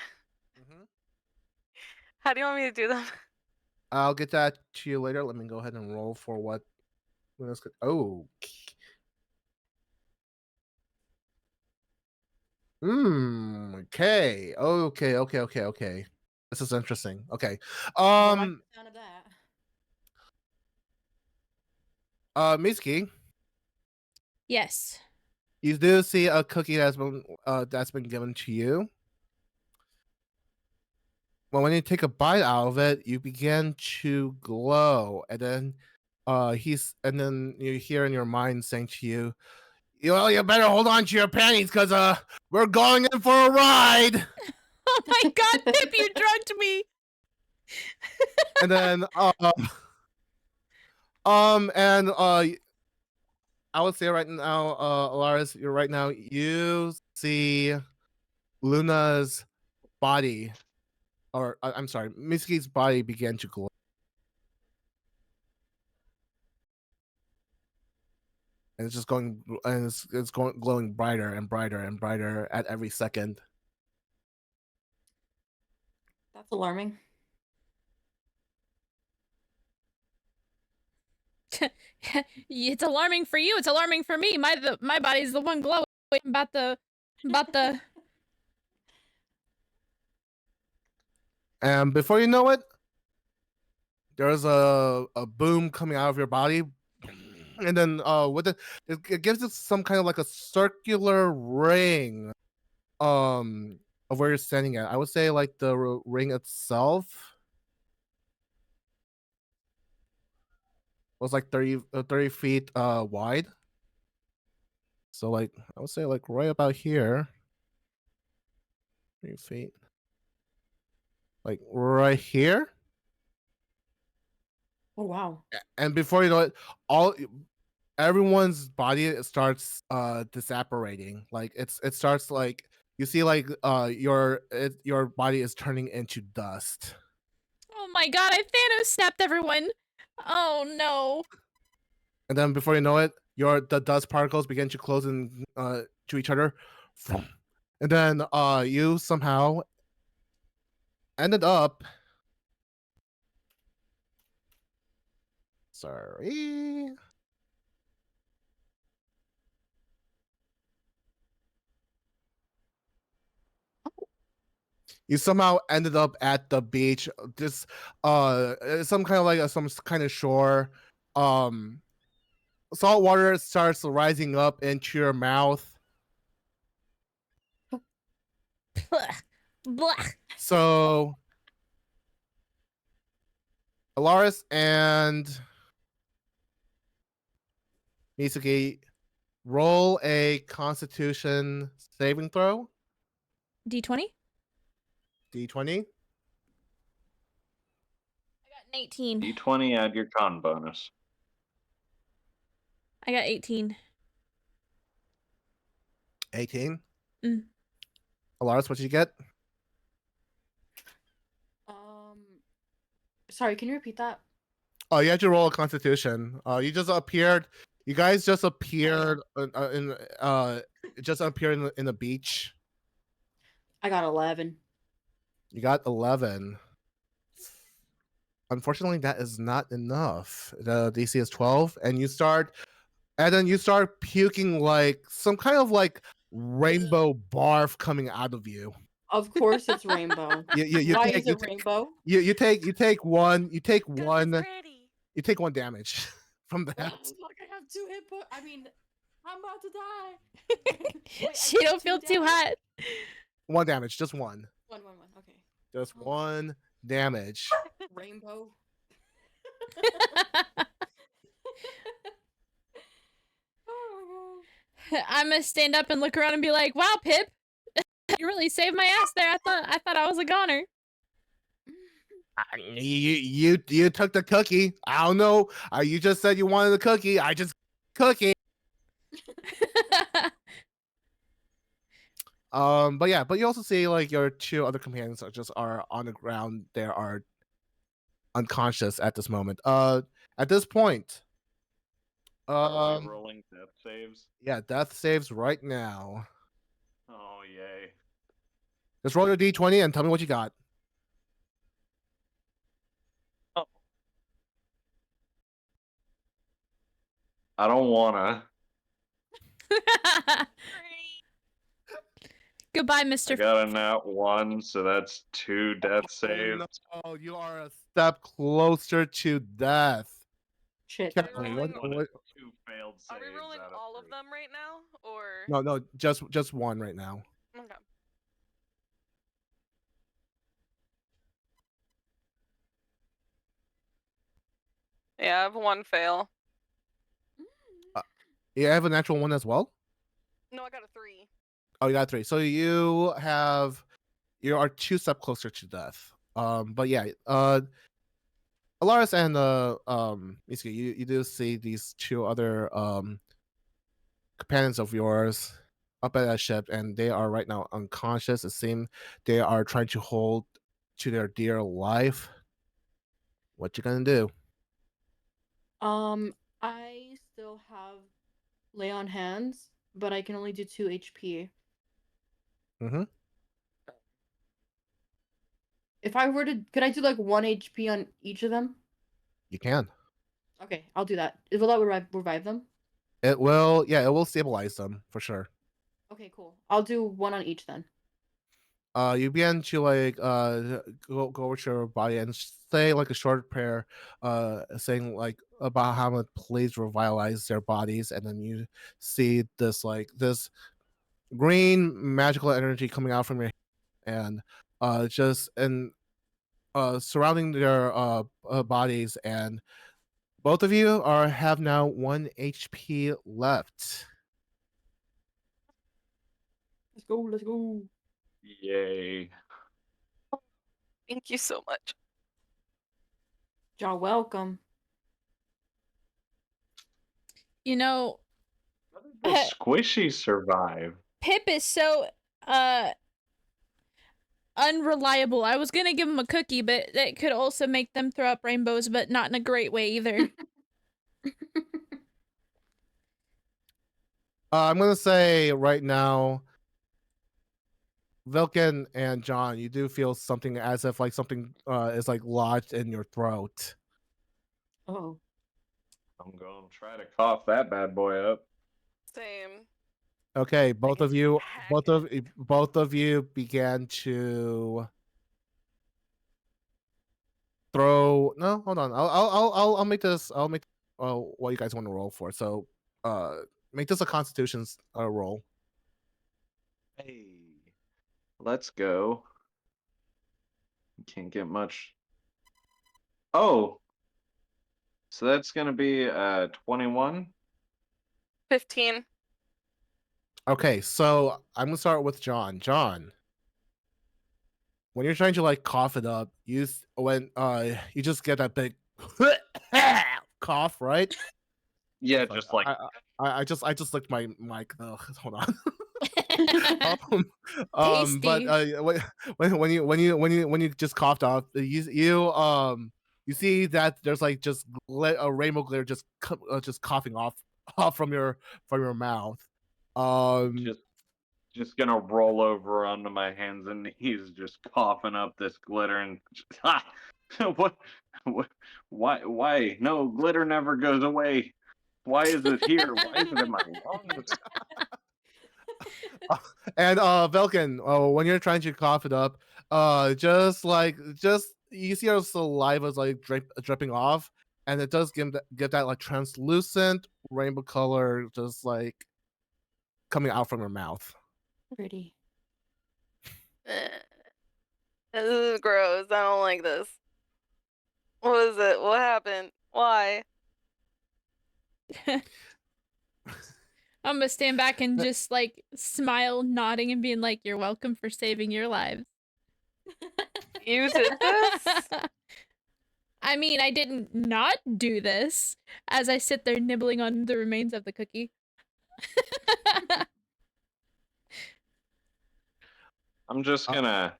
How do you want me to do them? I'll get that to you later. Let me go ahead and roll for what. Oh. Okay. Okay. This is interesting. Okay. Well, I get down to that. Mitsuki, Yes. you do see a cookie that's been given to you. Well, when you take a bite out of it, you begin to glow, and then and then you hear in your mind saying to you, Well, you better hold on to your panties, cause we're going in for a ride. Oh my god, Pip, you drugged me. And then and I would say right now, Alaris, you're right now. You see Luna's body, or I'm sorry, Mitsuki's body began to glow, and it's just going, and it's going glowing brighter and brighter and brighter at every second. That's alarming. It's alarming for you. It's alarming for me. My body's the one glowing about the. And before you know it, there's a boom coming out of your body, and then with it gives it some kind of like a circular ring, of where you're standing at. I would say like the ring itself was like 30 feet wide. So like I would say like right about here, 3 feet, like right here. Oh wow. And before you know it, all everyone's body starts disapparating. Like it starts like you see like your body is turning into dust. Oh my god, I Thanos snapped everyone. Oh no. And then before you know it, the dust particles begin to close in to each other. And then you somehow ended up, sorry, you somehow ended up at the beach, just some kind of like some kind of shore. Salt water starts rising up into your mouth. Blah. So Alaris and Mitsuki, roll a Constitution saving throw. D20? D20. I got an 18. D20, add your con bonus. I got 18. 18. Mm. Alaris, what did you get? Sorry, can you repeat that? Oh, you had to roll a Constitution. You just appeared. You guys just appeared just appeared in the beach. I got 11. You got 11. Unfortunately, that is not enough. The DC is 12, and then you start puking like some kind of like rainbow barf coming out of you. Of course it's rainbow. You Why take, is it rainbow? you take one Pretty. you take one damage from that. Look, I have 2 hit points. I mean, I'm about to die. Wait, I She took don't 2 feel too damage? hot. One damage, just one. 1. Okay. Just Oh. one damage. Rainbow. Oh my god. I'm gonna stand up and look around and be like, "Wow, Pip, you really saved my ass there. I thought I was a goner." You took the cookie. I don't know. You just said you wanted the cookie. I just cookie. But yeah, but you also see like your 2 other companions are on the ground. They are unconscious at this moment. At this point, Are we rolling death saves? yeah, death saves right now. Oh yay! Just roll your d20 and tell me what you got. Oh. I don't wanna. Goodbye, I Mr. got a nat 1, so that's 2 death saves. Oh, you are a step closer to death. Shit. Are we Kelly, rolling- what? 2 failed saves. Are we rolling out of all of 3. them right now, or? No, just one right now. Okay. Yeah, I have 1 fail. You have a natural one as well. No, I got a 3. Oh, you got 3. So you are 2 steps closer to death. But yeah, Alaris and Mitsuki, you do see these 2 other companions of yours up at that ship, and they are right now unconscious. It seems they are trying to hold to their dear life. What you gonna do? I still have lay on hands, but I can only do 2 HP. Mm-hmm. If I were to, could I do like 1 HP on each of them? You can. Okay, I'll do that. Will that revive them? It will. Yeah, it will stabilize them for sure. Okay, cool. I'll do 1 on each then. You begin to like go over to your body and say like a short prayer, saying like about how much please revitalize their bodies, and then you see this green magical energy coming out from your hand, and just and surrounding their bodies, and both of you have now 1 HP left. Let's go, let's go. Yay. Thank you so much. You're welcome. You know, How did the squishy survive? Pip is so unreliable. I was gonna give him a cookie, but that could also make them throw up rainbows, but not in a great way either. I'm gonna say right now, Vilken and John, you do feel something as if like something is like lodged in your throat. Oh. I'm gonna try to cough that bad boy up. Same. Okay, both can of you, hack both of you began to throw. No, hold on. I'll make this. I'll make what you guys want to roll for. So, make this a Constitution's roll. Hey, let's go. Can't get much. Oh, so that's gonna be 21. 15. Okay, so I'm gonna start with John. John, when you're trying to like cough it up, when you just get that big cough, right? Yeah, It's just like I just licked my mic. Ugh, hold on. But Tasty. when you just coughed off, you see that there's like just a rainbow glitter just coughing off from your mouth. just gonna roll over onto my hands and knees, just coughing up this glitter and what, why? No, glitter never goes away. Why is it here? Why is it in my lungs? And Velkin, when you're trying to cough it up, just you see your saliva is like dripping off, and it does get that like translucent rainbow color just like coming out from your mouth. Pretty. This is gross. I don't like this. What is it? What happened? Why? I'm gonna stand back and just like smile, nodding, and being like, "You're welcome for saving your lives." You did this? I mean, I didn't not do this as I sit there nibbling on the remains of the cookie. I'm just gonna,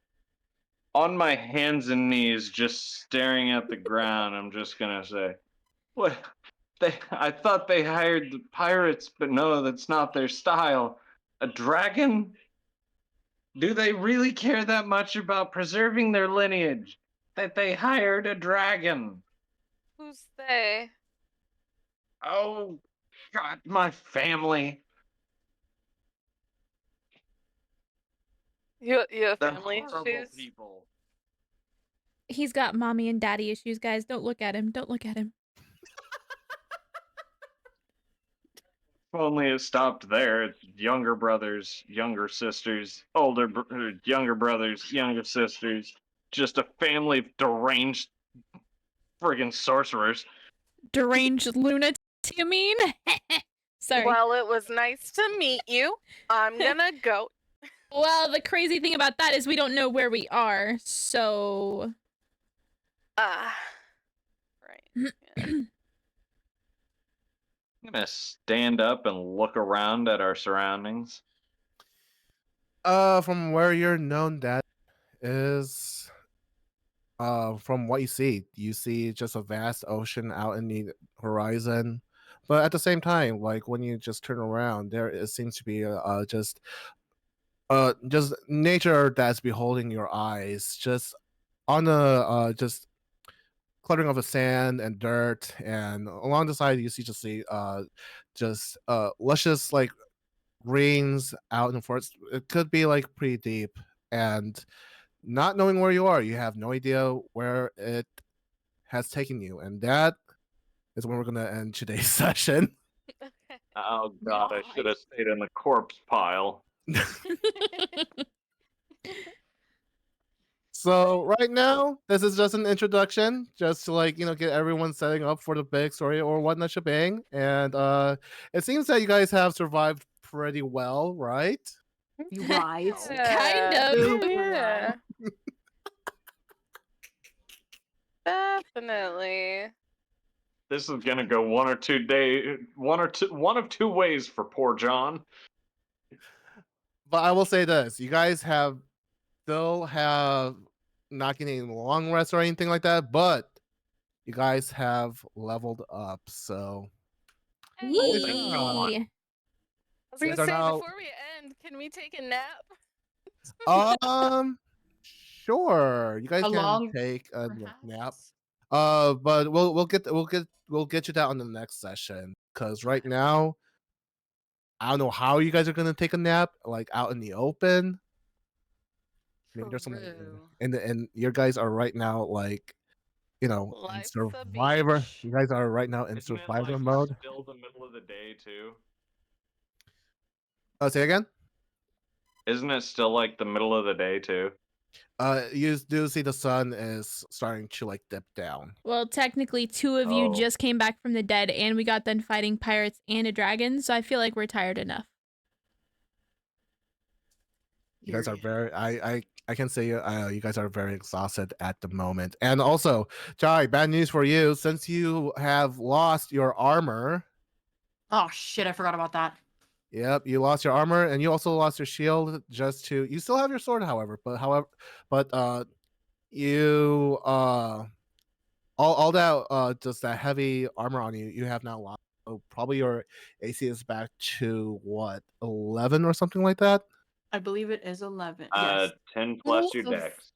on my hands and knees, just staring at the ground, I'm just gonna say, what? I thought they hired the pirates, but no, that's not their style. A dragon? Do they really care that much about preserving their lineage that they hired a dragon? Who's they? Oh, God, my family. You have They're family horrible issues? people. He's got mommy and daddy issues, guys. Don't look at him. Don't look at him. If only it stopped there. It's younger brothers, younger sisters, younger brothers, younger sisters. Just a family of deranged friggin' sorcerers. Deranged lunatic, you mean? Sorry. Well, it was nice to meet you. I'm gonna go. Well, the crazy thing about that is we don't know where we are, so. Right. Yeah. I'm gonna stand up and look around at our surroundings. From where you're known, that is from what you see just a vast ocean out in the horizon. But at the same time, like when you just turn around, there it seems to be just nature that's beholding your eyes, just on the just cluttering of the sand and dirt, and along the side you just luscious like greens out in the forest. It could be like pretty deep, and not knowing where you are, you have no idea where it has taken you, and that is when we're gonna end today's session. Okay. Oh god, I should have stayed in the corpse pile. So right now, this is just an introduction, just to like get everyone setting up for the big story or whatnot shebang. And it seems that you guys have survived pretty well, right? Right. Kind of. Yeah. Definitely. This is gonna go one of two ways for poor John. But I will say this: you guys still have not getting any long rests or anything like that, but you guys have leveled up. So Oh, thank God. Hey. I was gonna These are say now- before we end, can we take a nap? sure, you guys A can long take a perhaps? nap. But we'll get you that on the next session, because right now I don't know how you guys are gonna take a nap like out in the open. Maybe there's something True. and your guys are right now like in Life's a survivor. beach. You guys are right now in Isn't it survivor like mode. still the middle of the day too? Say again. Isn't it still like the middle of the day too? You do see the sun is starting to like dip down. Well, technically, two of you Oh. just came back from the dead, and we got done fighting pirates and a dragon, so I feel like we're tired enough. You guys are Period. very. I can say you guys are very exhausted at the moment. And also, Jai, bad news for you. Since you have lost your armor. Oh shit! I forgot about that. Yep, you lost your armor and you also lost your shield. You still have your sword, however, but you all that just that heavy armor on you, you have now lost. So probably your AC is back to what, 11 or something like that. I believe it is 11. Yes. 10 plus your So- dex.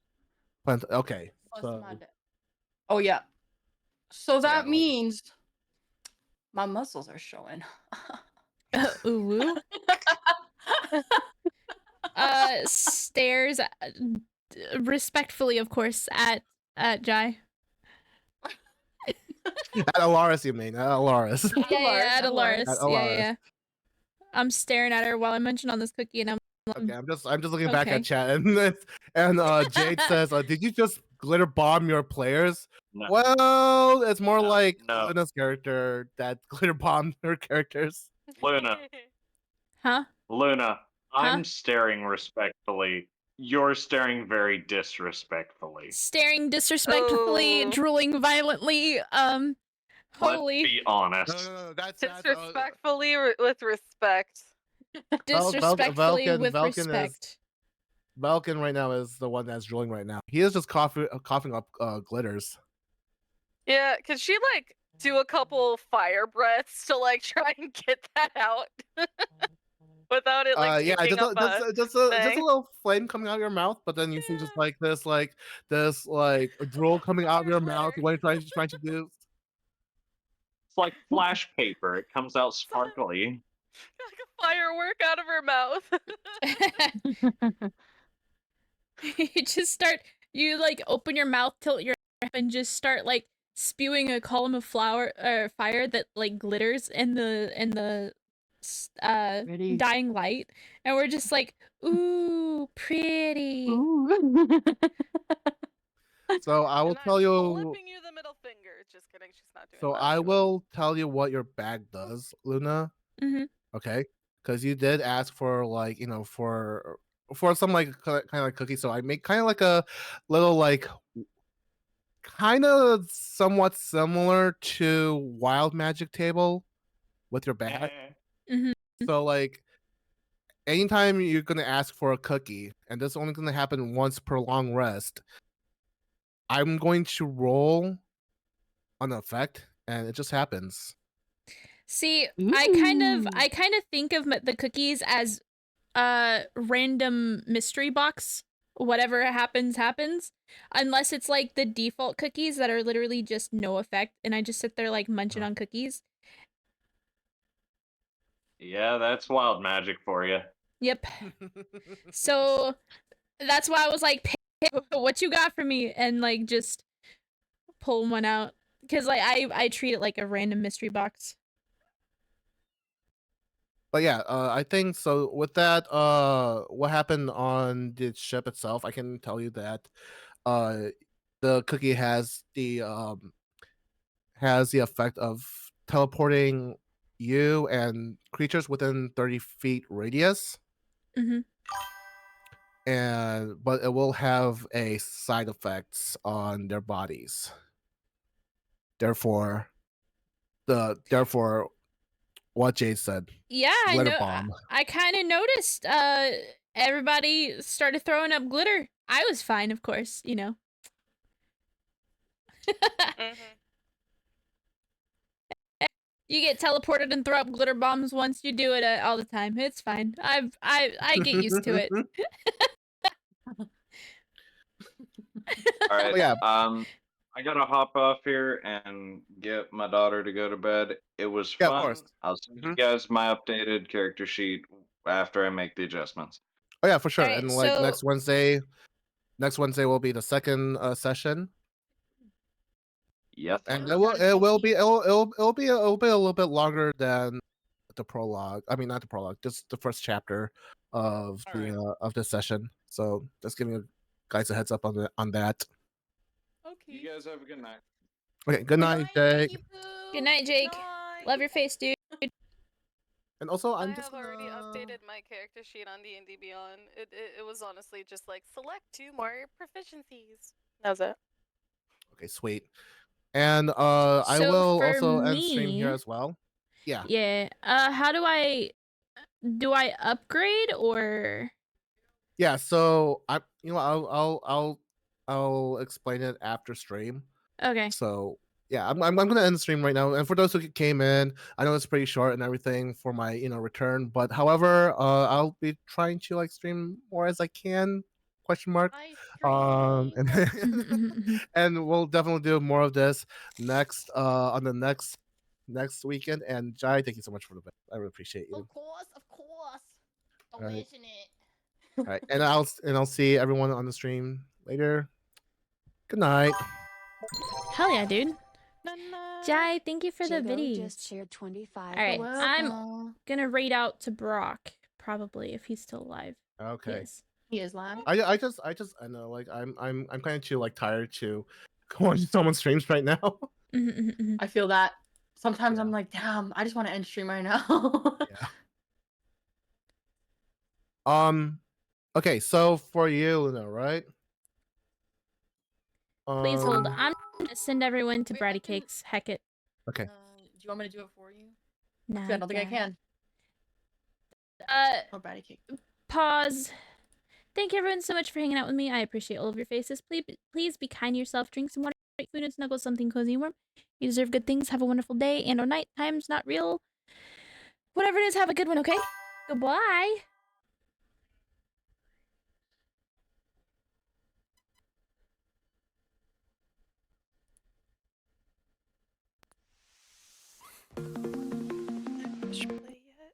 Okay, Plus so my oh yeah. So that Yeah. means my muscles are showing. Ooh. Stares respectfully, of course, at Jai. at Alaris, you mean? At Alaris. Yeah, at Alaris. Alaris. At Yeah, Alaris. yeah. I'm staring at her while I'm munching on this cookie, and I'm Okay, I'm just looking back Okay. at chat, and Jade says, "Did you just glitter bomb your players?" No. Well, it's more No, like no. Luna's character that glitter bombed her characters. Luna. huh? Luna, I'm Huh? staring respectfully. You're staring very disrespectfully. Staring disrespectfully, Oh. drooling violently. Let's Holy be honest. No, that's Disrespectfully with respect. disrespectfully Velkin- with Velkin is- respect. Balkan right now is the one that's drooling right now. He is just coughing up glitters. Yeah, could she like do a couple fire breaths to like try and get that out without it like Yeah, taking up a just a thing? little flame coming out of your mouth, but then you see just like this drool coming out of your mouth when you're trying to do. It's like flash paper. It comes out sparkly. Like a firework out of her mouth. You just start, you like open your mouth, tilt your head, and just start like spewing a column of fire that like glitters in the Pretty. dying light, and we're just like, ooh, pretty. So I will And tell I'm you. flipping you the middle finger. Just kidding, she's not doing So that. I will tell you what your bag does, Luna. Mm-hmm. Okay, because you did ask for like for some like kind of like cookie. So I make kind of like a little like kind of somewhat similar to wild magic table with your bat. Mm-hmm. So like anytime you're gonna ask for a cookie, and this is only gonna happen once per long rest, I'm going to roll an effect, and it just happens. See, Ooh. I kind of think of the cookies as a random mystery box. Whatever happens, happens. Unless it's like the default cookies that are literally just no effect, and I just sit there like munching on cookies. Yeah, that's wild magic for you. Yep. So that's why I was like, what you got for me? And like just pull one out. Because like I treat it like a random mystery box. But yeah, I think so. With that, what happened on the ship itself? I can tell you that, the cookie has the effect of teleporting you and creatures within 30 feet radius, Mm-hmm. but it will have a side effects on their bodies. Therefore, what Jade said. Yeah, I Glitter know. bomb. I kind of noticed. Everybody started throwing up glitter. I was fine, of course. You know. Mm-hmm. You get teleported and throw up glitter bombs once. You do it all the time. It's fine. I get used to it. All right. Oh, yeah. I gotta hop off here and get my daughter to go to bed. It was Yeah, of fun. course. I'll send you Mhm. guys my updated character sheet after I make the adjustments. Oh yeah, for sure. Alright, And like so- next Wednesday will be the second session. Yep. And Oh, it'll be a little bit longer than the prologue. I mean, not the prologue, just the first chapter of of this session. So just giving you guys a heads up on that. Okay. You guys have a good night. Okay, good night, Jake. Good night, Jake. Love your face, dude. And also, I I'm just have already gonna... updated my character sheet on D&D Beyond. It was honestly just like select 2 more proficiencies. That was it. Okay, sweet. And I So will for also end stream here me- as well. Yeah. Yeah. How do I upgrade or? Yeah, so I'll explain it after stream. Okay. So yeah, I'm gonna end the stream right now. And for those who came in, I know it's pretty short and everything for my return, but however, I'll be trying to like stream more as I can. Question mark. And, and we'll definitely do more of this next on the next weekend. And Jai, thank you so much for the bit. I really appreciate you. Of course. Don't Right. mention it. All right, and I'll see everyone on the stream later. Good night. Hell yeah, dude. Night-night. Jai, thank you for the Jago just videos. shared 25. All right, You're I'm welcome. gonna raid out to Brock probably if he's still alive. Okay. Yes. He is live. I know like I'm kind of too like tired to go on someone's streams right now. I feel that. Sometimes Yeah. I'm like, damn, I just want to end stream right now. Yeah. Okay, so for you, Luna, right? Please hold. I'm gonna send everyone to Wait, I Bratty can- Cakes. Heck it. Okay. Do you want me to do it for you? Nah, I don't think I God. can. Oh, Bratty cake. Pause. Thank you everyone so much for hanging out with me. I appreciate all of your faces. Please be kind to yourself. Drink some water, eat food, and snuggle something cozy and warm. You deserve good things. Have a wonderful day and or night. Time's not real. Whatever it is, have a good one, okay? Goodbye. Push play yet?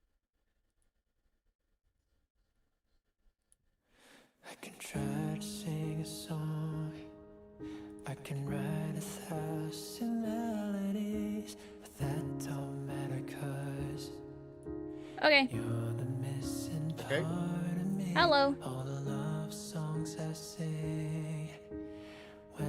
I can try to sing a song, I can write 1,000 melodies, but that don't matter 'cause Okay. you're the missing Okay. part of me. Hello. All